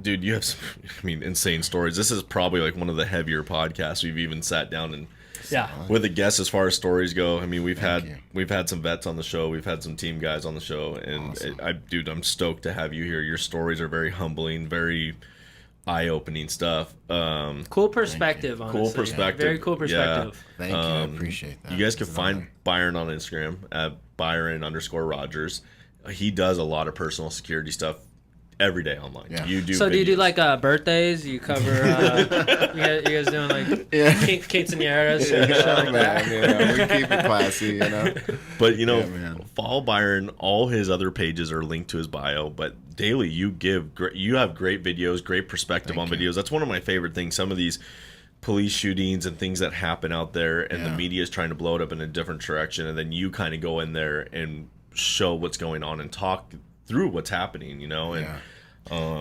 [SPEAKER 1] dude, you have some, insane stories. This is probably like one of the heavier podcasts we've even sat down and with a guest as far as stories go. I mean, we've had some vets on the show, we've had some team guys on the show, and
[SPEAKER 3] awesome.
[SPEAKER 1] I'm stoked to have you here. Your stories are very humbling, very eye-opening stuff.
[SPEAKER 2] Cool perspective, honestly.
[SPEAKER 1] Cool perspective.
[SPEAKER 2] Very cool perspective.
[SPEAKER 3] Thank you. I appreciate that.
[SPEAKER 1] You guys can find Byron on Instagram at Byron_Rodgers. He does a lot of personal security stuff every day online. Yeah. You do.
[SPEAKER 2] So do you do like birthdays? You cover. you guys doing like quinceañeras?
[SPEAKER 3] We keep it classy,
[SPEAKER 1] But follow Byron. All his other pages are linked to his bio. But daily, you have great videos, great perspective on videos. That's one of my favorite things. Some of these police shootings and things that happen out there, and the media is trying to blow it up in a different direction, and then you kind of go in there and show what's going on and talk through what's happening, and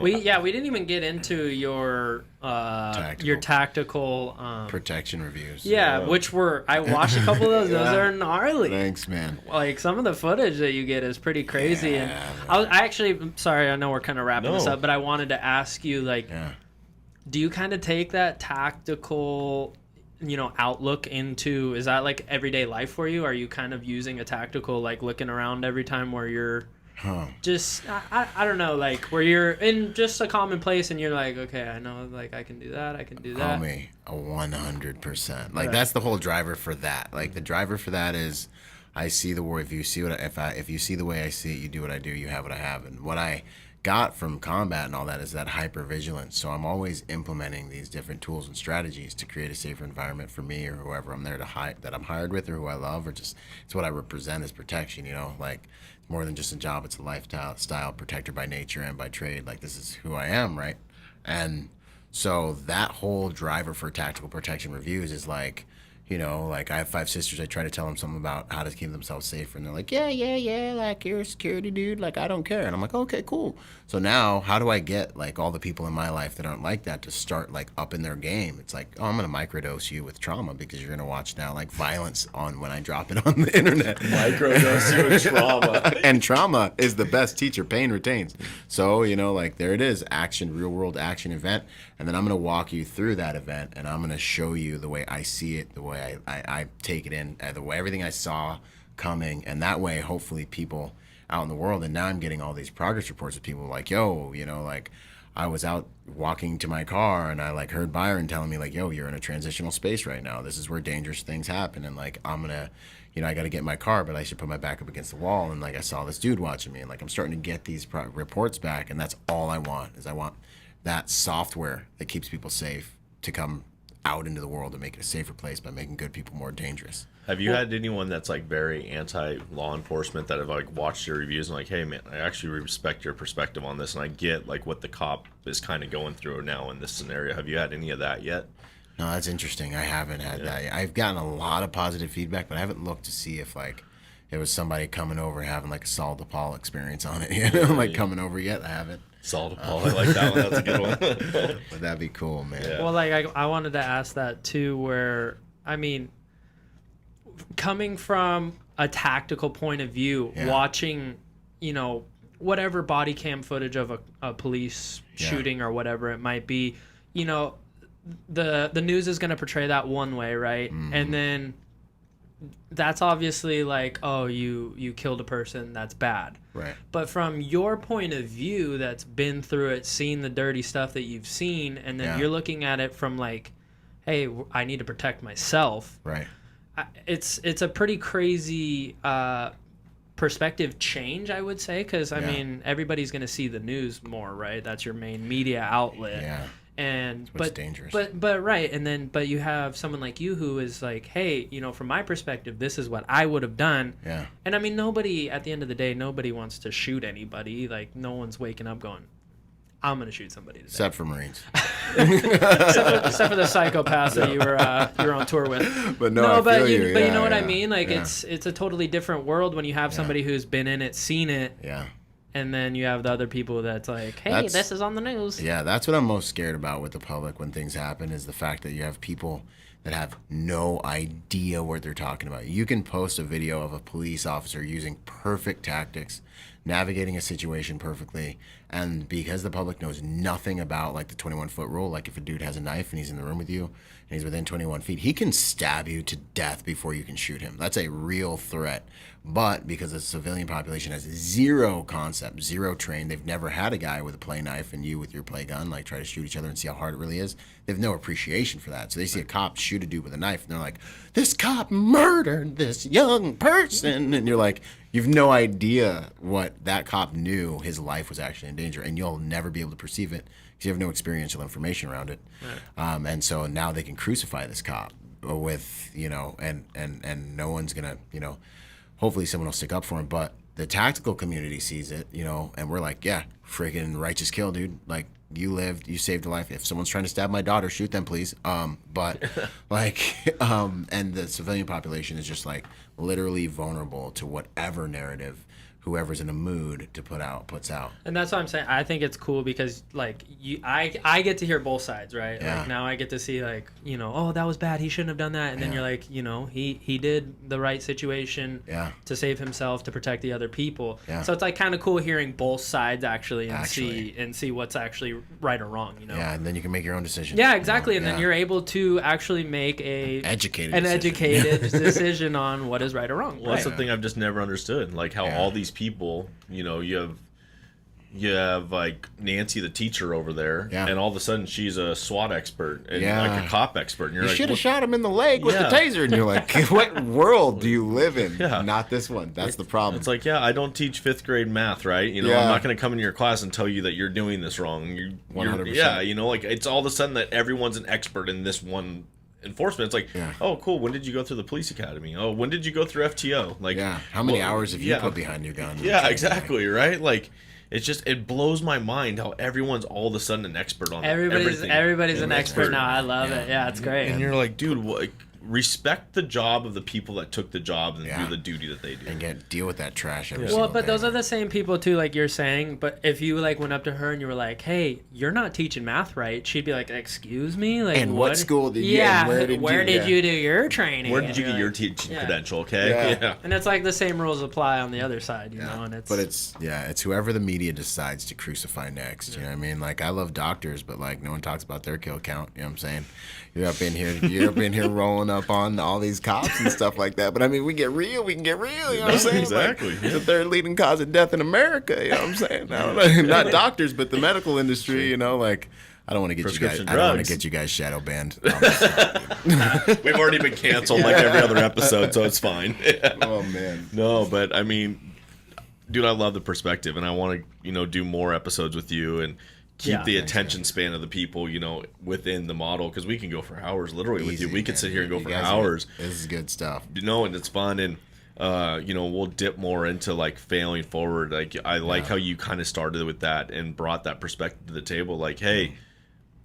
[SPEAKER 2] we didn't even get into your tactical
[SPEAKER 3] protection reviews.
[SPEAKER 2] Which I watched a couple of those. Those are gnarly.
[SPEAKER 3] Thanks, man.
[SPEAKER 2] Like some of the footage that you get is pretty crazy. And I'm sorry, I know we're kind of wrapping this up, but I wanted to ask you, like, do you kind of take that tactical outlook into, is that like everyday life for you? Are you kind of using a tactical, like looking around every time where you're just I don't know, like where you're in just a common place and you're like, okay, I know, like I can do that.
[SPEAKER 3] 100%. Like that's the whole driver for that. Like the driver for that is, I see the world. If you see if you see the way I see it, you do what I do. You have what I have, and what I got from combat and all that is that hypervigilance. So I'm always implementing these different tools and strategies to create a safer environment for me or whoever I'm there that I'm hired with or who I love, or just it's what I represent as protection. Like more than just a job, it's a lifestyle, protector by nature and by trade. Like this is who I am, right? And so that whole driver for tactical protection reviews is like, You know, like I have 5 sisters. I try to tell them something about how to keep themselves safer, and they're like, yeah, like you're a security dude, like I don't care. And I'm like, okay, cool. So now, how do I get like all the people in my life that aren't like that to start like up in their game? It's like, oh, I'm gonna microdose you with trauma because you're gonna watch now like violence on when I drop it on the internet.
[SPEAKER 1] Microdose you with trauma,
[SPEAKER 3] and trauma is the best teacher. Pain retains. So you know, like there it is, action, real world action event, and then I'm gonna walk you through that event, and I'm gonna show you the way I see it, the way I take it in, the way everything I saw coming, and that way hopefully people out in the world. And now I'm getting all these progress reports of people like, yo, you know, like I was out walking to my car and I like heard Byron telling me like, yo, you're in a transitional space right now, this is where dangerous things happen, and like I'm gonna, you know, I got to get in my car, but I should put my back up against the wall, and like I saw this dude watching me, and like I'm starting to get these reports back, and that's all I want that software that keeps people safe to come out into the world and make it a safer place by making good people more dangerous.
[SPEAKER 1] Have you had anyone that's like very anti-law enforcement that have like watched your reviews and like, hey man, I actually respect your perspective on this, and I get like what the cop is kind of going through now in this scenario? Have you had any of that yet?
[SPEAKER 3] No, that's interesting. I haven't had that yet. I've gotten a lot of positive feedback, but I haven't looked to see if like it was somebody coming over and having like a Saul DePaul experience on it, you know, like coming over yet. I haven't.
[SPEAKER 1] Saul DePaul, I like that one. That's a good one.
[SPEAKER 3] But that'd be cool, man.
[SPEAKER 2] Yeah. Well, like I wanted to ask that too, where I mean, coming from a tactical point of view, watching, you know, whatever body cam footage of a police shooting or whatever it might be, you know, the news is going to portray that one way, right? Mm-hmm. And then that's obviously like, oh, you killed a person, that's bad.
[SPEAKER 3] Right.
[SPEAKER 2] But from your point of view that's been through it, seen the dirty stuff that you've seen, and then you're looking at it from like, hey, I need to protect myself.
[SPEAKER 3] Right.
[SPEAKER 2] It's a pretty crazy perspective change, I would say, because I mean, everybody's going to see the news more, right? That's your main media outlet.
[SPEAKER 3] Yeah.
[SPEAKER 2] And
[SPEAKER 3] but dangerous.
[SPEAKER 2] But right, and then but you have someone like you who is like, hey, you know, from my perspective, this is what I would have done.
[SPEAKER 3] Yeah.
[SPEAKER 2] And I mean, nobody at the end of the day, nobody wants to shoot anybody. Like, no one's waking up going, I'm gonna shoot somebody today.
[SPEAKER 3] Except for Marines.
[SPEAKER 2] except for the psychopaths that you were on tour with.
[SPEAKER 3] But no, but
[SPEAKER 2] you know what I mean. Like it's a totally different world when you have somebody who's been in it, seen it.
[SPEAKER 3] Yeah.
[SPEAKER 2] And then you have the other people that's like, hey, this is on the news.
[SPEAKER 3] Yeah, that's what I'm most scared about with the public when things happen, is the fact that you have people that have no idea what they're talking about. You can post a video of a police officer using perfect tactics, navigating a situation perfectly, and because the public knows nothing about like the 21-foot rule, like if a dude has a knife and he's in the room with you and he's within 21 feet, he can stab you to death before you can shoot him. That's a real threat. But because the civilian population has zero concept, zero trained, they've never had a guy with a play knife and you with your play gun like try to shoot each other and see how hard it really is. They have no appreciation for that. So they see a cop shoot a dude with a knife and they're like, this cop murdered this young person. And you're like, you've no idea what that cop knew. His life was actually in danger, and you'll never be able to perceive it because you have no experiential information around it. Right. And so now they can crucify this cop with, you know, and no one's gonna, you know, hopefully someone will stick up for him. But the tactical community sees it, you know, and we're like, yeah, freaking righteous kill, dude. Like, you lived, you saved a life. If someone's trying to stab my daughter, shoot them, please. But like, and the civilian population is just like literally vulnerable to whatever narrative whoever's in a mood to puts out.
[SPEAKER 2] And that's what I'm saying. I think it's cool because like I get to hear both sides, right?
[SPEAKER 3] Yeah.
[SPEAKER 2] Like now I get to see like, you know, oh, that was bad, he shouldn't have done that. And then you're like, you know, he did the right situation to save himself, to protect the other people. Yeah. So it's like kind of cool hearing both sides actually see what's actually right or wrong, you know.
[SPEAKER 3] Yeah, and then you can make your own decision.
[SPEAKER 2] Yeah, exactly. And then you're able to actually make an educated decision on what is right or wrong.
[SPEAKER 1] Well, that's the thing I've just never understood, like how all these people, you know, you have like Nancy the teacher over there, and all of a sudden she's a SWAT expert and like a cop expert, and you're like,
[SPEAKER 3] should have shot him in the leg with the taser, and you're like, what world do you live in? Not this one. That's the problem.
[SPEAKER 1] It's like, I don't teach 5th grade math, right? You know, I'm not going to come into your class and tell you that you're doing this wrong. You're
[SPEAKER 3] 100%.
[SPEAKER 1] You know, like it's all of a sudden that everyone's an expert in this one enforcement. It's like, oh, cool. When did you go through the police academy? Oh, when did you go through FTO? Like,
[SPEAKER 3] how many hours have you put behind your gun?
[SPEAKER 1] Yeah, exactly, right? Like, it's just, it blows my mind how everyone's all of a sudden an expert on everything.
[SPEAKER 2] Everybody's an expert now. I love it. Yeah, it's great.
[SPEAKER 1] And you're like, dude, respect the job of the people that took the job and do the duty that they do.
[SPEAKER 3] And deal with that trash every single
[SPEAKER 2] Well, but
[SPEAKER 3] day.
[SPEAKER 2] those are the same people too, like you're saying. But if you like went up to her and you were like, "Hey, you're not teaching math right," she'd be like, "Excuse me, like
[SPEAKER 3] And what school did you?
[SPEAKER 2] Yeah,
[SPEAKER 3] And
[SPEAKER 2] where did you do your training?
[SPEAKER 1] Where did you get your
[SPEAKER 2] like,
[SPEAKER 1] teaching credential? Okay,
[SPEAKER 3] Yeah.
[SPEAKER 2] And it's like the same rules apply on the other side, you know. And
[SPEAKER 3] it's whoever the media decides to crucify next. You know what I mean? Like, I love doctors, but like no one talks about their kill count. You know what I'm saying? You're up in here rolling up on all these cops and stuff like that. But I mean, we can get real. You know what I'm saying?
[SPEAKER 1] Exactly.
[SPEAKER 3] Like, the third leading cause of death in America. You know what I'm saying? Not doctors, but the medical industry. You know, like. I don't want to get you guys. I don't want to get you guys shadow banned.
[SPEAKER 1] We've already been canceled like every other episode, so it's fine.
[SPEAKER 3] Oh man.
[SPEAKER 1] No, but I mean, dude, I love the perspective, and I want to, do more episodes with you and keep the attention span of the people, within the model, because we can go for hours, literally, with you. We could sit here and go for hours.
[SPEAKER 3] This is good stuff.
[SPEAKER 1] And it's fun, and we'll dip more into like failing forward. Like I like how you kind of started with that and brought that perspective to the table. Like, hey.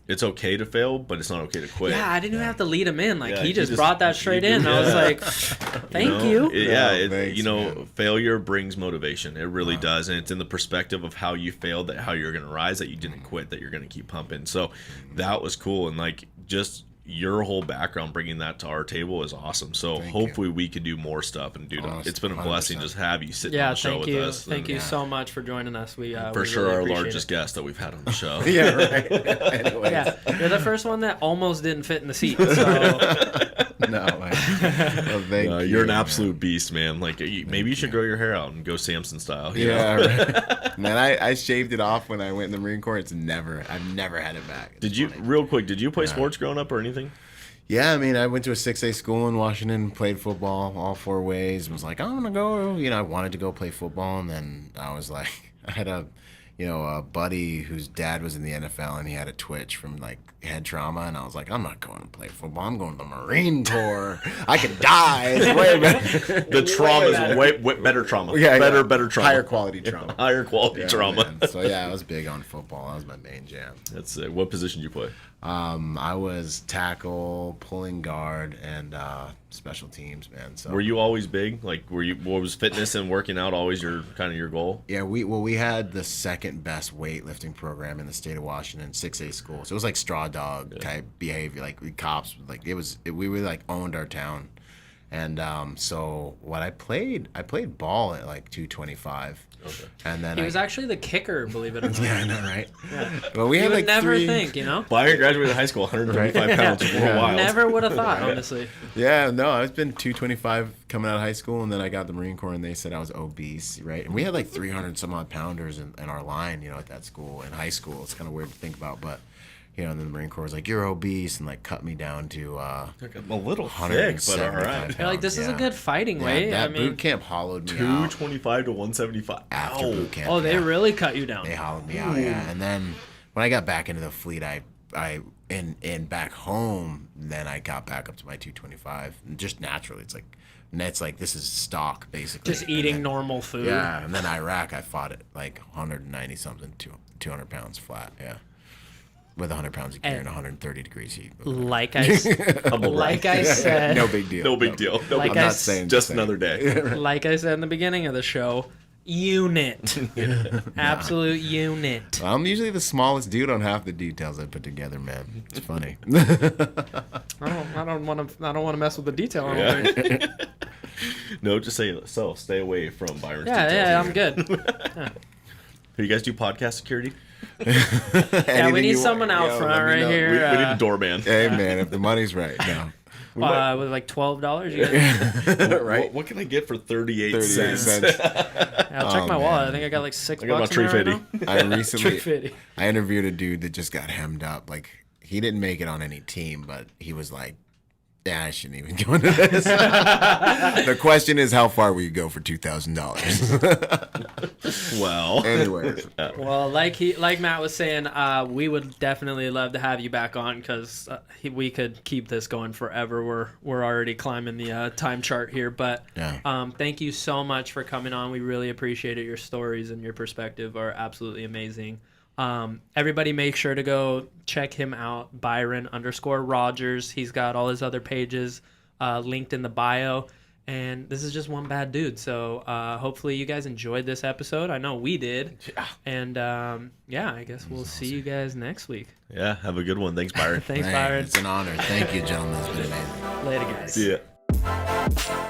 [SPEAKER 1] It's okay to fail, but it's not okay to quit.
[SPEAKER 2] Yeah, I didn't even have to lead him in. Like he just brought that straight in. I was like, "Thank you."
[SPEAKER 1] Failure brings motivation. It really does, and it's in the perspective of how you failed, that how you're going to rise, that you didn't quit, that you're going to keep pumping. So that was cool, and like just your whole background bringing that to our table is awesome. So hopefully we could do more stuff, and dude, it's been a blessing 100%. Just have you sitting on the show with us.
[SPEAKER 2] Thank you so much for joining us. We
[SPEAKER 1] for
[SPEAKER 2] we
[SPEAKER 1] sure
[SPEAKER 2] really
[SPEAKER 1] our
[SPEAKER 2] appreciate
[SPEAKER 1] largest guest that we've had on the show.
[SPEAKER 3] Yeah, right. Anyways.
[SPEAKER 2] Yeah, you're the first one that almost didn't fit in the seat. So.
[SPEAKER 1] You're an absolute beast, man. Like maybe you should grow your hair out and go Samson style.
[SPEAKER 3] Right. Man, I shaved it off when I went in the Marine Corps. I've never had it back.
[SPEAKER 1] Did you play sports growing up or anything?
[SPEAKER 3] Yeah, I mean, I went to a 6A school in Washington, played football all 4 ways. Was like, I'm gonna go. I wanted to go play football, and then I was like, I had a buddy whose dad was in the NFL, and he had a twitch from like head trauma, and I was like, I'm not going to play football. I'm going to the Marine Corps. I could die. It's way better.
[SPEAKER 1] The trauma is way better trauma.
[SPEAKER 3] Yeah,
[SPEAKER 1] better trauma.
[SPEAKER 3] Higher quality trauma.
[SPEAKER 1] Higher quality trauma.
[SPEAKER 3] Man. So yeah, I was big on football. That was my main jam.
[SPEAKER 1] That's it. What position did you play?
[SPEAKER 3] I was tackle, pulling guard, and special teams, man. So
[SPEAKER 1] were you always big? Like, what was fitness and working out always your goal?
[SPEAKER 3] Yeah, we had the second best weightlifting program in the state of Washington, 6A school. So it was like straw dog type behavior, like cops, like we were like owned our town. And so what I played ball at like 225. Okay. And then
[SPEAKER 2] he was actually the kicker, believe it or not.
[SPEAKER 3] Yeah, I know, right?
[SPEAKER 2] Yeah.
[SPEAKER 3] Well, we
[SPEAKER 2] you
[SPEAKER 3] had
[SPEAKER 2] would
[SPEAKER 3] like
[SPEAKER 2] never think,
[SPEAKER 1] Byron graduated high school 135 pounds. Wild.
[SPEAKER 2] Never would have thought, honestly.
[SPEAKER 3] Yeah, no, I've been 225 coming out of high school, and then I got the Marine Corps, and they said I was obese, right? And we had like 300 some odd pounders in our line, at that school in high school. It's kind of weird to think about, but. And then the Marine Corps was like, "You're obese," and like cut me down to
[SPEAKER 1] a little thick, but all right.
[SPEAKER 2] You're like, this is a good fighting weight.
[SPEAKER 3] That boot camp hollowed me
[SPEAKER 1] 225 to 175
[SPEAKER 3] after boot camp.
[SPEAKER 2] Oh, they really cut you down.
[SPEAKER 3] They hollowed me out, yeah. And then when I got back into the fleet, I back home, then I got back up to my 225, and just naturally, it's like this is stock basically.
[SPEAKER 2] Just eating normal food.
[SPEAKER 3] Yeah, and then Iraq, I fought it like 190 something, 200 pounds flat, yeah. With 100 pounds of gear and 130 degrees heat.
[SPEAKER 2] Like I said.
[SPEAKER 3] No big deal.
[SPEAKER 1] No big deal. No,
[SPEAKER 2] like
[SPEAKER 1] I'm not saying just another day.
[SPEAKER 2] Like I said in the beginning of the show, unit. Absolute unit.
[SPEAKER 3] I'm usually the smallest dude on half the details I put together, man. It's funny.
[SPEAKER 2] I don't want to mess with the detail. I don't think.
[SPEAKER 1] No, just say so. Stay away from Byron's
[SPEAKER 2] details. Yeah, I'm good.
[SPEAKER 1] Yeah. You guys do podcast security?
[SPEAKER 2] Yeah, we need someone out front right here.
[SPEAKER 1] We need a doorman.
[SPEAKER 3] Hey, man, if the money's right. No.
[SPEAKER 2] With like $12, you guys...
[SPEAKER 1] Right? What can I get for 38 cents?
[SPEAKER 2] I'll check my wallet. I think I got like $6 in there right now.
[SPEAKER 3] I interviewed a dude that just got hemmed up. Like, he didn't make it on any team, but he was like, yeah, I shouldn't even go into this. The question is, how far will you go for $2,000?
[SPEAKER 1] Well,
[SPEAKER 3] anyways.
[SPEAKER 2] Well, like Matt was saying, we would definitely love to have you back on because we could keep this going forever. We're already climbing the time chart here, but thank you so much for coming on. We really appreciate it. Your stories and your perspective are absolutely amazing. Everybody make sure to go check him out, Byron _Rodgers. He's got all his other pages linked in the bio. And this is just one bad dude. So hopefully you guys enjoyed this episode. I know we did.
[SPEAKER 1] Yeah.
[SPEAKER 2] And I guess we'll see you guys next week.
[SPEAKER 1] Yeah, have a good one. Thanks, Byron.
[SPEAKER 2] Thanks, Byron.
[SPEAKER 3] It's an honor. Thank you, gentlemen. It's been amazing.
[SPEAKER 2] Later, guys.
[SPEAKER 1] See ya.